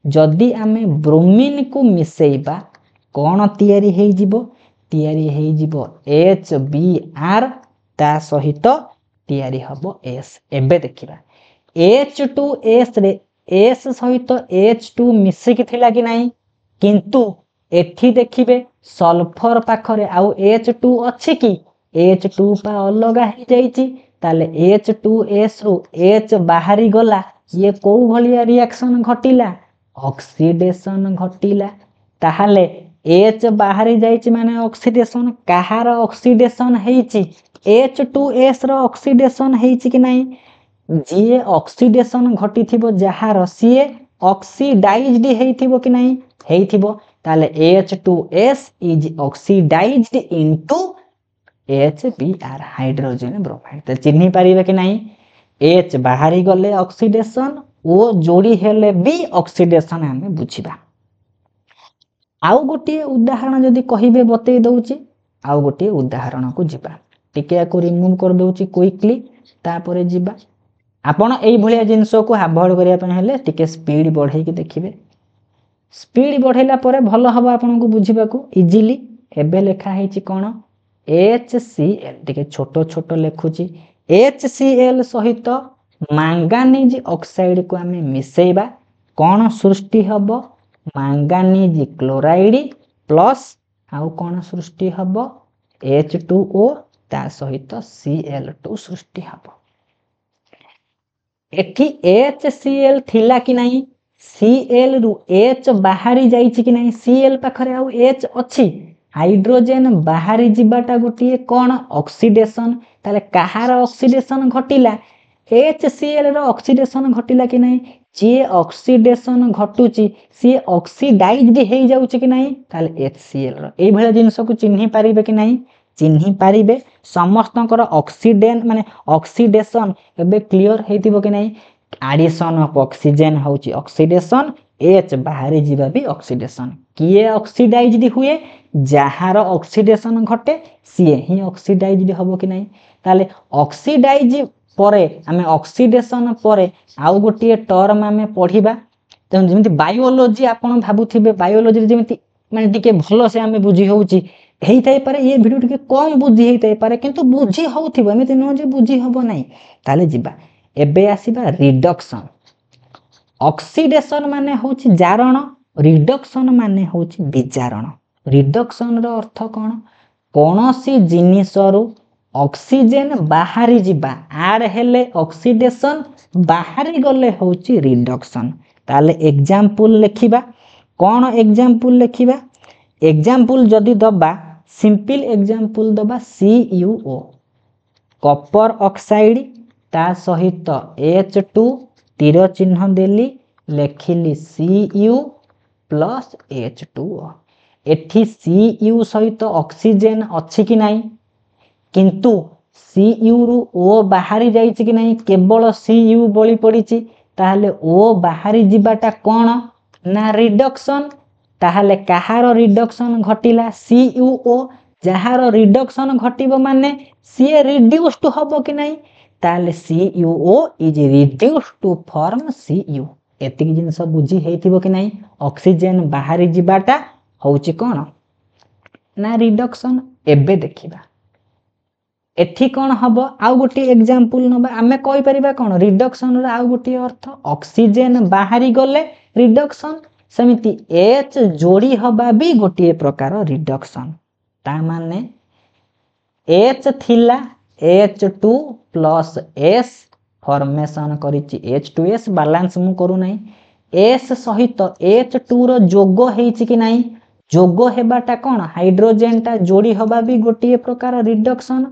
जदि आमे ब्रोमीन को मिसेइबा कोन तयारी हेई जिवो HBr ता सहित तयारी हबो S एबे देखिबा H2S रे S सहित H2 मिसिक थिला कि नहीं किंतु एठी देखिबे सल्फर पाखरे आउ H2 अछि कि H2 पा अलगा हे जाईची ताले H2S रु H बाहरी गला ये को भलिया रिएक्शन घटिला ऑक्सीडेशन घटिला ताहाले H बाहरी जाईची माने ऑक्सीडेशन काहार ऑक्सीडेशन हेची H2S रो ऑक्सीडेशन हेची कि नहीं जे ऑक्सीडेशन घटी थिबो जहार सीए ऑक्सीडाइज्ड हेइथिबो कि नहीं हेइथिबो ताले H2S is oxidised into HBr hydrogen bromide त चिन्हि पारिबे कि नहीं H बाहरी गले ऑक्सीडेशन ओ जोड़ी हेले भी ऑक्सीडेशन हमें बुझिबा आउ गोटे उदाहरण जदि कहिबे बतै दउची आउ गोटे उदाहरण को जिबा टिके को रिमूव कर दउची क्विकली तापरे जिबा आपण एई भलिया जिंस को अवॉइड करिया पय हेले टिके स्पीड बढ़ाई के देखिबे स्पीड बढ़ाइला परे भलो हबो आपण को बुझिबा को इजीली एबे लेखा हेची कोन HCl टिके छोटो छोटो लेखुची HCl सहित मैंगानीज ऑक्साइड को हमें मिसेइबा कोन सृष्टि हबो मैंगानीज क्लोराइड प्लस आउ कोन सृष्टि हबो H2O ता सहित Cl2 सृष्टि हबो एठी HCl थिला कि नहीं Cl रु H बाहरी जाईची कि नहीं Cl पाखरे आउ H अछि हाइड्रोजन बाहरी जिबाटा गोटिए कोन ऑक्सीडेशन ताले काहार ऑक्सीडेशन घटिला HCl रो ऑक्सीडेशन घटिला कि नहीं जे ऑक्सीडेशन घटुची सी ऑक्सीडाइज्ड हे जाउची कि नहीं ताले HCl रो एई भला जिंस को चिन्हि पारिबे कि नहीं चिन्हि पारिबे समस्तंकर ऑक्सीडेन माने ऑक्सीडेशन एबे क्लियर हेतिबो कि नहीं एडिशन ऑफ ऑक्सीजन होची ऑक्सीडेशन H बाहर जीवा भी ऑक्सीडेशन किए ऑक्सीडाइज्ड हुए जहार ऑक्सीडेशन घटे सीए ही ऑक्सीडाइज्ड हबो कि नहीं ताले ऑक्सीडाइज परे आमे ऑक्सीडेशन परे आउ गोटे टर्म आमे पढिबा त जेमिति बायोलॉजी आपण भाबुथिबे बायोलॉजी जेमिति माने टिके भलो से आमे बुझी होउची हेई थाई पारे ये वीडियो टिके कम बुझी हेई थाई पारे किंतु बुझी होउथिबो एमिति न जे बुझी हबो नहीं ताले जिबा एबे आसीबा रिडक्शन ऑक्सीडेशन माने होची जारण रिडक्शन माने होची विजारण रिडक्शन रो अर्थ कोन कोनोसी जिनिसरु ऑक्सीजन बाहरी जिबा आड हेले ऑक्सीडेशन बाहरी गले होची रिडक्शन ताले एग्जांपल लिखिबा कोन एग्जांपल लिखिबा एग्जांपल जदी दबा सिंपल एग्जांपल दबा CuO कॉपर ऑक्साइड ता सहित H2 तीर चिन्ह देली लेखिली Cu प्लस H2O एठी Cu सहित ऑक्सीजन अछि कि नाही किंतु Cu रु O बाहरी जाईछि कि नाही केवल Cu बळी पडिछि ताहले O बाहरी जिबाटा कोन ना रिडक्शन ताहले काहार रिडक्शन घटिला CuO जहार रिडक्शन घटिबो माने सी रिड्यूस्ड हबो कि नाही ताले CuO is reduced to form Cu एतिक जिंस बुझी हेतिबो कि नाही ऑक्सीजन बाहरी जिबाटा होउची कोन ना रिडक्शन एबे देखिबा एठी कोन हबो आउ गोटी एग्जांपल नबा आमे कहि परिबा कोन रिडक्शन रा आउ गोटी अर्थ ऑक्सीजन बाहरी गले रिडक्शन समिति H जोड़ी हबा भी गोटी प्रकार रिडक्शन ता माने H थिला H2 प्लस S फॉर्मेशन करिछि H2S बैलेंस मु करू नाही S सहित H2 रो जोग हेछि कि नाही जोग हेबाटा कोन हाइड्रोजन ता जोड़ी हबा भी गोटी प्रकार रिडक्शन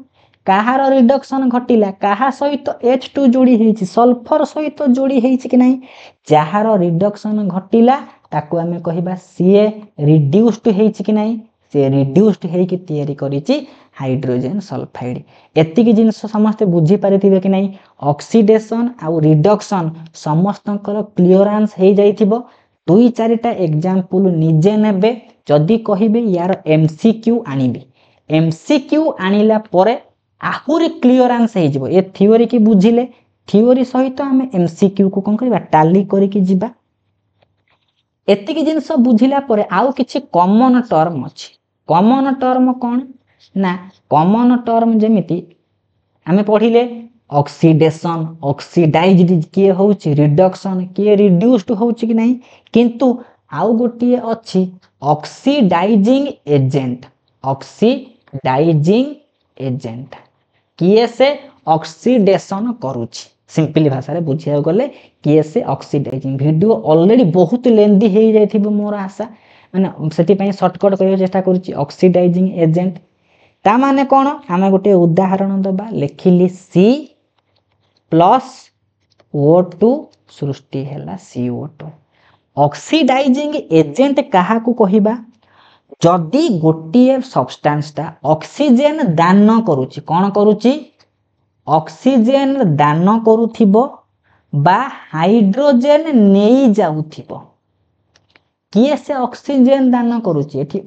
काहार रिडक्शन घटिला काहा सहित H2 जोड़ी हेछि सल्फर सहित जोड़ी हेछि कि नाही जहार रिडक्शन घटिला ताकू आमे कहिबा सीए रिड्यूस्ड हेछि कि नाही से रिड्यूस्ड हेइ कि तयारी करिछि हाइड्रोजन सल्फाइड एतिकी जिंस समस्त बुझी पारिथिबे कि नाही ऑक्सीडेशन आ रिडक्शन समस्तंकर क्लियरेंस हेइ जाइथिबो दुई चारिटा एग्जांपल निजे नेबे जदी कहिबे यार एमसीक्यू आनिबी एमसीक्यू आनिला परे आहुरी क्लियरेंस हेइ जिवो ए थ्योरी की बुझिले थ्योरी सहित आमे एमसीक्यू को कोन करबा टाली करी की जिबा एतिकी जिंस बुझिला परे आउ किछि कॉमन टर्म अछि कॉमन टर्म कोन ना कॉमन टर्म जेमिति आमे पढिले ऑक्सीडेशन ऑक्सीडाइज्ड किए होउची रिडक्शन किए रिड्यूस्ड होउची कि नाही किंतु आउ गोटी अछि ऑक्सीडाइजिंग एजेंट किए से ऑक्सीडेशन करूची सिंपली भाषा रे बुझिया गले किए से ऑक्सीडाइजिंग वीडियो ऑलरेडी बहुत लेंदी हे जाइथिबो मोर आशा माने सेति पई शॉर्टकट करियो चेष्टा करूची ऑक्सीडाइजिंग एजेंट ता माने कोन आमे गोटे उदाहरण दबा लेखिली C प्लस O2 सृष्टि हैला CO2 ऑक्सीडाइजिंग एजेंट काहा को कहिबा जदी गोटिए सब्सटेंस ता ऑक्सीजन दान करूची कोन करूची ऑक्सीजन दान करूथिबो बा हाइड्रोजन नेई जाउथिबो किए से ऑक्सीजन दान करूची एठी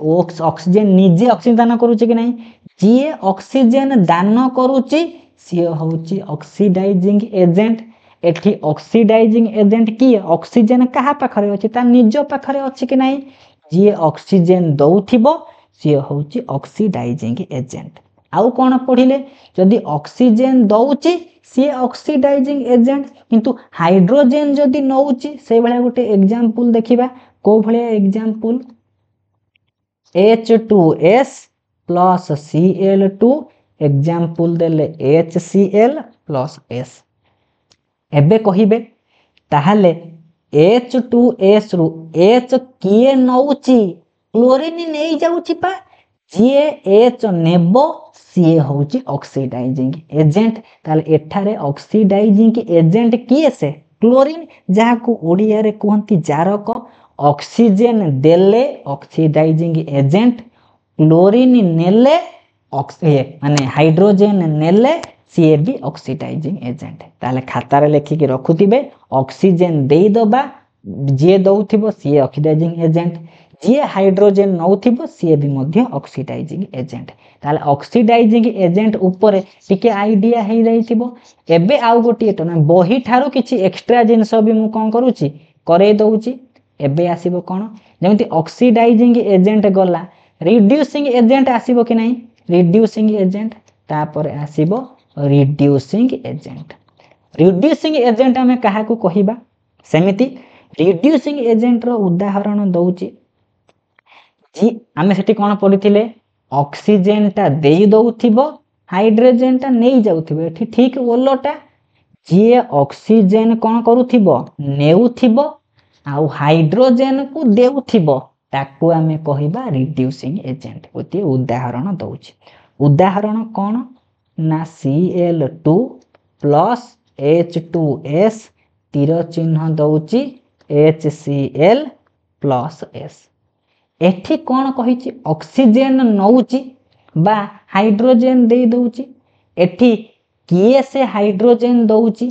ऑक्सीजन निजे ऑक्सीजन दान करूची कि नहीं जे ऑक्सीजन दान करूची से होउची ऑक्सीडाइजिंग एजेंट एठी ऑक्सीडाइजिंग एजेंट की ऑक्सीजन कहा पाखरे अछि ता निजो पाखरे अछि कि नहीं जे ऑक्सीजन दउथिबो से होउची ऑक्सीडाइजिंग एजेंट आउ कोन पढिले जदी ऑक्सीजन दउची से ऑक्सीडाइजिंग एजेंट किंतु हाइड्रोजन जदी नउची से भले गोटे एग्जांपल देखिबा को भले example H2S plus Cl2 example देले HCl प्लस S एबे कहिबे ताहाले H2S रु H किए नउची क्लोरीन नै जाउची पा जे H नेबो सी होउची ऑक्सीडाइजिंग एजेंट ताले एठारे ऑक्सीडाइजिंग एजेंट किए से क्लोरीन जहा को ओडिया रे कहंती जारक ऑक्सीजन देले ऑक्सीडाइजिंग एजेंट क्लोरीन नेले माने हाइड्रोजेन नेले सीए भी ऑक्सीडाइजिंग एजेंट ताले खातार लेखिकी रखुथिबे ऑक्सीजन देई दबा जे दउथिबो सीए ऑक्सीडाइजिंग एजेंट जे हाइड्रोजेन नउथिबो सीए भी मध्य ऑक्सीडाइजिंग एजेंट ताले ऑक्सीडाइजिंग एजेंट ऊपर टिके आईडिया हे जाइथिबो एबे आउ गोटी तो बही ठारो किछि एक्स्ट्रा जिंस भी मु कोन करूची करे दउची एबे आसीबो कोन जेमति ऑक्सीडाइजिंग एजेंट गला रिड्यूसिंग एजेंट आसीबो कि नहीं रिड्यूसिंग एजेंट तापर आसीबो रिड्यूसिंग एजेंट रिड्यूसिंग एजेंट हमें कहा को कहिबा सेमिति रिड्यूसिंग एजेंट रो उदाहरण दउची जी आमे सेठी कोन पढिथिले ऑक्सीजन ता देई दउथिबो हाइड्रोजन ता नेई जाउथिबो एठी ठीक ओलोटा जे ऑक्सीजन कोन करूथिबो नेउथिबो आउ हाइड्रोजन को देउथिबो ताकू आमे कहिबा रिड्यूसिंग एजेंट ओती उदाहरण दउची उदाहरण कोन ना Cl2 प्लस H2S तीर चिन्ह दउची HCl प्लस S एठी कोन कहिची ऑक्सीजन नउची बा हाइड्रोजन देई दउची एठी किए से हाइड्रोजन दउची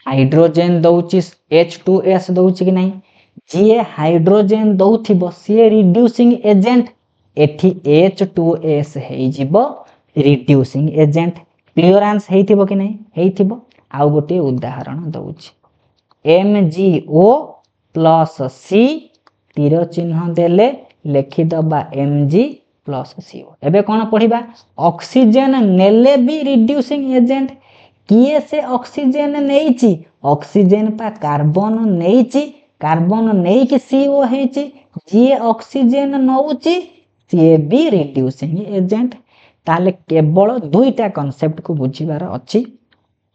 हाइड्रोजन दउची H2S दउची कि नहीं जे हाइड्रोजन दउथिबो से रिड्यूसिंग एजेंट एठी H2S हेई जिवो रिड्यूसिंग एजेंट क्लियरेंस हेइथिबो कि नहीं हेइथिबो आउ गोटे उदाहरण दउची MgO प्लस C तीर चिन्ह देले लेखि दबा Mg प्लस CO एबे कोन पढिबा ऑक्सीजन नेले भी रिड्यूसिंग एजेंट किए से ऑक्सीजन नेइची ऑक्सीजन पा कार्बन नेइची कार्बन नेई कि CO हेची जे ऑक्सीजन नउची से भी रिड्यूसिंग एजेंट ताले केवल दुईटा कांसेप्ट को बुझिबार अछि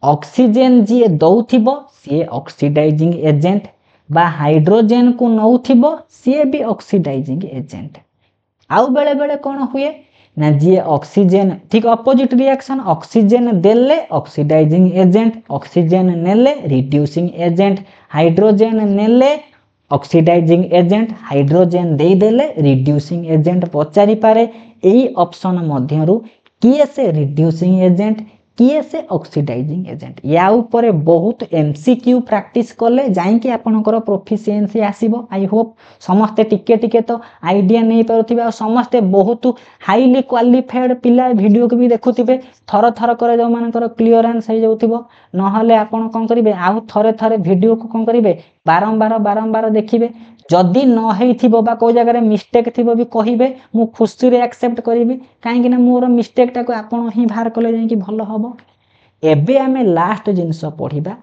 ऑक्सीजन जे दउथिबो से ऑक्सीडाइजिंग एजेंट बा हाइड्रोजन को नउथिबो से भी ऑक्सीडाइजिंग एजेंट आउ बेले बेले कोन हुए ना जे ऑक्सीजन ठीक ऑपोजिट रिएक्शन ऑक्सीजन देले ऑक्सीडाइजिंग एजेंट ऑक्सीजन नेले रिड्यूसिंग एजेंट हाइड्रोजन नेले ऑक्सीडाइजिंग एजेंट हाइड्रोजन दे देले रिड्यूसिंग एजेंट पचारि पारे एई ऑप्शन मध्यरु किए से रिड्यूसिंग एजेंट किए से ऑक्सीडाइजिंग एजेंट या ऊपर बहुत एमसीक्यू प्रैक्टिस कले जाई कि आपनकर प्रोफिशिएंसी आसीबो आई होप समस्त टिके टिके तो आईडिया नै परथिबा समस्त बहुत हाईली क्वालिफाइड पिला वीडियो को भी देखुथिबे थर थर करे जो मानकर क्लियरेंस हे जाउथिबो नहले आपन कोन करिवे आउ थरे थरे वीडियो को कोन करिवे बारंबार देखिबे जदि न हेइथिबो बा को जगह रे मिस्टेक थिबो भी कहिबे मु खुशी रे एक्सेप्ट करिवि काहे कि ना मोर मिस्टेक टा को आपन ही बाहर कले जाई कि भलो हबो एबे हमें लास्ट जिंस पढिबा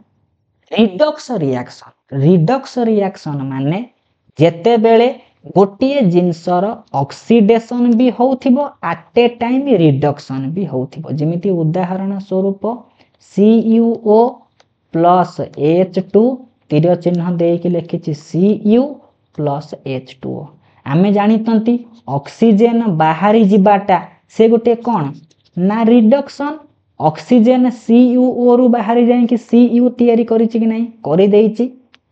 रिडक्स रिएक्शन माने जेते बेले गोटिए जिंसर ऑक्सीडेशन भी होउथिबो एट ए टाइम रिडक्शन भी होउथिबो जेमिति उदाहरण स्वरूप CuO प्लस H2 तीर चिन्ह देकी लिखिछि Cu प्लस H2O आमे जानितंती ऑक्सीजन बाहरी जिबाटा से गोटे कोन ना रिडक्शन ऑक्सीजन CuO रु बाहरी जाई कि Cu तयारी करिछि कि नहीं करि देइछि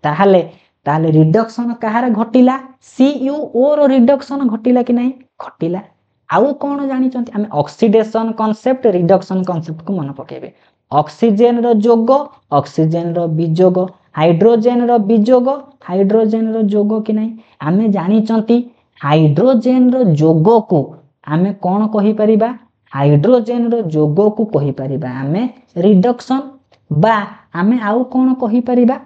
ताहाले रिडक्शन कहार घटिला CuO रो रिडक्शन घटिला कि नहीं घटिला आउ कोन जानिचंती आमे ऑक्सीडेशन कांसेप्ट रिडक्शन कांसेप्ट को मन पकेबे ऑक्सीजन रो जोग ऑक्सीजन रो विजोग हाइड्रोजन रो विजोग हाइड्रोजन रो जोग कि नहीं आमे जानिचंती हाइड्रोजन रो जोग को आमे कोन कहि परिबा हाइड्रोजन रो जोग को कहि परिबा आमे रिडक्शन बा आमे आउ कोन कहि परिबा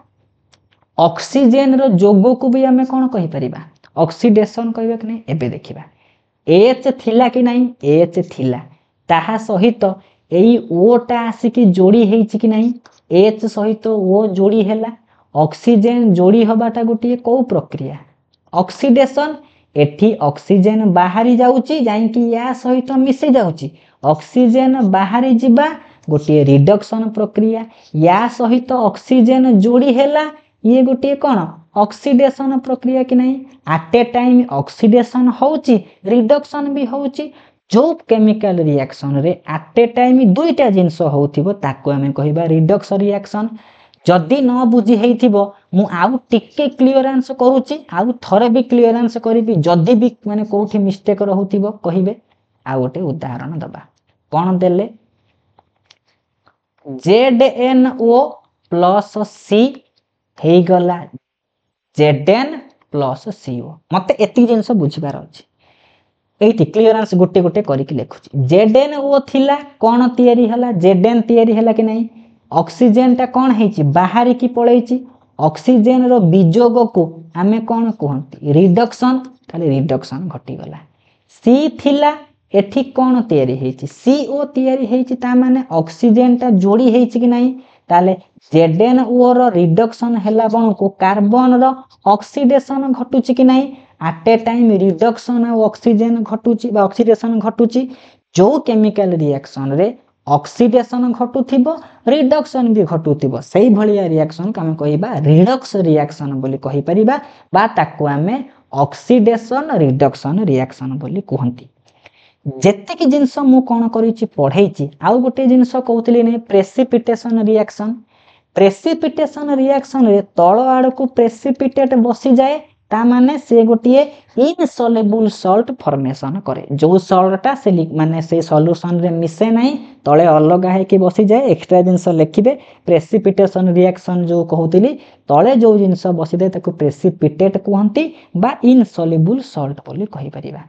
ऑक्सीजन रो जोग को भी आमे कोन कहि परिबा ऑक्सीडेशन कहबे कि नहीं एबे देखिबा H थिला कि नहीं H थिला ताहा सहित एई O टा आसी कि जोड़ी हेछि कि नहीं H सहित O जोड़ी हेला ऑक्सीजन जोड़ी हबाटा गोटिए को प्रक्रिया ऑक्सीडेशन एठी ऑक्सीजन बाहरी जाउची जाई कि या सहित मिसि जाउची ऑक्सीजन बाहरी जिबा गोटिए रिडक्शन प्रक्रिया या सहित ऑक्सीजन जोड़ी हेला ये गोटिए कोन ऑक्सीडेशन प्रक्रिया कि नहीं एट ए टाइम ऑक्सीडेशन होउची रिडक्शन भी होउची जो केमिकल रिएक्शन रे एट ए टाइम दुईटा जिंस होउथिबो ताको हमें कहिबा रिडक्स रिएक्शन जदि न बुझी हेइथिबो मु आउ टिके क्लियरेंस करूची आउ थरे भी क्लियरेंस करिबी जदि भी माने कोठी मिस्टेक रहउथिबो कहिबे आ गोटे उदाहरण दबा कौन देले ZnO प्लस सी हे गला Zn प्लस CO मते एति जिंस बुझिबार अछि एइति क्लियरेंस गोटे गोटे करिकि लेखुछि ZnO थिला कोन तयारी हला Zn तयारी हला कि नहीं ऑक्सीजन ता कोन हेछि बाहर की पळैछि ऑक्सीजन रो विजोग को आमे कोन कहंती रिडक्शन ताले रिडक्शन घटी गला C थिला एठी कोन तयारी हेछि CO तयारी हेछि ता माने ऑक्सीजन ता जोड़ी हेछि कि नहीं ताले ZnO रो रिडक्शन हला बण को कार्बन रो ऑक्सीडेशन घटुछि कि नहीं at a time रिडक्शन और ऑक्सीजन घटुछि बा ऑक्सीडेशन घटुछि जो केमिकल रिएक्शन रे ऑक्सीडेशन घटुथिबो रिडक्शन भी घटुथिबो सेही भलिया रिएक्शन का हम कहिबा रिडक्स रिएक्शन बोली कहि परिबा बा ताको हमें ऑक्सीडेशन रिडक्शन रिएक्शन बोली कहंती जेते कि जिंस मु कोन करिछि पढैछि आउ गोटे जिंस कहउतली नै प्रेसिपिटेशन रिएक्शन रे तळ आड़ को प्रेसिपिटेट बसी जाए ता माने से गोटिए इनसॉल्युबल सॉल्ट फॉर्मेशन करे जो सॉल्टटा से माने से सॉल्यूशन रे मिसे नाही तळे अलगा है कि बसी जाए एक्स्ट्रा जिंस लिखिबे प्रेसिपिटेशन रिएक्शन जो कहउतली तळे जो जिंस बसी दे ताको प्रेसिपिटेट कहंती बा इनसॉल्युबल सॉल्ट बोली कहि परिबा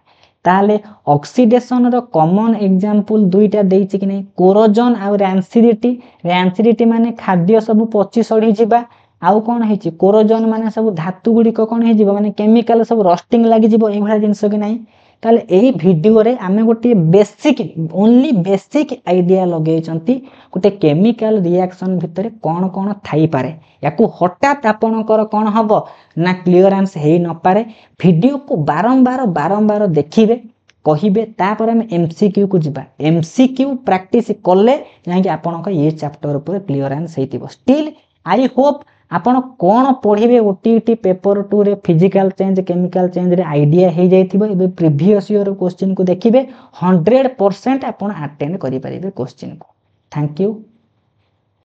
ताले ऑक्सीडेशन रो कॉमन एग्जांपल दुईटा देइछि कि नै कोरोजन आ रैंसिडिटी माने खाद्य सब पची सड़ी जिबा आउ कोन हेछि कोरोजन माने सब धातु गुडी को कोन हे जिवो माने केमिकल सब रस्टिंग लागि जिवो ए भला जिंस कि नै ताले एही वीडियो रे आमे गोटे बेसिक ओनली बेसिक आईडिया लगै चंती गोटे केमिकल रिएक्शन भितरे कोन कोन थाई पारे याकू हठात आपनकर कोन हबो ना क्लियरेंस हेई न पारे वीडियो को बारंबार देखिबे कहिबे तापर हम एमसीक्यू को जिबा एमसीक्यू प्रैक्टिस करले जाके आपनका ये चैप्टर ऊपर क्लियरेंस हेतिबो स्टिल आई होप आपण कोन पढिबे ओटीटी पेपर 2 रे फिजिकल चेंज केमिकल चेंज रे आईडिया हे जाइथिबो एबे प्रीवियस ईयर क्वेश्चन को देखिबे 100% आपण अटेंड करि परिबे क्वेश्चन को थैंक यू।